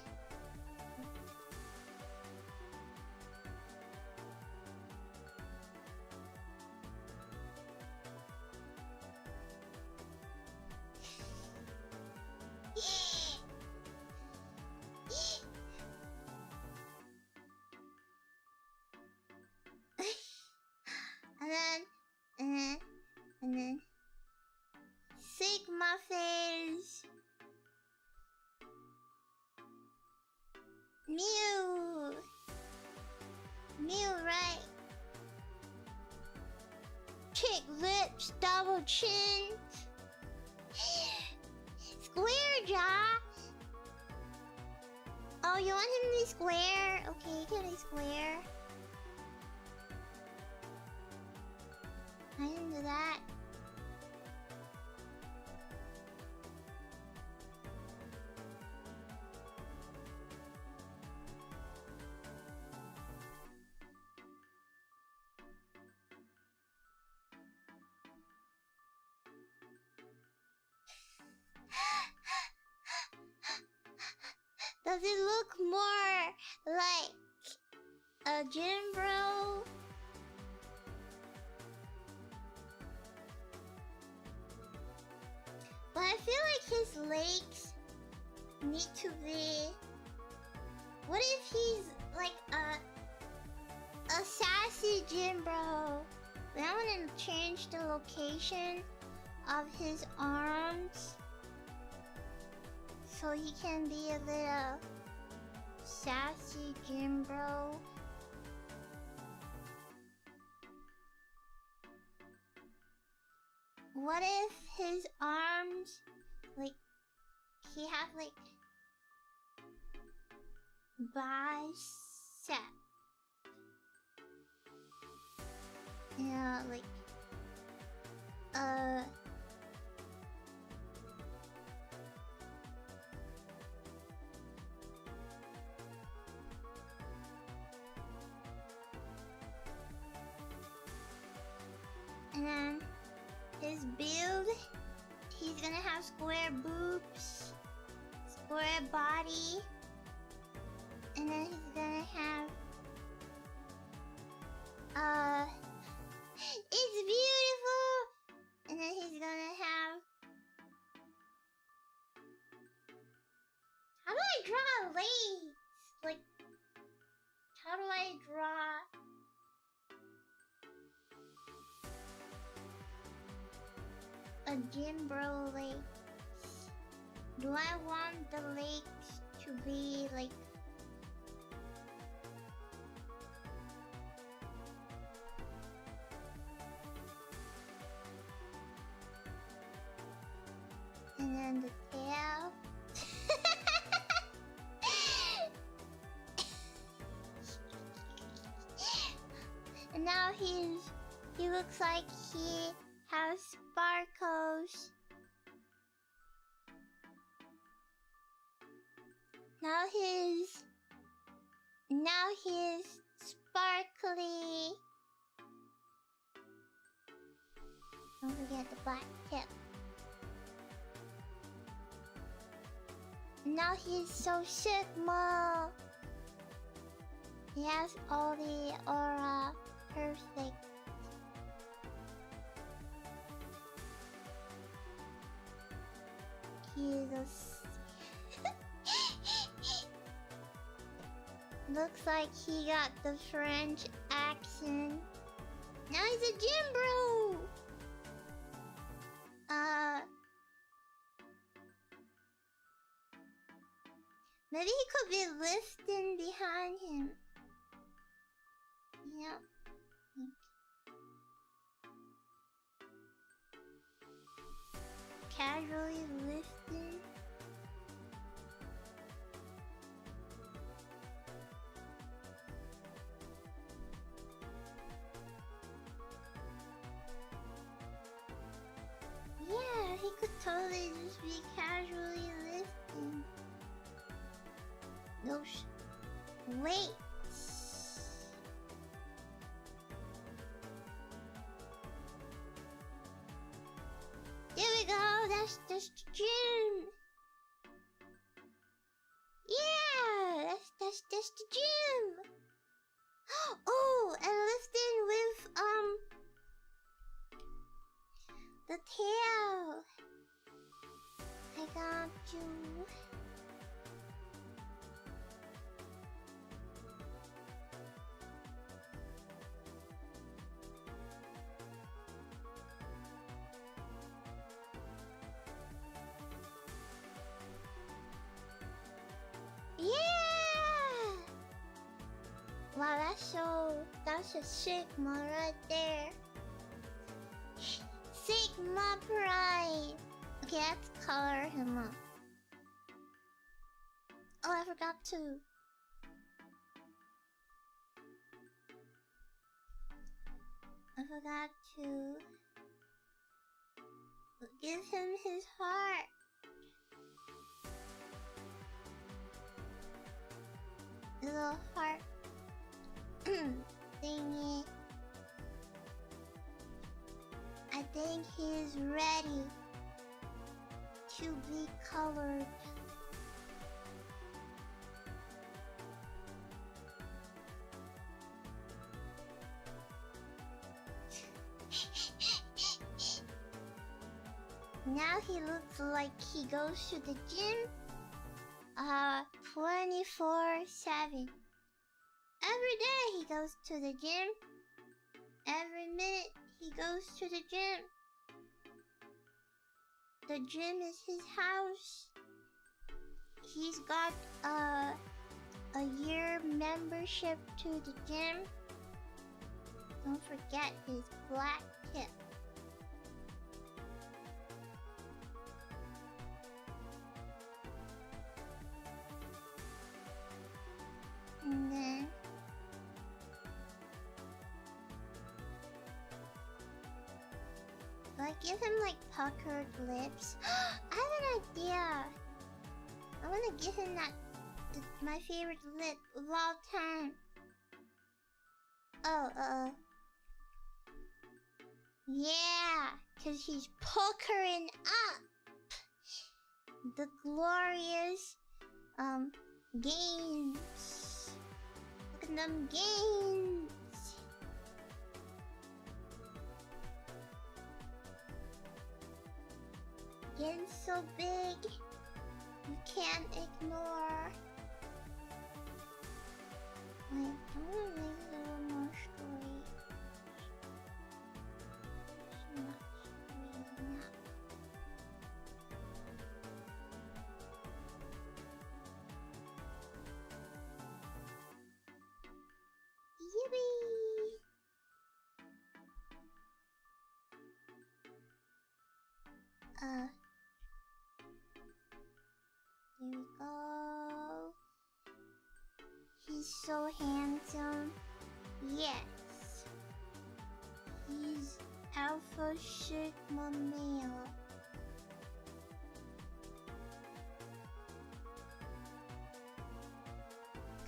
And then Sigma face. Mew, right? Chick lips, double chin. Square jaw. Oh, you want him to be square? Okay, he can be square. I didn't do that. Does it look more like a gym bro? But I feel like his legs need to be... What if he's like a sassy gym bro? Then I want to change the location of his arms so he can be a little sassy gym bro. What if his arms, like, he have like bicep? Yeah, like and then his build, he's gonna have square boobs, square body, and then he's gonna have it's beautiful, and then he's gonna have, how do I draw legs? Like, how do I draw a gym bro legs? Do I want the legs to be like. And then the tail. And now he looks like he has sparkles. Now he's sparkly. Don't forget the black tip. Now he's so Sigma. He has all the aura. Perfect. He's a... Looks like he got the French accent. Now he's a gym bro! Maybe he could be lifting behind him. Yeah. Casually lifting. Yeah, he could totally just be casually lifting. No wait. There we go. That's the gym. Yeah, that's the gym. Oh, and lifting with the tail. I got you. Yeah! Wow, that's a Sigma right there. Sigma pride. Okay, let's color him up. Oh, I forgot to. Give him his heart. Little heart thingy. I think he's ready to be colored. Now he looks like he goes to the gym 24/7. Every day he goes to the gym. Every minute he goes to the gym. The gym is his house. He's got a year membership to the gym. Don't forget his black tip. And then do I give him like puckered lips? I have an idea. I want to give him my favorite lip of all time. Oh, yeah, cause he's puckering up. The glorious gains. Look at them gains. Getting so big, you can't ignore. Wait, I'm gonna make it a little more straight. It's not straight enough. Here we go. He's so handsome. Yes. He's Alpha Sigma male.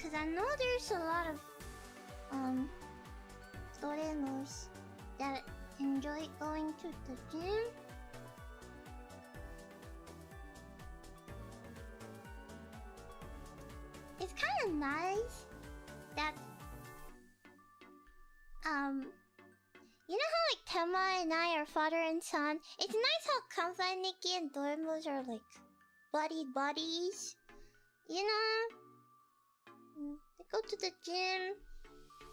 Cause I know there's a lot of Doremus that enjoy going to the gym. It's kind of nice that you know how like Tema and I are father and son. It's nice how Kanzai Nikki and Doremus are like buddies. You know, they go to the gym.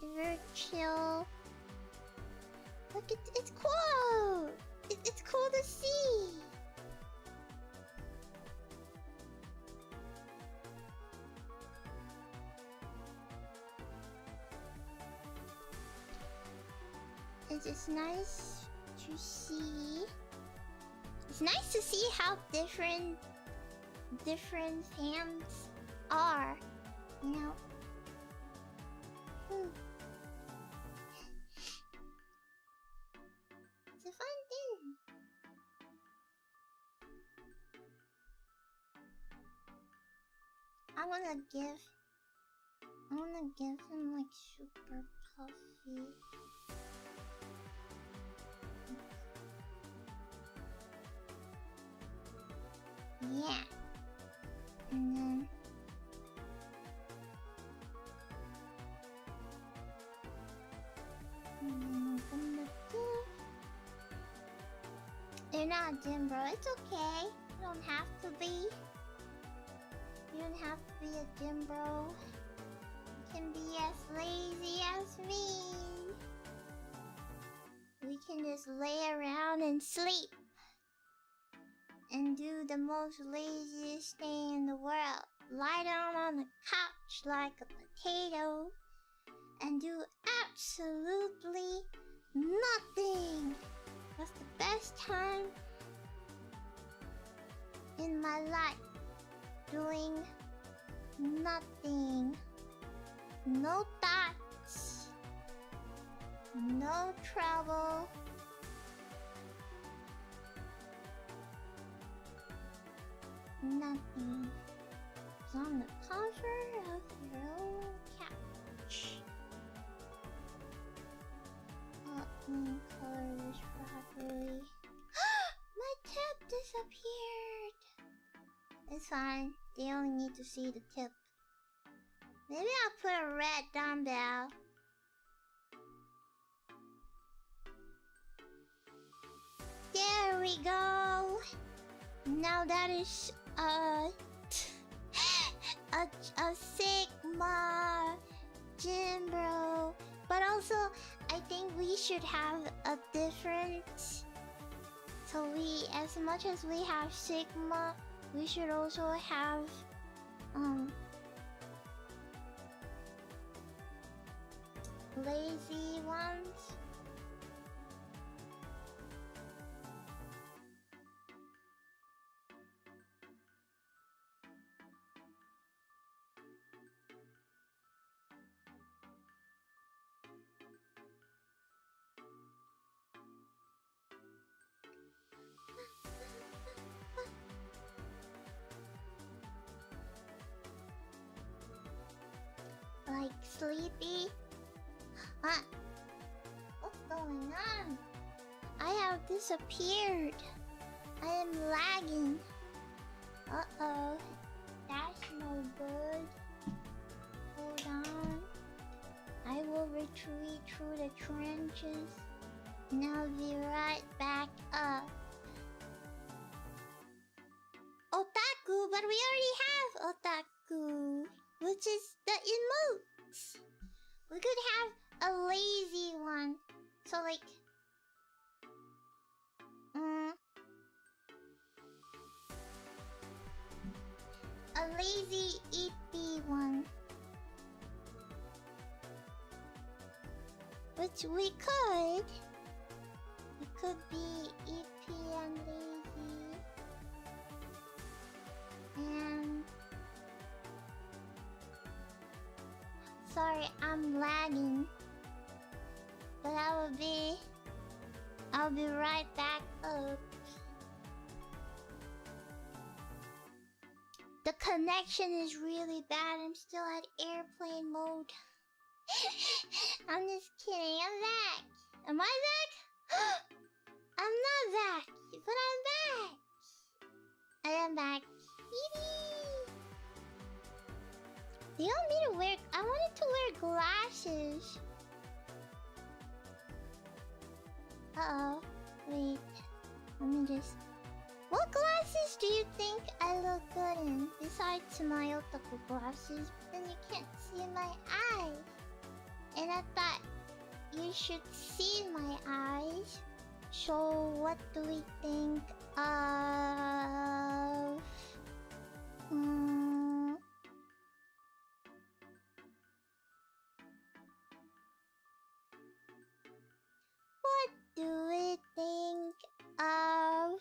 They're very chill. Look, it's cool. It's cool to see. It's nice to see. It's nice to see how different fans are. You know. It's a fun thing. I wanna give him like super puffy. Yeah. And then they're not gym bro, it's okay. You don't have to be. You don't have to be a gym bro. You can be as lazy as me. We can just lay around and sleep. And do the most laziest thing in the world. Lie down on the couch like a potato. And do absolutely nothing. That's the best time in my life. Doing nothing. No thoughts. No trouble. Nothing. It's on the cover of your own couch. Let me color this properly. My tip disappeared. It's fine. They only need to see the tip. Maybe I'll put a red dumbbell. There we go. Now that is a Sigma gym bro. But also I think we should have a different. So we, as much as we have Sigma, we should also have lazy ones. Like sleepy? What? What's going on? I have disappeared. I am lagging. Uh-oh. That's no good. Hold on. I will retreat through the trenches. And I'll be right back up. Otaku, but we already have otaku, which is the emotes. We could have a lazy one. So like a lazy EP one. Which we could. It could be EP and lazy. Sorry, I'm lagging. But I'll be right back up. The connection is really bad. I'm still at airplane mode. I'm just kidding. I'm back. Am I back? I'm not back, but I'm back. I am back. Yee-dee. Do you want me to wear? I wanted to wear glasses. Uh-oh. Wait. Let me just... What glasses do you think I look good in? Besides my otaku glasses, then you can't see my eyes. And I thought you should see my eyes. So what do we think of... What do we think of...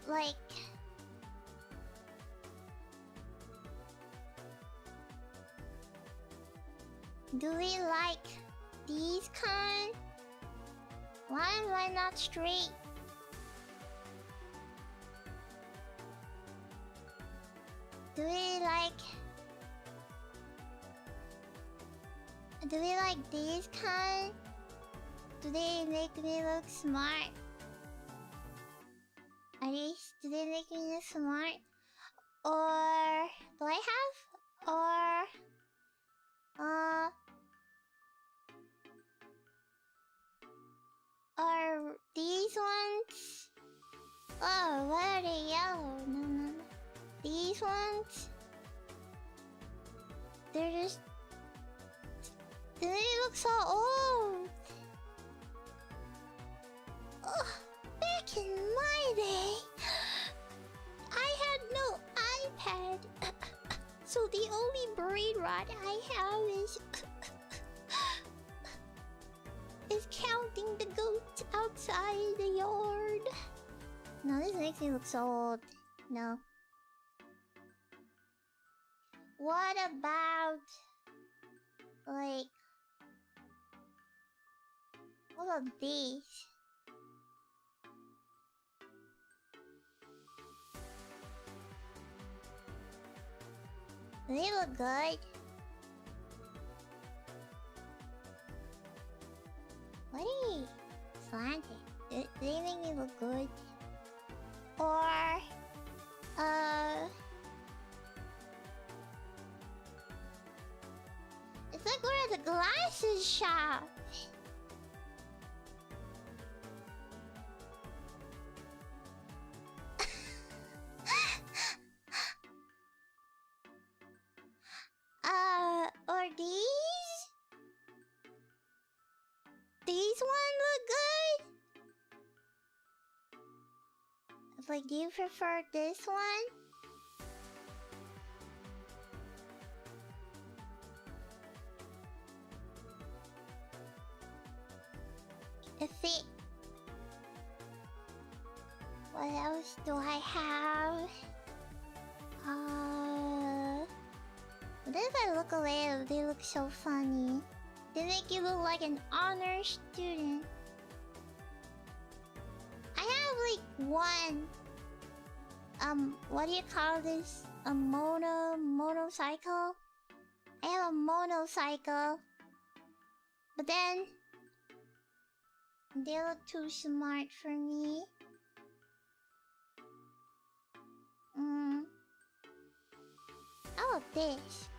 like... Do we like these kind? Why am I not straight? Do we like these kind? Do they make me look smart? Do they make me look smart? Or do I have? Or these ones? Oh, why are they yellow? No. These ones? They're just... They look so old. Oh, back in my day, I had no iPad. So the only brain rot I have is counting the goats outside the yard. No, this makes me look so old. No. What about... like... What about these? Do they look good? What are you slanted? Do they make me look good? Or... It's like we're at the glasses shop. Or these? These one look good? Like, do you prefer this one? If it... What else do I have? What if I look away? They look so funny. They make you look like an honor student. I have like one... what do you call this? A monocycle? I have a monocycle. But then... they look too smart for me. How about this?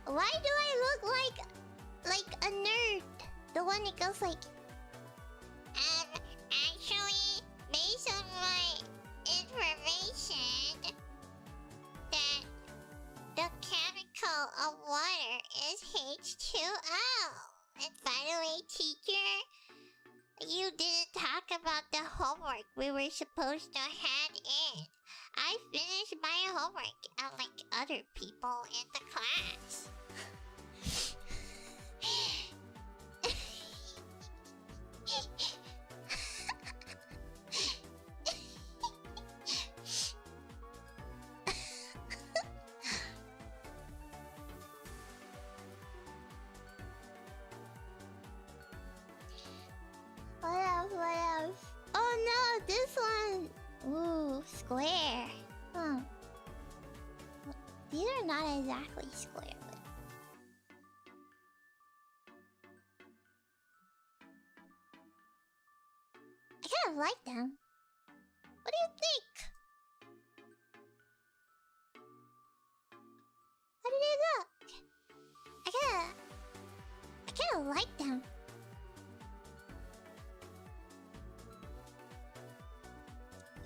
Why do I look like a nerd? The one that goes like... actually, based on my information, that the chemical of water is H2O. And by the way, teacher, you didn't talk about the homework we were supposed to hand in. I finished my homework unlike other people in the class. What else? What else? Oh no, this one! Ooh, square. Huh. These are not exactly square, but... I kind of like them. What do you think? How do they look? I kind of like them.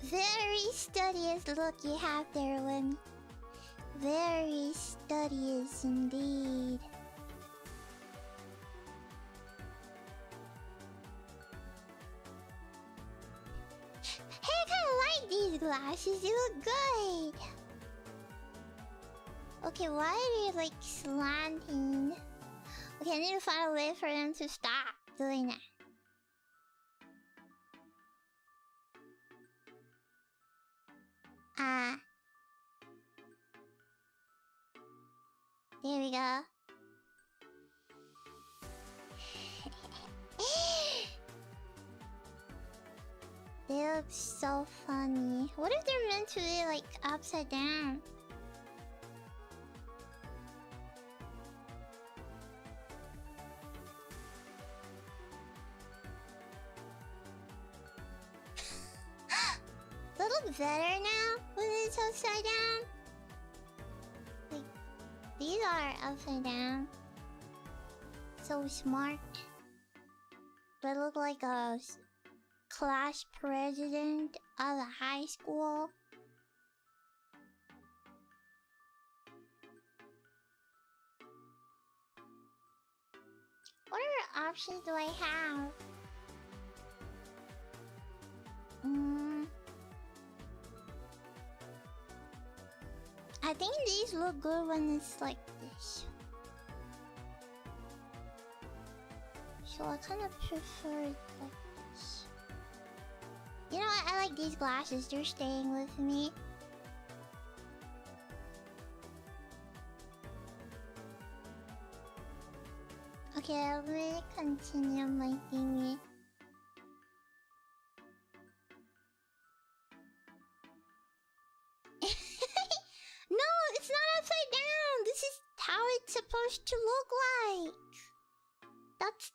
Very studious look you have there, Win. Very studious indeed. Hey, I kinda like these glasses, they look good. Okay, why are they like slanting? Okay, I need to find a way for them to stop doing that. There we go. They look so funny. What if they're meant to be like upside down? They look better now when it's upside down. Like, these are upside down. So smart. They look like a class president of a high school. What other options do I have? I think these look good when it's like this. So I kind of prefer it like this. You know what? I like these glasses. They're staying with me. Okay, let me continue my thingy. No, it's not upside down. This is how it's supposed to look like.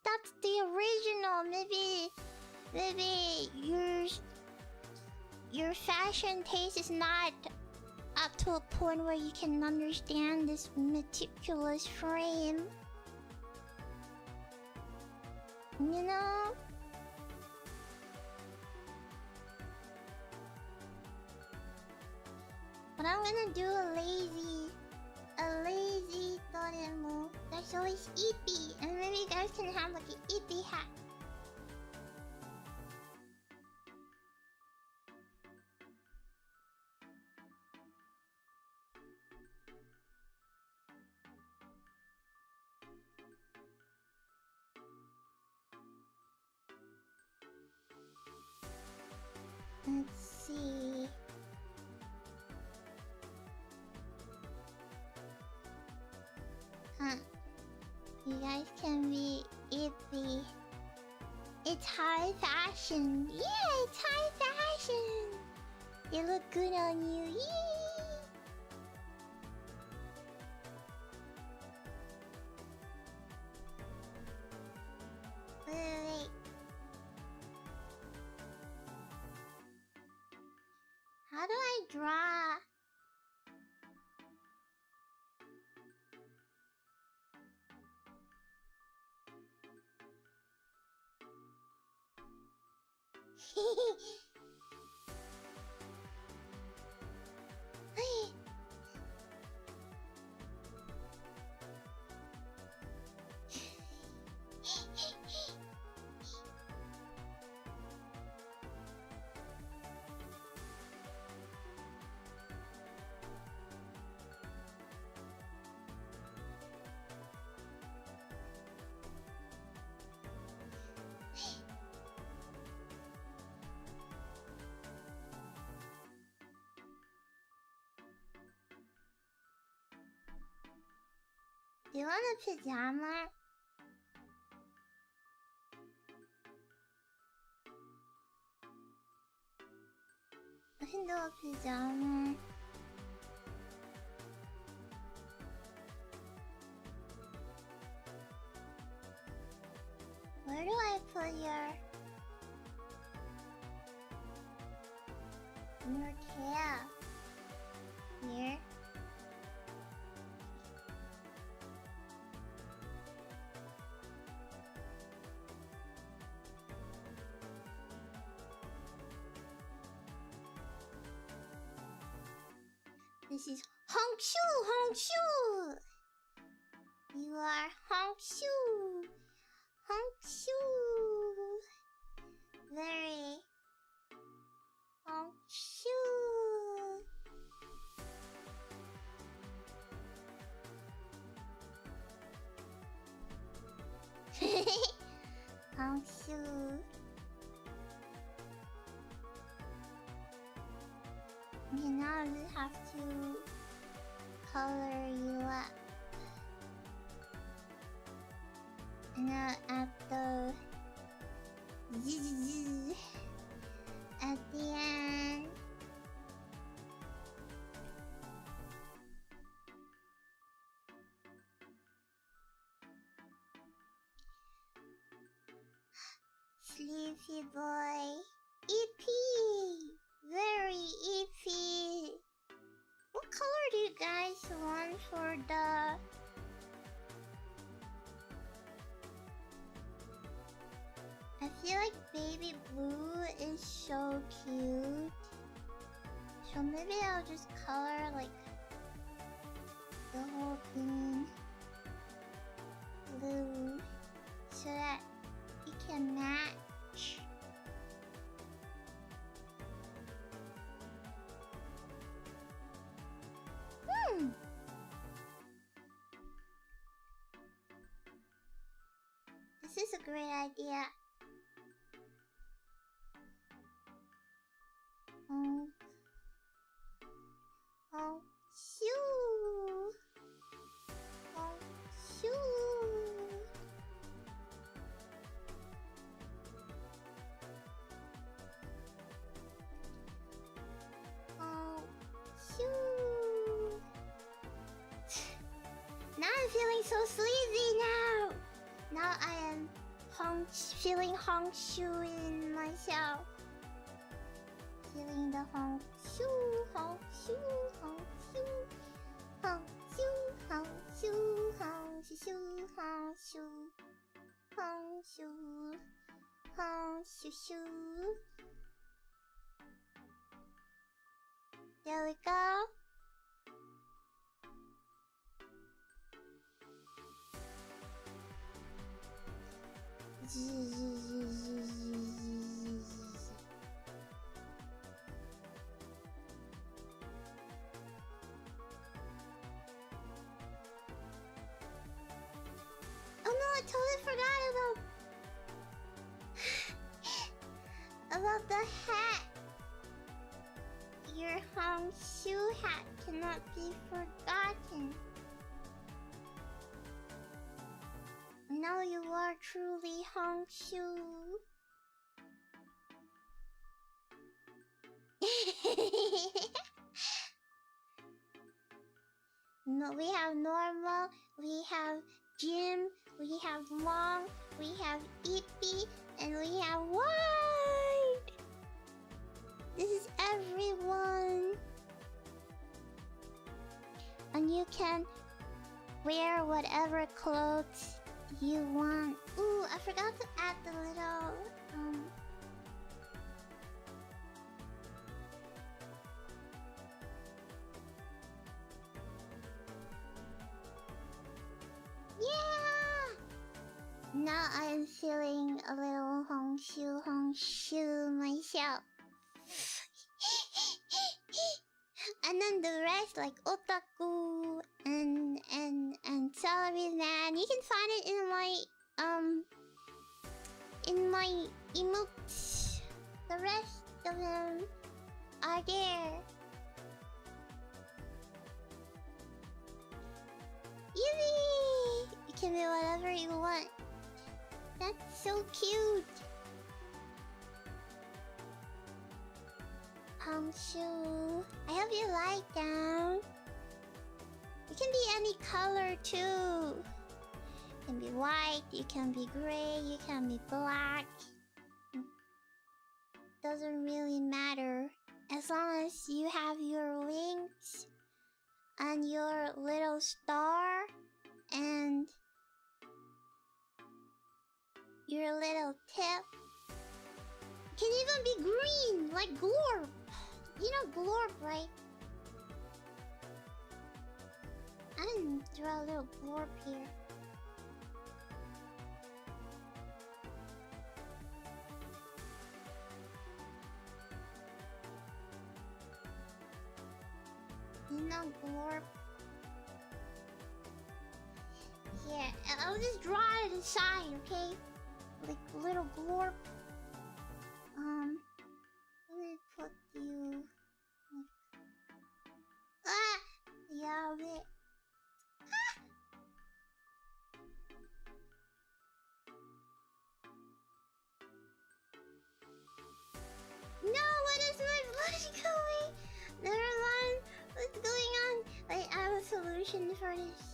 That's the original. Maybe your fashion taste is not up to a point where you can understand this meticulous frame. You know? But I'm gonna do a lazy Doremu. That's always Eepy, and maybe you guys can have like an Eepy hat. Let's see. Huh. You guys can be iffy. It's high fashion. Yeah, it's high fashion. They look good on you. Yee! Wait. How do I draw? Do you want a pajama? I can do a pajama. Where do I put your tail? Here? This is Hongshu! You are Hongshu! Very Hongshu! Hongshu. Okay, now I just have to color you up. And now at the end. Sleepy boy. EP! Very EP! What color do you guys want for the... I feel like baby blue is so cute. So maybe I'll just color like the whole thing blue so that it can match. This is a great idea. Now I'm feeling so sleazy now. Now I am feeling Hongshu in myself. Feeling the Hongshu. There we go. Oh no, I totally forgot about the hat. Your Hongshu hat cannot be forgotten. Now you are truly Hongshu. No, we have normal, we have Jim, we have long, we have Ippy, and we have wide. This is everyone. And you can wear whatever clothes you want. Ooh, I forgot to add the little yeah! Now I am feeling a little Hongshu myself. And then the rest, like otaku and salaryman, you can find it in my emotes. The rest of them are there. Yippee! can be whatever you want. That's so cute. Shoe. I hope you like them. You can be any color too. You can be white, you can be gray, you can be black. Doesn't really matter. As long as you have your wings and your little star and your little tip. It can even be green, like Glorp. You know Glorp, right? I didn't draw a little Glorp here. You know Glorp. Here, I'll just draw it aside, okay? Like little Glorp. Let me put you. Ah, yeah, a bit. Ah! No, what is my blood going? Never mind. What's going on? Wait, I have a solution for this.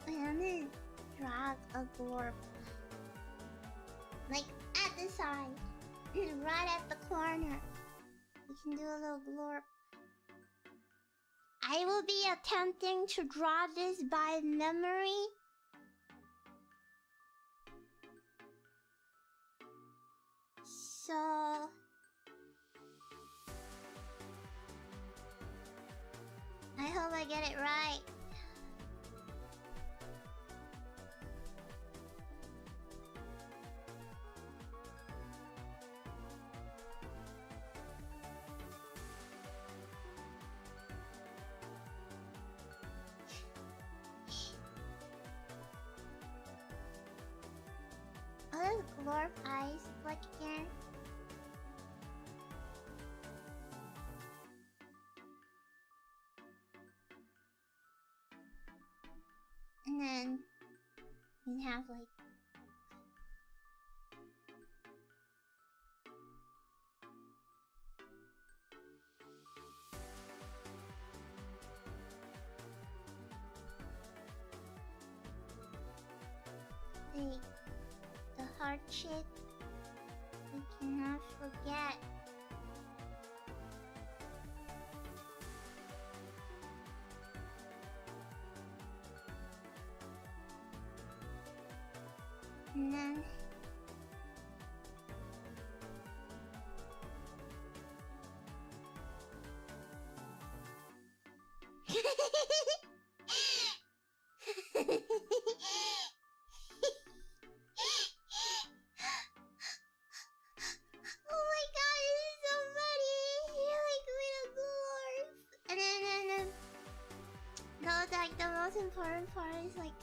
I'm gonna drag a Glorp. Like at the side. Right at the corner. We can do a little Glorp. I will be attempting to draw this by memory. So I hope I get it right. How does Glorp eyes look again? And then you can have like the heart shape. We cannot forget. And then oh my god, this is so funny! You're like little dwarfs. And then no, like the most important part is like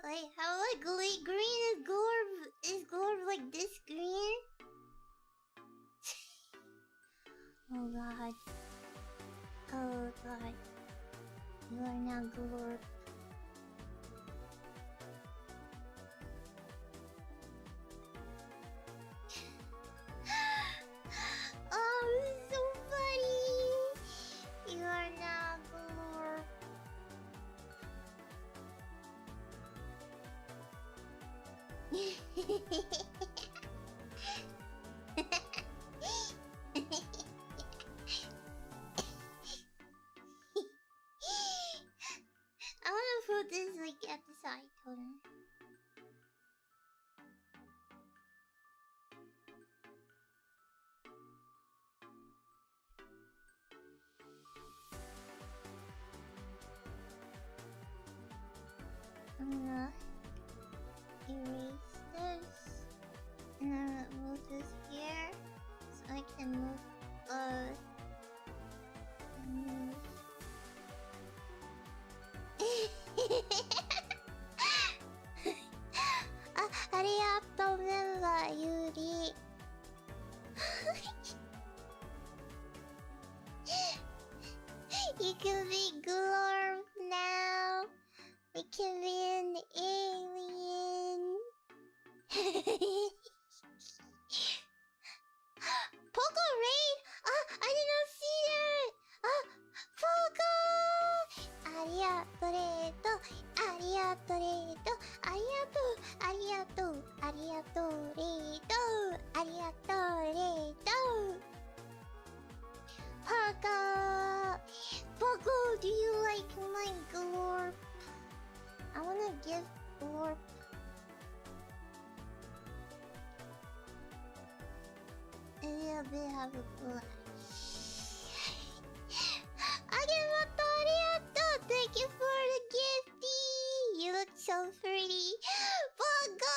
wait, how like green is Glorb like this green? Oh god. Oh god. You are now Glorb. Oh, this is so funny. You are now Glorb. put this like at the side corner. I'm gonna erase this, and then move this here, so I can move move. Arigato member Yuri. You can be Glorp now. We can be an alien. Poco raid? I did not see that. Poco. Arigato reto. Arigato reto. Arigato. Arigato. Arigato reto. Arigato reto. Poco. Poco, do you like my Glorp? I wanna give Glorp. A little bit of a blush. Arigato, arigato. Thank you for the gifty. You look so pretty. Pogo!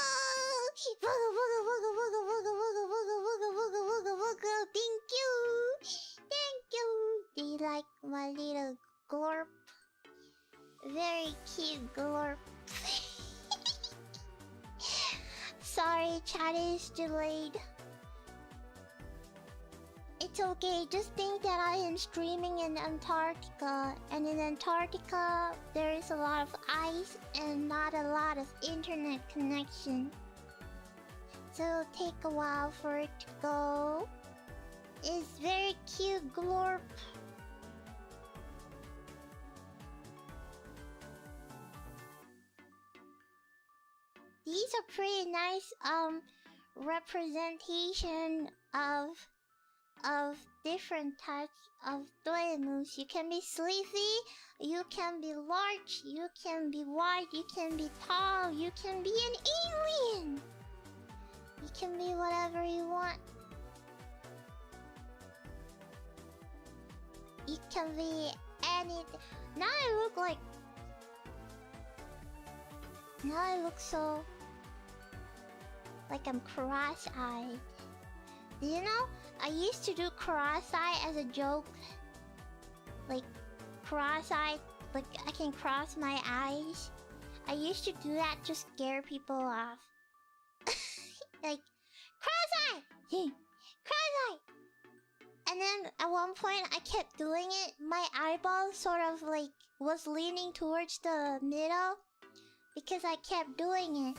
Pogo, pogo, pogo, pogo, pogo, pogo, pogo, pogo, pogo, pogo, pogo. Thank you. Thank you. Do you like my little Glorp? Very cute Glorp. Sorry, chat is delayed. It's okay, just think that I am streaming in Antarctica, and in Antarctica there is a lot of ice and not a lot of internet connection. So it'll take a while for it to go. It's very cute Glorp. These are pretty nice representation of different types of Doremus. You can be sleepy, you can be large, you can be wide, you can be tall, you can be an alien. You can be whatever you want. You can be anything. Now I look like... Now I look so... like I'm cross-eyed. Do you know? I used to do cross-eye as a joke. Like, cross-eyed, like I can cross my eyes. I used to do that to scare people off. Like, cross-eye! Cross-eye! And then at one point I kept doing it. My eyeball sort of like was leaning towards the middle because I kept doing it.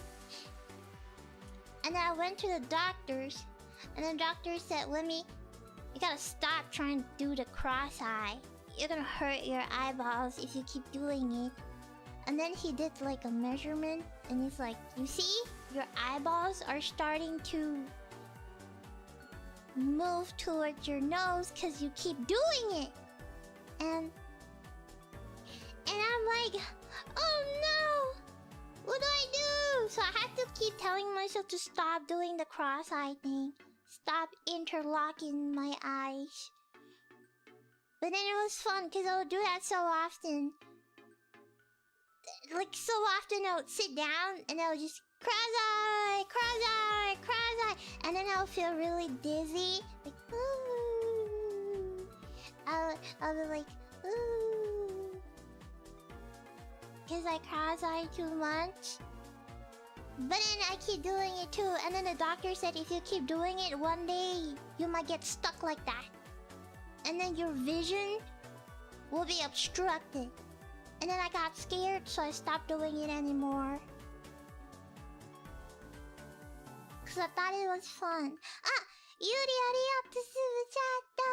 And then I went to the doctors, and the doctor said, Lemmy, you gotta stop trying to do the cross-eye. You're gonna hurt your eyeballs if you keep doing it. And then he did like a measurement, and he's like, you see? Your eyeballs are starting to move towards your nose because you keep doing it. And I'm like, oh no! What do I do? So I had to keep telling myself to stop doing the cross-eye thing. Stop interlocking my eyes. But then it was fun because I would do that so often. Like so often I would sit down and I would just cross-eye, cross-eye, cross-eye. And then I would feel really dizzy. Like, ooh. I'll be like, ooh. Because I cross-eye too much. But then I keep doing it too. And then the doctor said if you keep doing it, one day you might get stuck like that. And then your vision will be obstructed. And then I got scared, so I stopped doing it anymore. Because I thought it was fun. Ah! Yuri arigato subachato!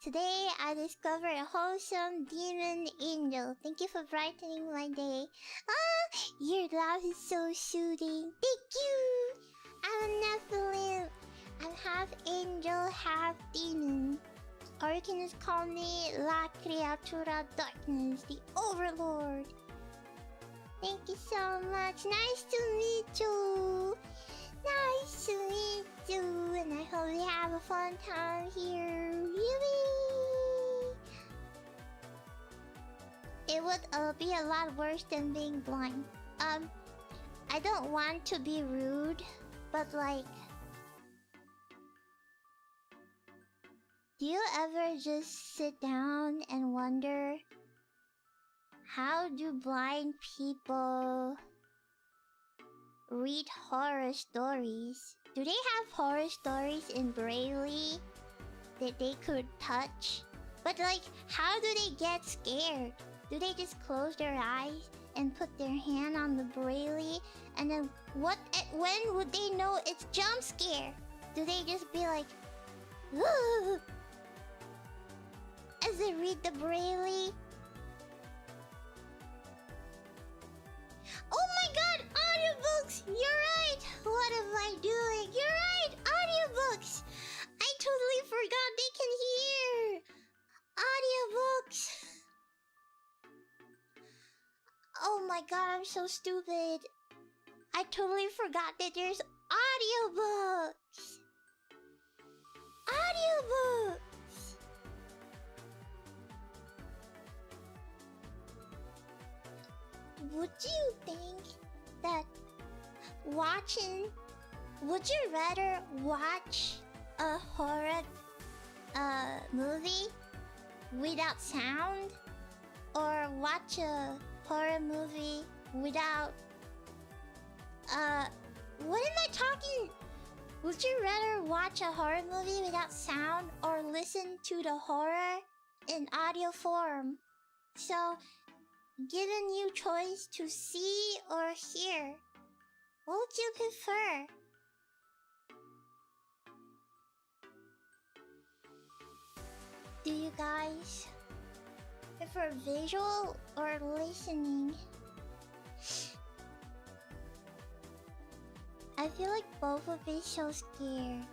Today I discovered a wholesome demon angel. Thank you for brightening my day. Ah! Your laugh is so soothing. Thank you! I'm a Nephilim. I'm half angel, half demon. Arcanus called me La Criatura Darkness, the Overlord. Thank you so much. Nice to meet you. Nice to meet you. And I hope you have a fun time here. Yippee! It would be a lot worse than being blind. I don't want to be rude, but like, do you ever just sit down and wonder, how do blind people read horror stories? Do they have horror stories in Braille that they could touch? But like, how do they get scared? Do they just close their eyes and put their hand on the Braille? And then when would they know it's jump scare? Do they just be like, "Ooh," as they read the Braille? Oh my god, audiobooks! You're right! What am I doing? You're right! Audiobooks! I totally forgot they can hear! Audiobooks! Oh my god, I'm so stupid. I totally forgot that there's audiobooks! Audiobooks! Would you think that would you rather watch a horror movie without sound, or watch a horror movie without what am I talking? Would you rather watch a horror movie without sound, or listen to the horror in audio form? So, given you choice to see or hear, what would you prefer? Do you guys prefer visual or listening? I feel like both would be so scared.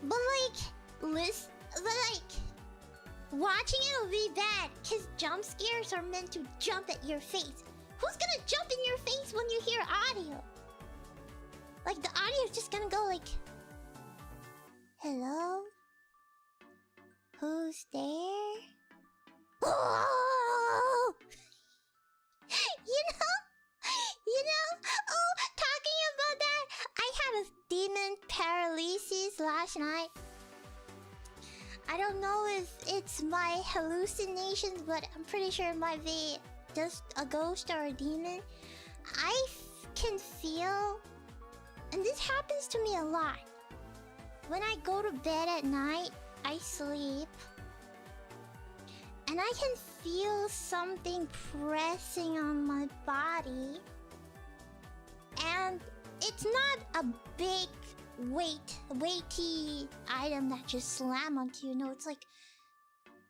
But watching it will be bad, cause jump scares are meant to jump at your face. Who's gonna jump in your face when you hear audio? Like, the audio is just gonna go like, hello? Who's there? Oh! You know? Oh, talking about that, I had a demon paralysis last night. I don't know if it's my hallucinations, but I'm pretty sure it might be just a ghost or a demon. I can feel, and this happens to me a lot. When I go to bed at night, I sleep, and I can feel something pressing on my body. And it's not a big weighty item that just slam onto you. No, it's like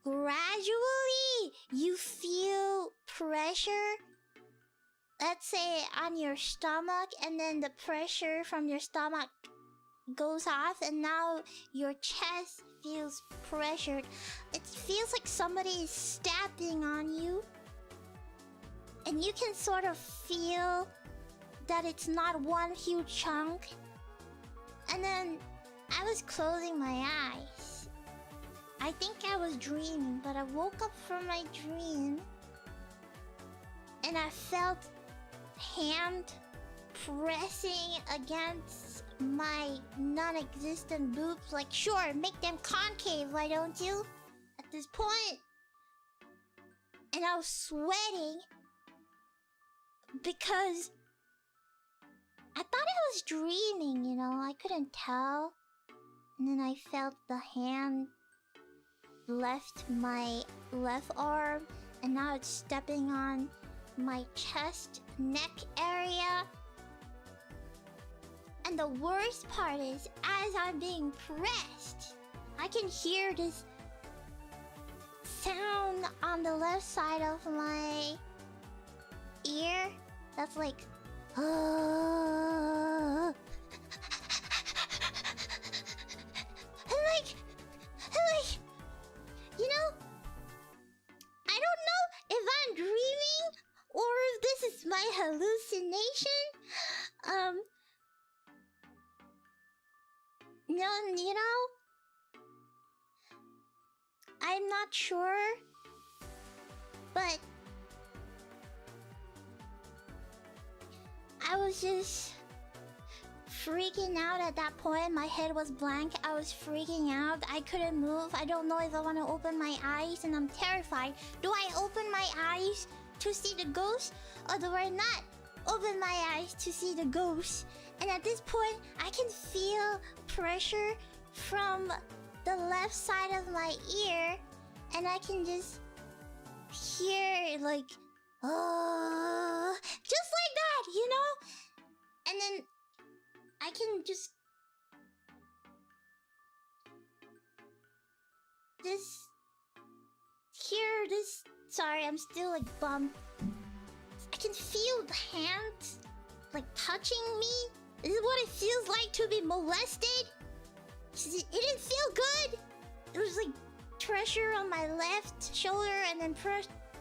gradually you feel pressure, let's say on your stomach, and then the pressure from your stomach goes off, and now your chest feels pressured. It feels like somebody is stepping on you, and you can sort of feel that it's not one huge chunk. And then I was closing my eyes. I think I was dreaming, but I woke up from my dream and I felt hand pressing against my non-existent boobs. Like, sure, make them concave, why don't you? At this point. And I was sweating because I thought I was dreaming, you know, I couldn't tell. And then I felt the hand left my left arm, and now it's stepping on my chest, neck area. And the worst part is, as I'm being pressed, I can hear this sound on the left side of my ear that's like, my hallucination? No, you know, I'm not sure, but I was just freaking out at that point. My head was blank. I was freaking out. I couldn't move. I don't know if I want to open my eyes, and I'm terrified. Do I open my eyes to see the ghost, or do I not open my eyes to see the ghost? And at this point, I can feel pressure from the left side of my ear, and I can just hear like, oh, just like that, you know? And then I can just hear this. Sorry, I'm still like bummed. I can feel the hands like touching me. This is what it feels like to be molested. It didn't feel good. It was like pressure on my left shoulder, and then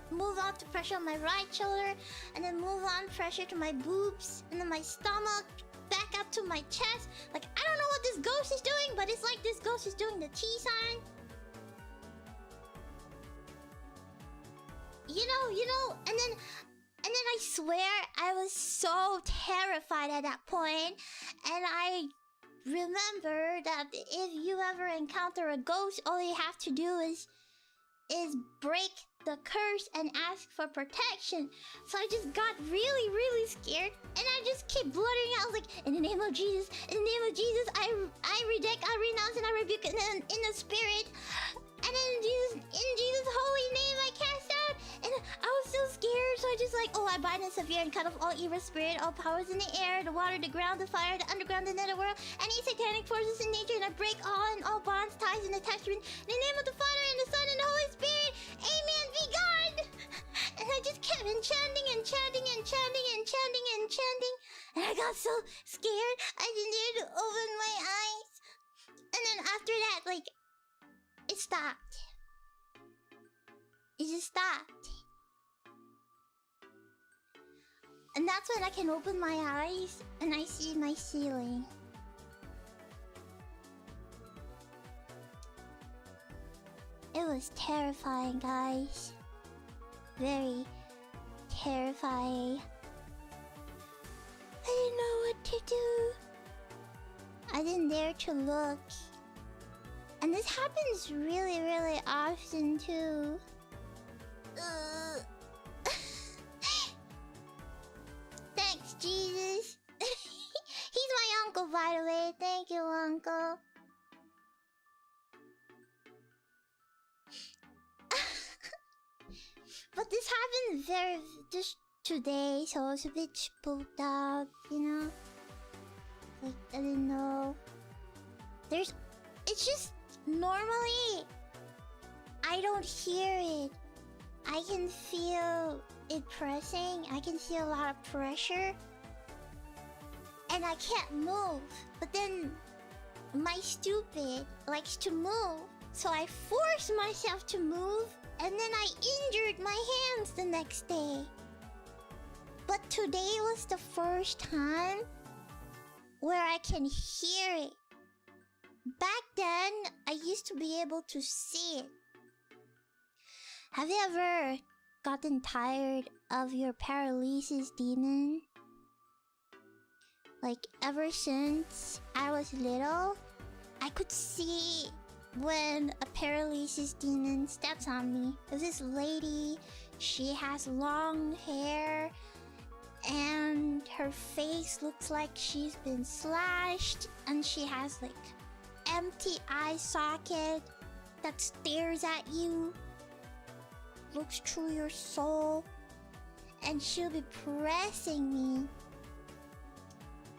move on to pressure on my right shoulder, and then move on pressure to my boobs, and then my stomach, back up to my chest. Like, I don't know what this ghost is doing, but it's like this ghost is doing the T sign. You know, and then I swear I was so terrified at that point, and I remember that if you ever encounter a ghost, all you have to do is break the curse and ask for protection. So I just got really, really scared, and I just kept blurting out, like, in the name of Jesus, in the name of Jesus, I reject, I renounce, and I rebuke in the spirit. And then in Jesus' holy name, I cast out. And I was so scared, so I just like, oh, I bind and severe and cut off all evil spirit, all powers in the air, the water, the ground, the fire, the underground, the netherworld, any satanic forces in nature, and I break all bonds, ties, and attachments. In the name of the Father, and the Son, and the Holy Spirit, amen, be God. And I just kept enchanting and chanting and chanting and chanting and chanting. And I got so scared, I didn't dare to open my eyes. And then after that, like, it stopped. It just stopped. And that's when I can open my eyes and I see my ceiling. It was terrifying, guys. Very terrifying. I didn't know what to do. I didn't dare to look. And this happens really, really often too. Thanks, Jesus. He's my uncle, by the way. Thank you, uncle. But this happened just today, so I was a bit spooked out, you know? Like, I didn't know. It's just, normally, I don't hear it. I can feel it pressing. I can feel a lot of pressure. And I can't move. But then, my stupid likes to move. So I force myself to move. And then I injured my hands the next day. But today was the first time where I can hear it. Back then, I used to be able to see it. Have you ever gotten tired of your paralysis demon? Like, ever since I was little, I could see when a paralysis demon steps on me. There's this lady, she has long hair, and her face looks like she's been slashed, and she has like empty eye socket that stares at you, looks through your soul, and she'll be pressing me.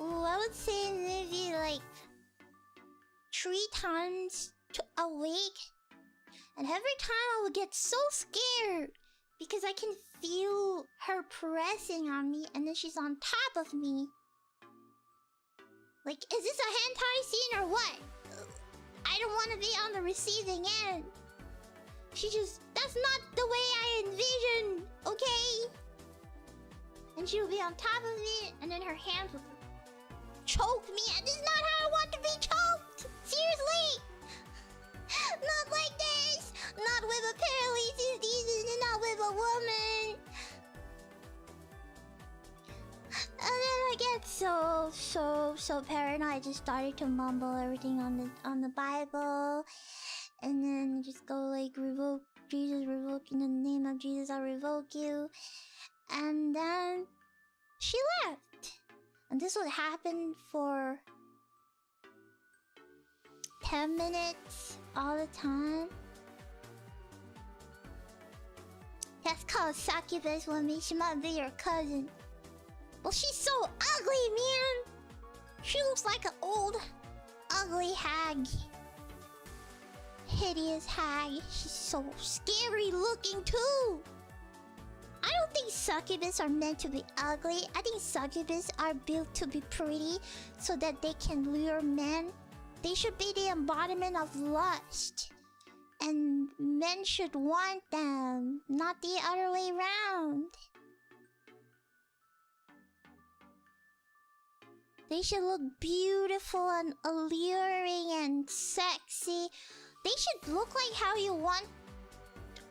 Ooh, I would say maybe like 3 times to awake. And every time I would get so scared because I can feel her pressing on me, and then she's on top of me. Like, is this a hentai scene or what? I don't want to be on the receiving end. That's not the way I envisioned, okay? and she would be on top of me, and then her hands would choke me, and this is not how I want to be choked! Seriously! Not like this! Not with a paralysis demon, and not with a woman! And then I get so paranoid. I just started to mumble everything on the Bible, and then just go like, revoke Jesus, revoke in the name of Jesus, I revoke you. And then she left, and this would happen for 10 minutes all the time. That's called succubus woman. She might be your cousin. Well, she's so ugly, man. She looks like an old, ugly hag. Hideous hag. She's so scary looking too. I don't think succubus are meant to be ugly. I think succubus are built to be pretty so that they can lure men. They should be the embodiment of lust. And men should want them, not the other way around. They should look beautiful and alluring and sexy. They should look like how you want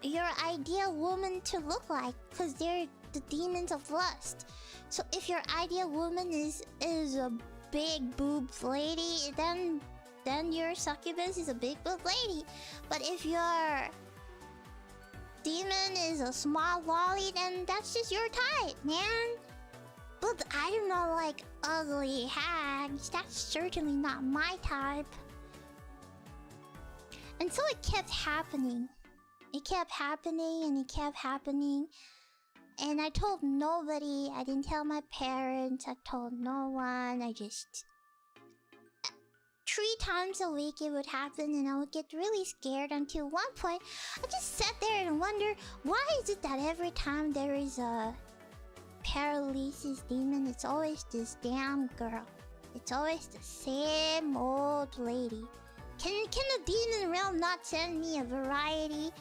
your ideal woman to look like, because they're the demons of lust. So if your ideal woman is a big boobed lady, then your succubus is a big boob lady. But if your demon is a small lolly, then that's just your type, man. But I do not like ugly hags. That's certainly not my type. And so it kept happening. It kept happening and it kept happening. And I told nobody. I didn't tell my parents. I told no one. I just... 3 times a week it would happen, and I would get really scared until one point I just sat there and wonder, why is it that every time there is a paralysis demon, it's always this damn girl. It's always the same old lady. Can the demon realm not send me a variety?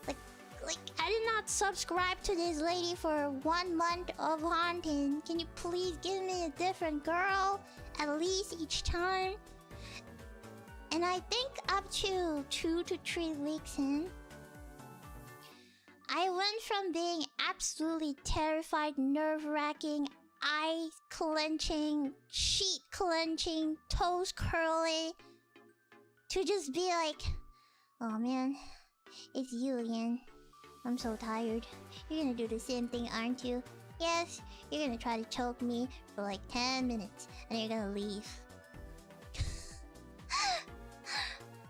Like I did not subscribe to this lady for 1 month of haunting. Can you please give me a different girl at least each time? And I think up to 2 to 3 weeks in, I went from being absolutely terrified, nerve-wracking, eyes clenching, sheet clenching, toes curling, to just be like, oh man, it's you again. I'm so tired. You're gonna do the same thing, aren't you? Yes, you're gonna try to choke me for like 10 minutes, and you're gonna leave.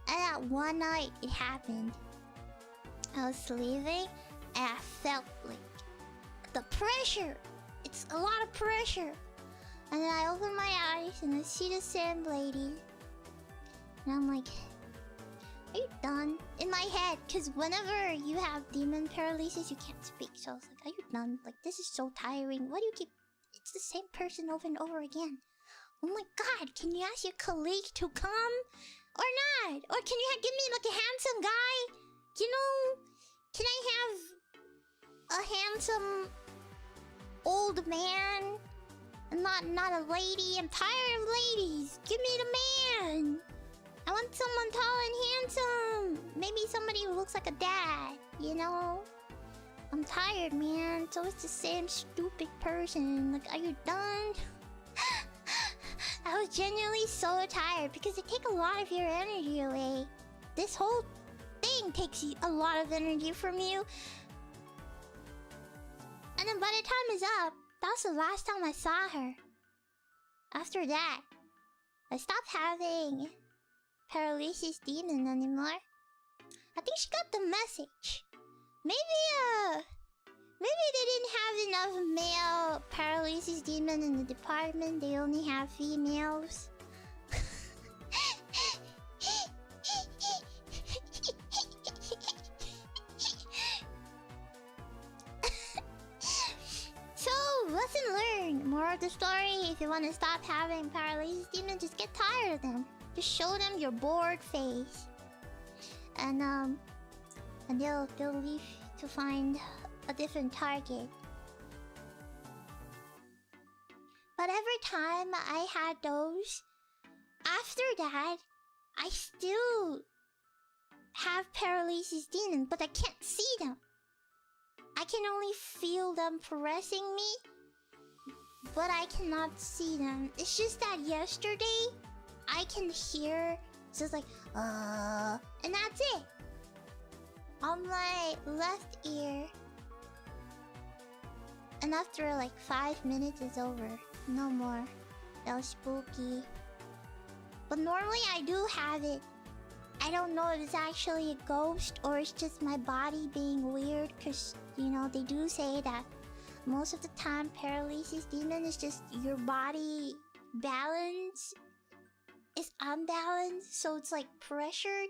And that one night, it happened. I was sleeping, and I felt like the pressure. It's a lot of pressure. And then I open my eyes, and I see the same lady. And I'm like, are you done? In my head, because whenever you have demon paralysis, you can't speak. So I was like, are you done? Like, this is so tiring. Why do you keep... It's the same person over and over again. Oh my god, can you ask your colleague to come? Or not? Or can you give me like a handsome guy? You know, can I have a handsome old man? And not a lady. I'm tired of ladies. Give me the man. I want someone tall and handsome. Maybe somebody who looks like a dad, you know? I'm tired, man. It's always the same stupid person. Like, are you done? I was genuinely so tired because it takes a lot of your energy away. This whole thing takes a lot of energy from you. And then by the time it's up, that's the last time I saw her. After that, I stopped having paralysis demon anymore. I think she got the message. Maybe they didn't have enough male paralysis demon in the department. They only have females. So, lesson learned. Moral of the story, if you want to stop having paralysis demon, just get tired of them. Just show them your bored face. And they'll leave to find a different target. But every time I had those, after that, I still have paralysis demon, but I can't see them. I can only feel them pressing me, but I cannot see them. It's just that yesterday, I can hear just like, and that's it. On my left ear. And after like 5 minutes is over. No more. That was spooky. But normally I do have it. I don't know if it's actually a ghost or it's just my body being weird, because, you know, they do say that most of the time paralysis demon is just your body balance is unbalanced, so it's like pressured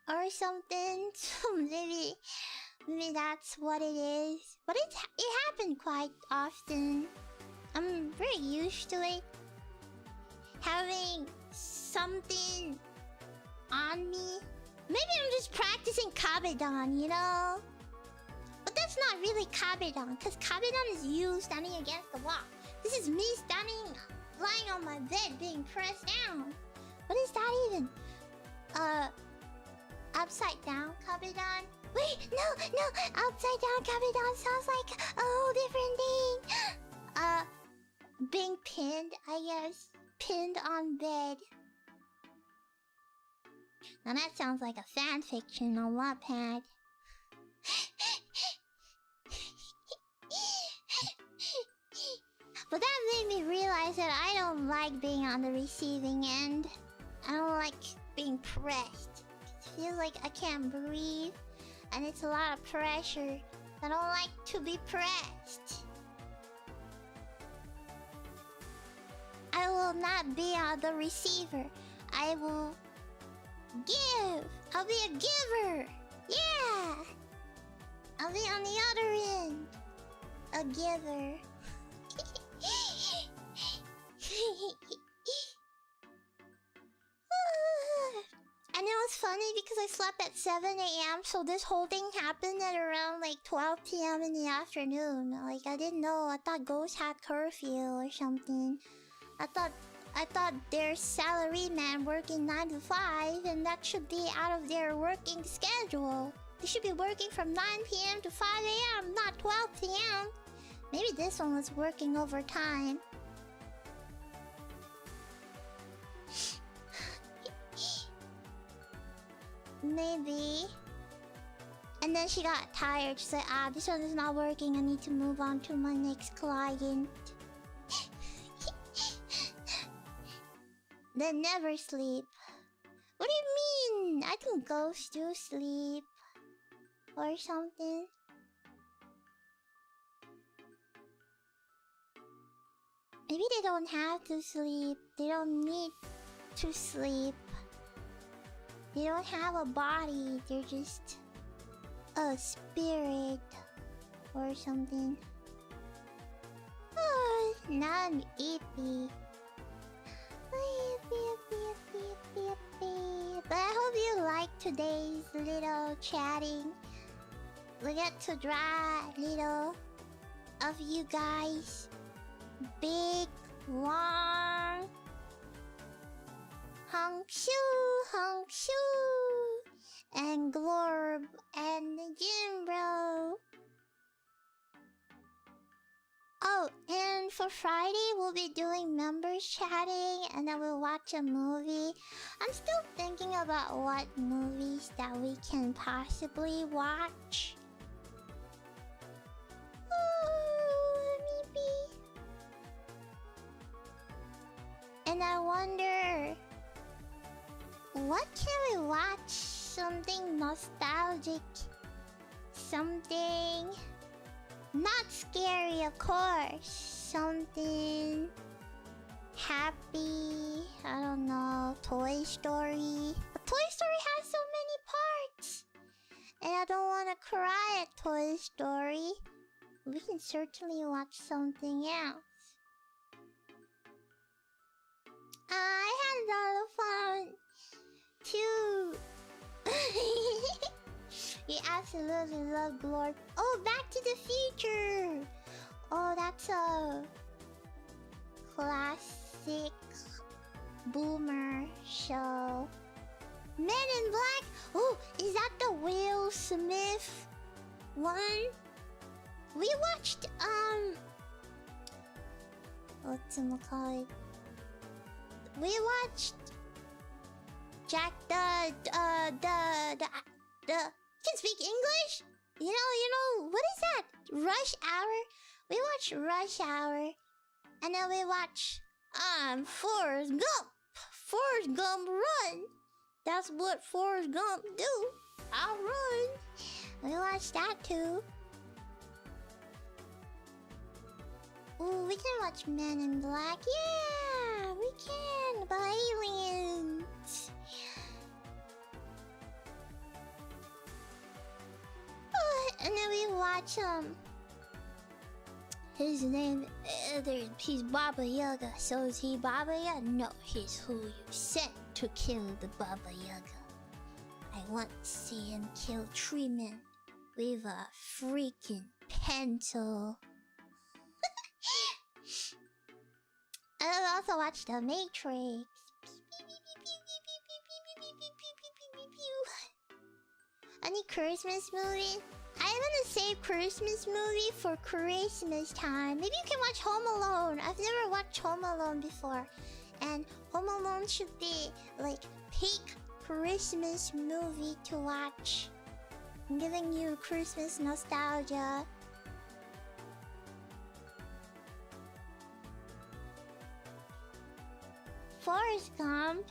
or something. So maybe that's what it is. But it happened quite often. I'm very used to it. Having something on me. Maybe I'm just practicing Kabedon, you know? But that's not really Kabedon, because Kabedon is you standing against the wall. This is me standing, lying on my bed, being pressed down. What is that even? Upside down Kabedon? Wait, no! Upside down Kabedon sounds like a whole different thing. Being pinned, I guess. Pinned on bed. Now that sounds like a fan fiction on Wattpad. But that made me realize that I don't like being on the receiving end. I don't like being pressed. It feels like I can't breathe, and it's a lot of pressure. I don't like to be pressed. I will not be on the receiver. I will give. I'll be a giver. Yeah. I'll be on the other end. A giver. And it was funny because I slept at 7 a.m. So this whole thing happened at around like 12 p.m. in the afternoon. Like, I didn't know. I thought ghosts had curfew or something. I thought they're salaryman working 9 to 5, and that should be out of their working schedule. They should be working from 9 p.m. to 5 a.m., not 12 p.m. Maybe this one was working overtime. Maybe. And then she got tired. She's like, this one is not working. I need to move on to my next client. They never sleep. What do you mean? I think ghosts do sleep. Or something. Maybe they don't have to sleep. They don't need to sleep. They don't have a body. They're just a spirit. Or something. Oh, now I'm ippy. But I hope you liked today's little chatting. We get to draw little of you guys. Big, long, Hong Shu, and Glorb, and Jimbro. Oh, and for Friday, we'll be doing members chatting, and then we'll watch a movie. I'm still thinking about what movies that we can possibly watch. Maybe. And I wonder, what can we watch? Something nostalgic. Something not scary, of course. Something happy. I don't know. Toy Story. But Toy Story has so many parts. And I don't want to cry at Toy Story. We can certainly watch something else. I had a lot of fun too. We absolutely love Glorp. Oh, Back to the Future. Oh, that's a classic boomer show. Men in Black. Oh, is that the Will Smith one? We watched whatchamacallit? We watched Jack the can speak English? You know what is that? Rush Hour? We watched Rush Hour. And then we watch Forrest Gump. Forrest Gump run. That's what Forrest Gump do. I'll run. We watched that too. Ooh, we can watch Men in Black. Yeah, we can. About aliens. And then we watch his name, he's Baba Yaga. So is he Baba Yaga? No, he's who you sent to kill the Baba Yaga. I want to see him kill 3 men with a freaking pencil. And I also watched The Matrix. Any Christmas movie? I want to save Christmas movie for Christmas time. Maybe you can watch Home Alone. I've never watched Home Alone before. And Home Alone should be like peak Christmas movie to watch. I'm giving you Christmas nostalgia. Forrest Gump.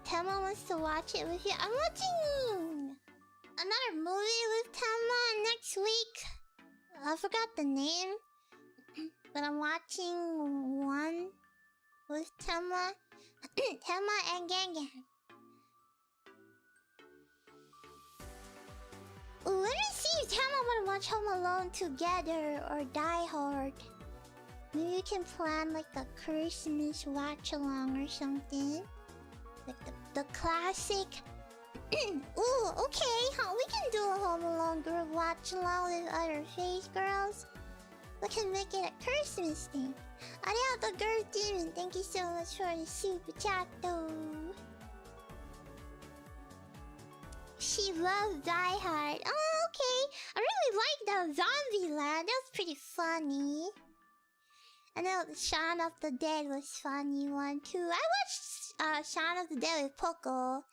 Tama wants to watch it with you. I'm watching another movie with Tama next week. I forgot the name. But I'm watching one with Tama. Tama and Gang Gang. Let me see if Tama wanna watch Home Alone together or Die Hard. Maybe we can plan like a Christmas watch along or something. Like the classic. Ooh, okay, we can do a Home Alone group watch along with other face girls. We can make it a Christmas thing. Arigato, Girl Demon. Thank you so much for the super chat, though. She loves Die Hard. Oh, okay. I really like the Zombie Land. That was pretty funny. I know the Shaun of the Dead was funny one too. I watched Shaun of the Dead with Poco.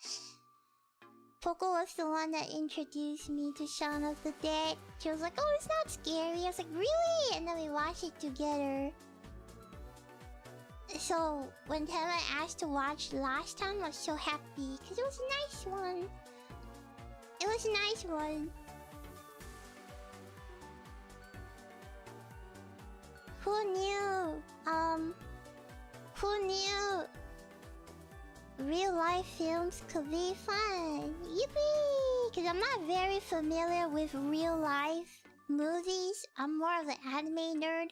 Poco was the one that introduced me to Shaun of the Dead. She was like, "Oh, it's not scary." I was like, "Really?" And then we watched it together. So when Tama asked to watch last time, I was so happy because it was a nice one. It was a nice one. Who knew? Who knew real life films could be fun? Yippee! Because I'm not very familiar with real life movies. I'm more of an anime nerd.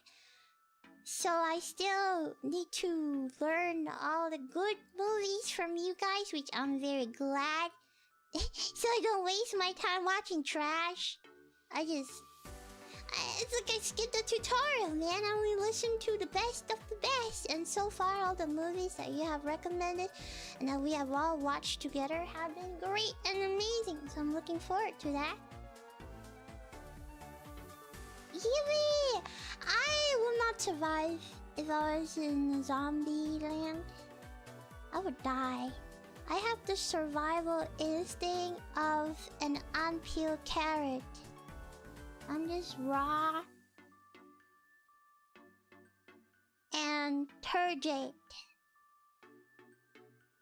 So I still need to learn all the good movies from you guys, which I'm very glad. So I don't waste my time watching trash. It's like I skipped the tutorial, man. I only listen to the best of the best. And so far, all the movies that you have recommended and that we have all watched together have been great and amazing. So I'm looking forward to that. Yippee! I will not survive if I was in zombie land. I would die. I have the survival instinct of an unpeeled carrot. I'm just raw and turgid.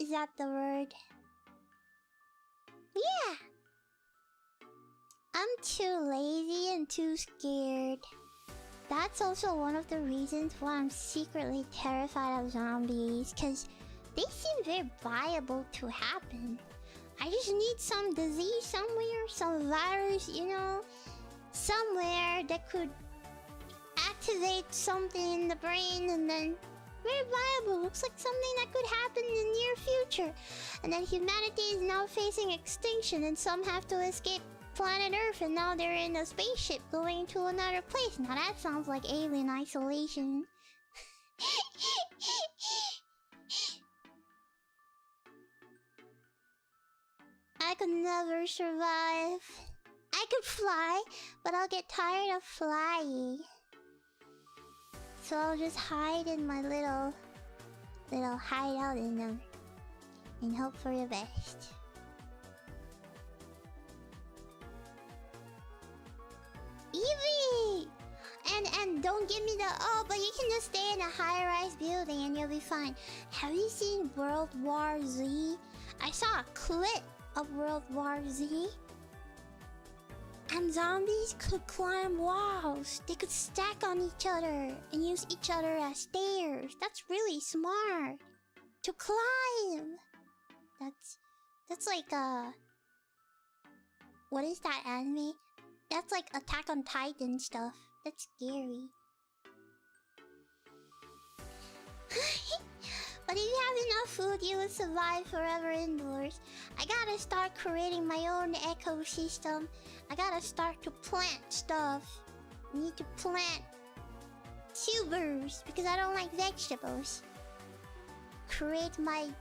Is that the word? Yeah. I'm too lazy and too scared. That's also one of the reasons why I'm secretly terrified of zombies, because they seem very viable to happen. I just need some disease somewhere, some virus, you know, somewhere that could activate something in the brain, and then very viable. Looks like something that could happen in the near future. And then humanity is now facing extinction, and some have to escape planet Earth and now they're in a spaceship going to another place. Now that sounds like alien isolation. I could never survive. I could fly, but I'll get tired of flying. So I'll just hide in my little hideout in them and hope for the best. Eevee! And don't give me the but you can just stay in a high-rise building and you'll be fine. Have you seen World War Z? I saw a clip of World War Z. And zombies could climb walls. They could stack on each other and use each other as stairs. That's really smart. To climb. That's like what is that anime? That's like Attack on Titan stuff. That's scary. But if you have enough food, you will survive forever indoors. I gotta start creating my own ecosystem. I gotta start to plant stuff. I need to plant tubers because I don't like vegetables.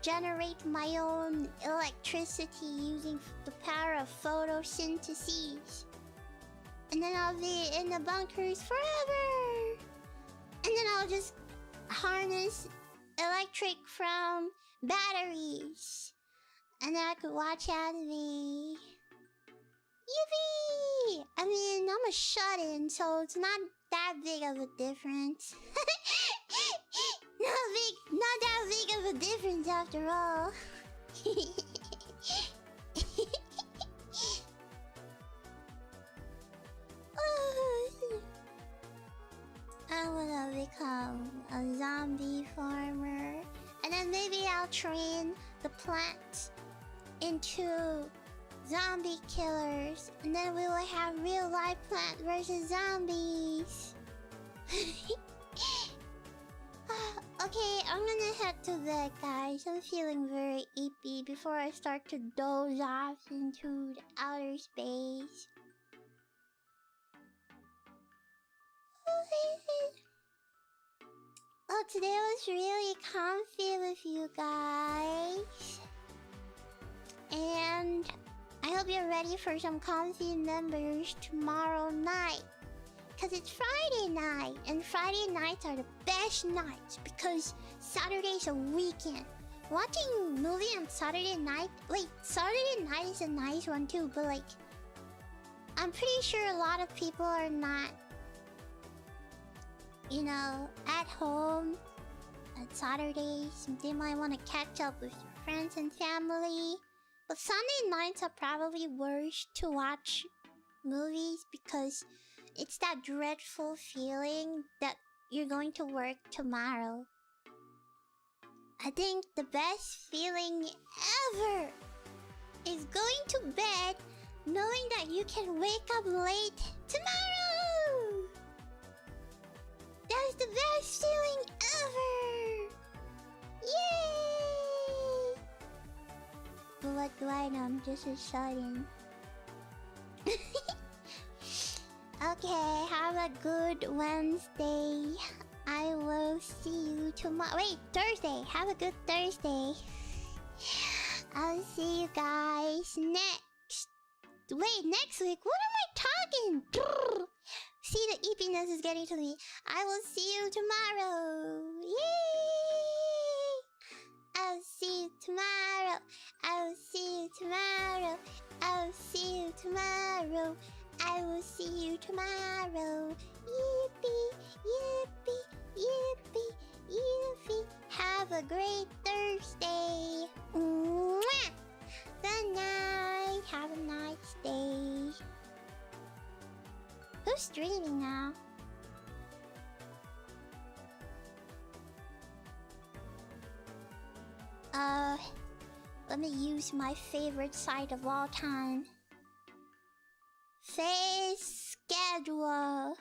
Generate my own electricity using the power of photosynthesis. And then I'll be in the bunkers forever. And then I'll just harness electric from batteries. And then I could watch anime. Yippee! I mean, I'm a shut-in, so it's not that big of a difference. Not that big of a difference after all. I wanna become a zombie farmer. And then maybe I'll train the plants into zombie killers. And then we will have real life plant versus zombies. Okay, I'm gonna head to bed, guys. I'm feeling very eepy before I start to doze off into the outer space. Oh, today was really comfy with you guys. And I hope you're ready for some comfy numbers tomorrow night. Because it's Friday night. And Friday nights are the best nights. Because Saturday's a weekend. Watching a movie on Saturday night... Wait, Saturday night is a nice one too. But like... I'm pretty sure a lot of people are not... You know, at home at Saturdays. They might want to catch up with your friends and family. But Sunday nights are probably worse to watch movies because it's that dreadful feeling that you're going to work tomorrow. I think the best feeling ever is going to bed knowing that you can wake up late tomorrow! That is the best feeling ever! Yay! But what do I know? I'm just a shut-in. Okay, have a good Wednesday. I will see you tomorrow. Wait, Thursday. Have a good Thursday. I'll see you guys next. Wait, next week? What am I talking? See, the eepiness is getting to me. I will see you tomorrow. Yay! I'll see you tomorrow. I will see you tomorrow. I will see you tomorrow. I will see you tomorrow. Yippee, yippee, yippee, yippee. Have a great Thursday. Mwah! Good night. Have a nice day. Who's streaming now? Let me use my favorite site of all time. Face schedule.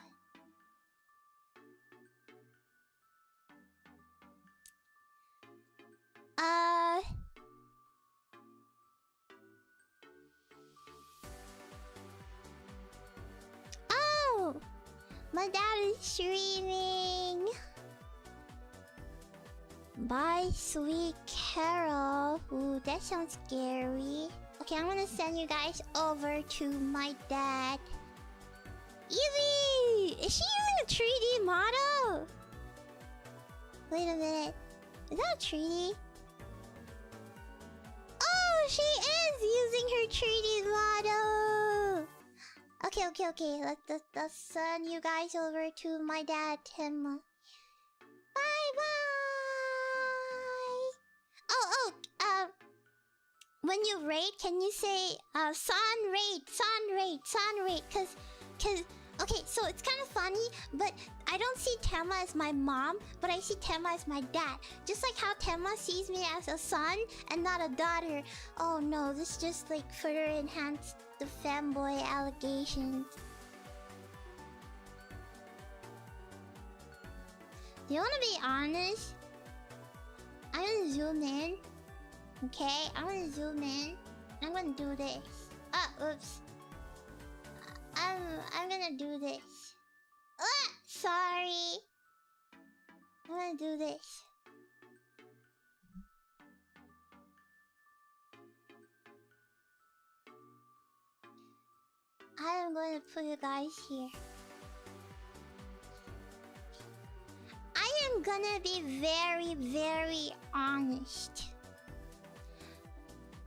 My dad is streaming. Bye, sweet Carol. Ooh, that sounds scary. Okay, I'm gonna send you guys over to my dad. Evie! Is she using a 3D model? Wait a minute. Is that a 3D? Oh, she is using her 3D model! Okay. Let's send you guys over to my dad, Tim. Bye! When you rate, can you say, son rate? Cause, okay, so it's kind of funny, but I don't see Tema as my mom, but I see Tema as my dad. Just like how Tema sees me as a son and not a daughter. Oh no, this just like further enhanced the fanboy allegations. Do you wanna be honest? I'm gonna zoom in. Okay, I'm gonna zoom in. I'm gonna do this. Oops. I'm gonna do this. Sorry. I'm gonna do this. I am going to put you guys here. I am gonna be very, very honest.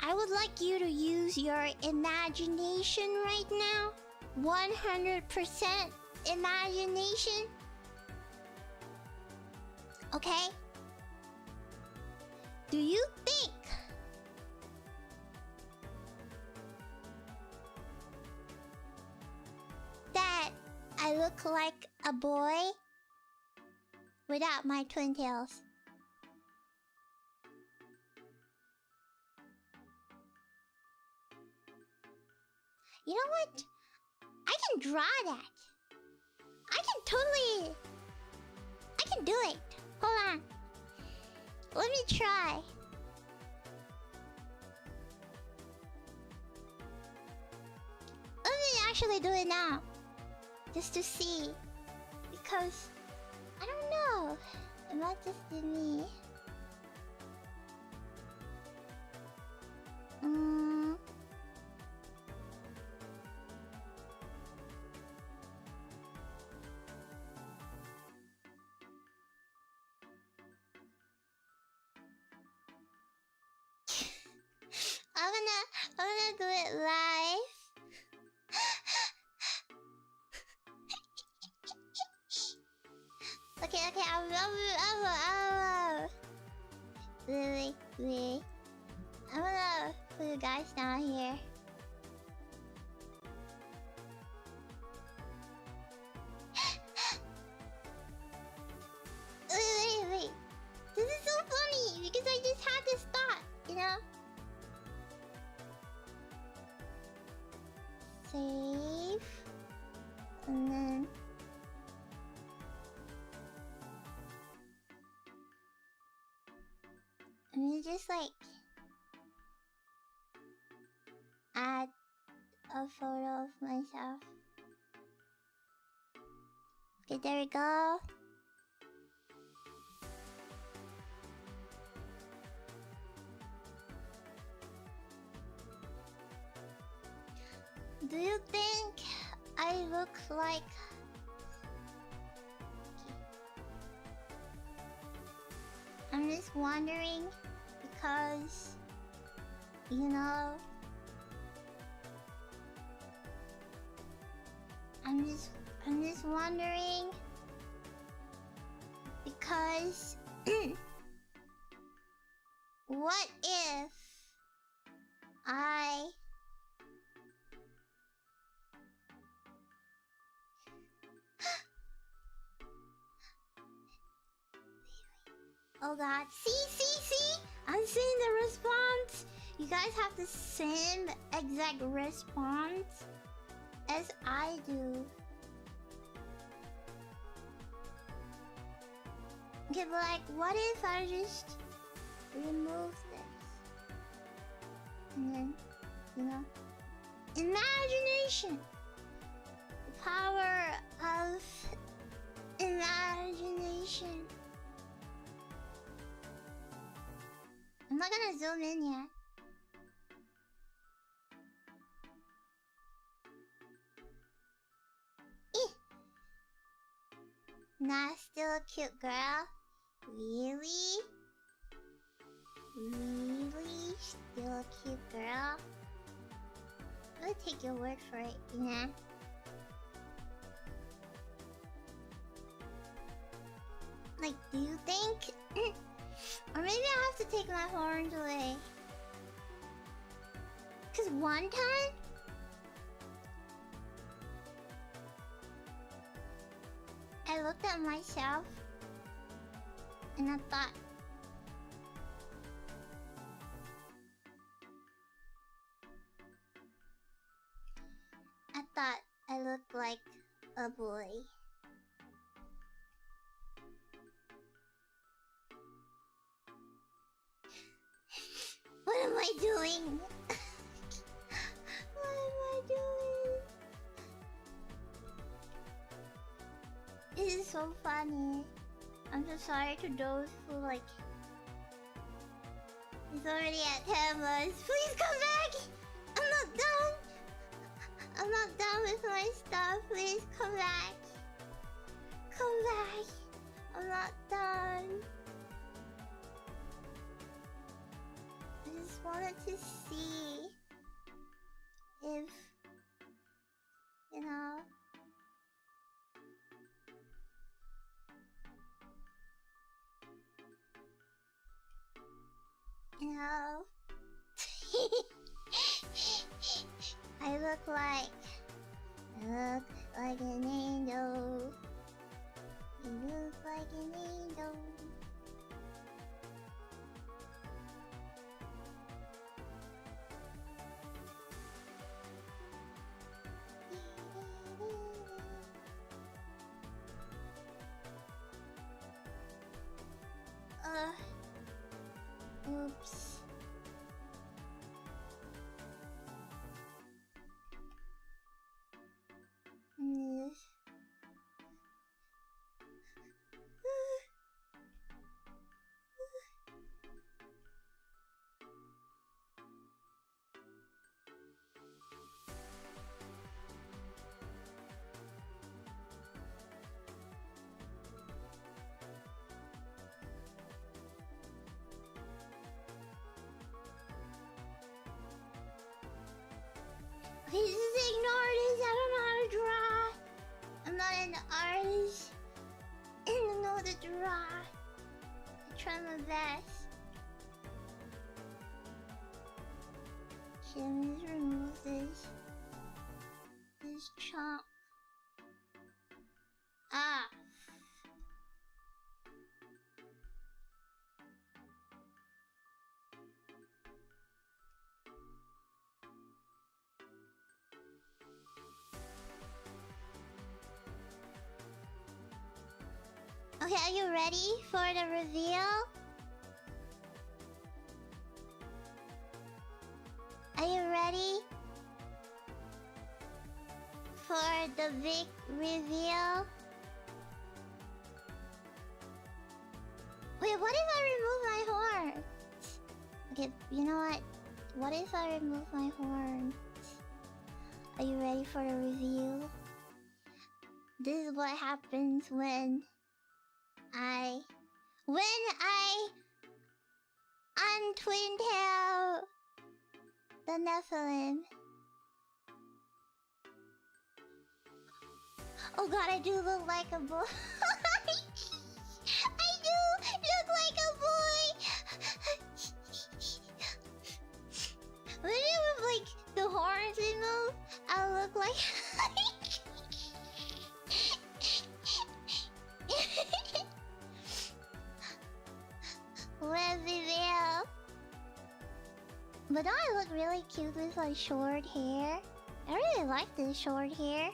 I would like you to use your imagination right now. 100% imagination. Okay? Do you think that I look like a boy without my twin tails? You know what? I can draw that. I can do it. Hold on. Let me try. Let me actually do it now. Just to see. Because I don't know. It might just be me. I'm gonna do it live. Okay, wait. I'm gonna put you guys down here. Wait. This is so funny because I just had this thought, you know? Save. And then just like add a photo of myself. Okay, there we go. Do you think I look like... I'm just wondering because, you know, I'm just wondering because what if I oh god, see? I'm seeing the response. You guys have the same exact response as I do. Okay, but like, what if I just remove this? And then, you know, imagination! The power of Imagination. I'm not gonna zoom in yet. Nah, still a cute girl. Really? Really? Still a cute girl? I'll take your word for it, yeah. Like, do you think? Or maybe I have to take my horns away. Cause one time I looked at myself and I thought I looked like a boy. What am I doing? What am I doing? This is so funny. I'm so sorry to those who like. It's already at 10 months. Please come back! I'm not done! I'm not done with my stuff. Please come back. Come back. I'm not done. I just wanted to see if, you know, I look like an angel. You look like an angel. Oops. Okay, just ignore this. I don't know how to draw. I'm not an artist. I don't know how to draw. I try my best. Okay, let me just remove this chunk. Ah. Okay, are you ready for the reveal? Are you ready for the big reveal? Wait, what if I remove my horn? Okay, you know what? What if I remove my horn? Are you ready for the reveal? This is what happens when I untwin tail the Nephilim. Oh god, I do look like a boy. I do look like a boy. Maybe with like the horns removed, I'll look like. Reveal. But don't I look really cute with like short hair? I really like this short hair.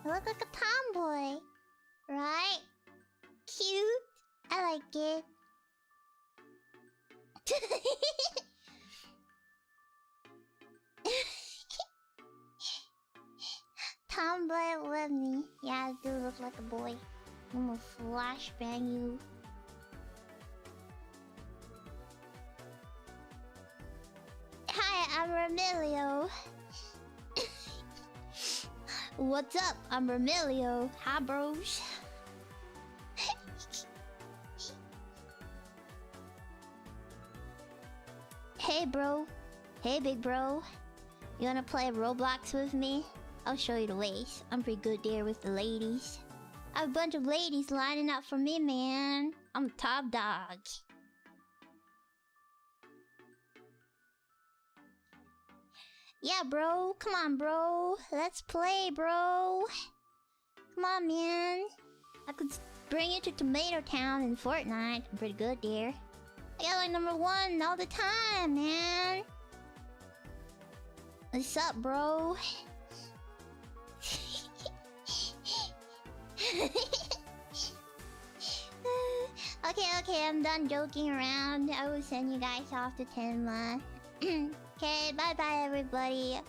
I look like a tomboy, right? Cute. I like it. Tomboy play with me. Yeah, I do look like a boy. I'm gonna flashbang you. Hi, I'm Remilio. What's up? I'm Remilio. Hi, bros. Hey, bro. Hey, big bro. You wanna play Roblox with me? I'll show you the ways. I'm pretty good there with the ladies. I have a bunch of ladies lining up for me, man. I'm the top dog. Yeah, bro. Come on, bro. Let's play, bro. Come on, man. I could bring you to Tomato Town in Fortnite. I'm pretty good there. I got like #1 all the time, man. What's up, bro? Okay, I'm done joking around. I will send you guys off to Tenma. Okay, bye-bye, everybody.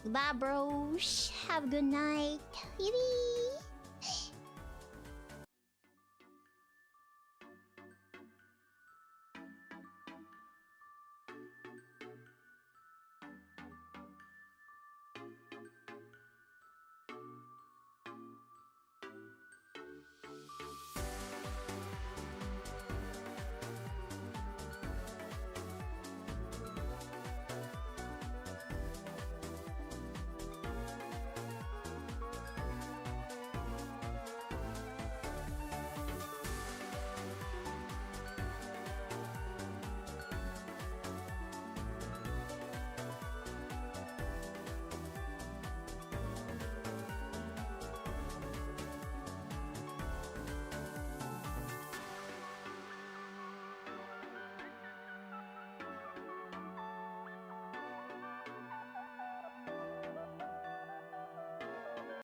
Goodbye, bros. Have a good night. Yee-wee.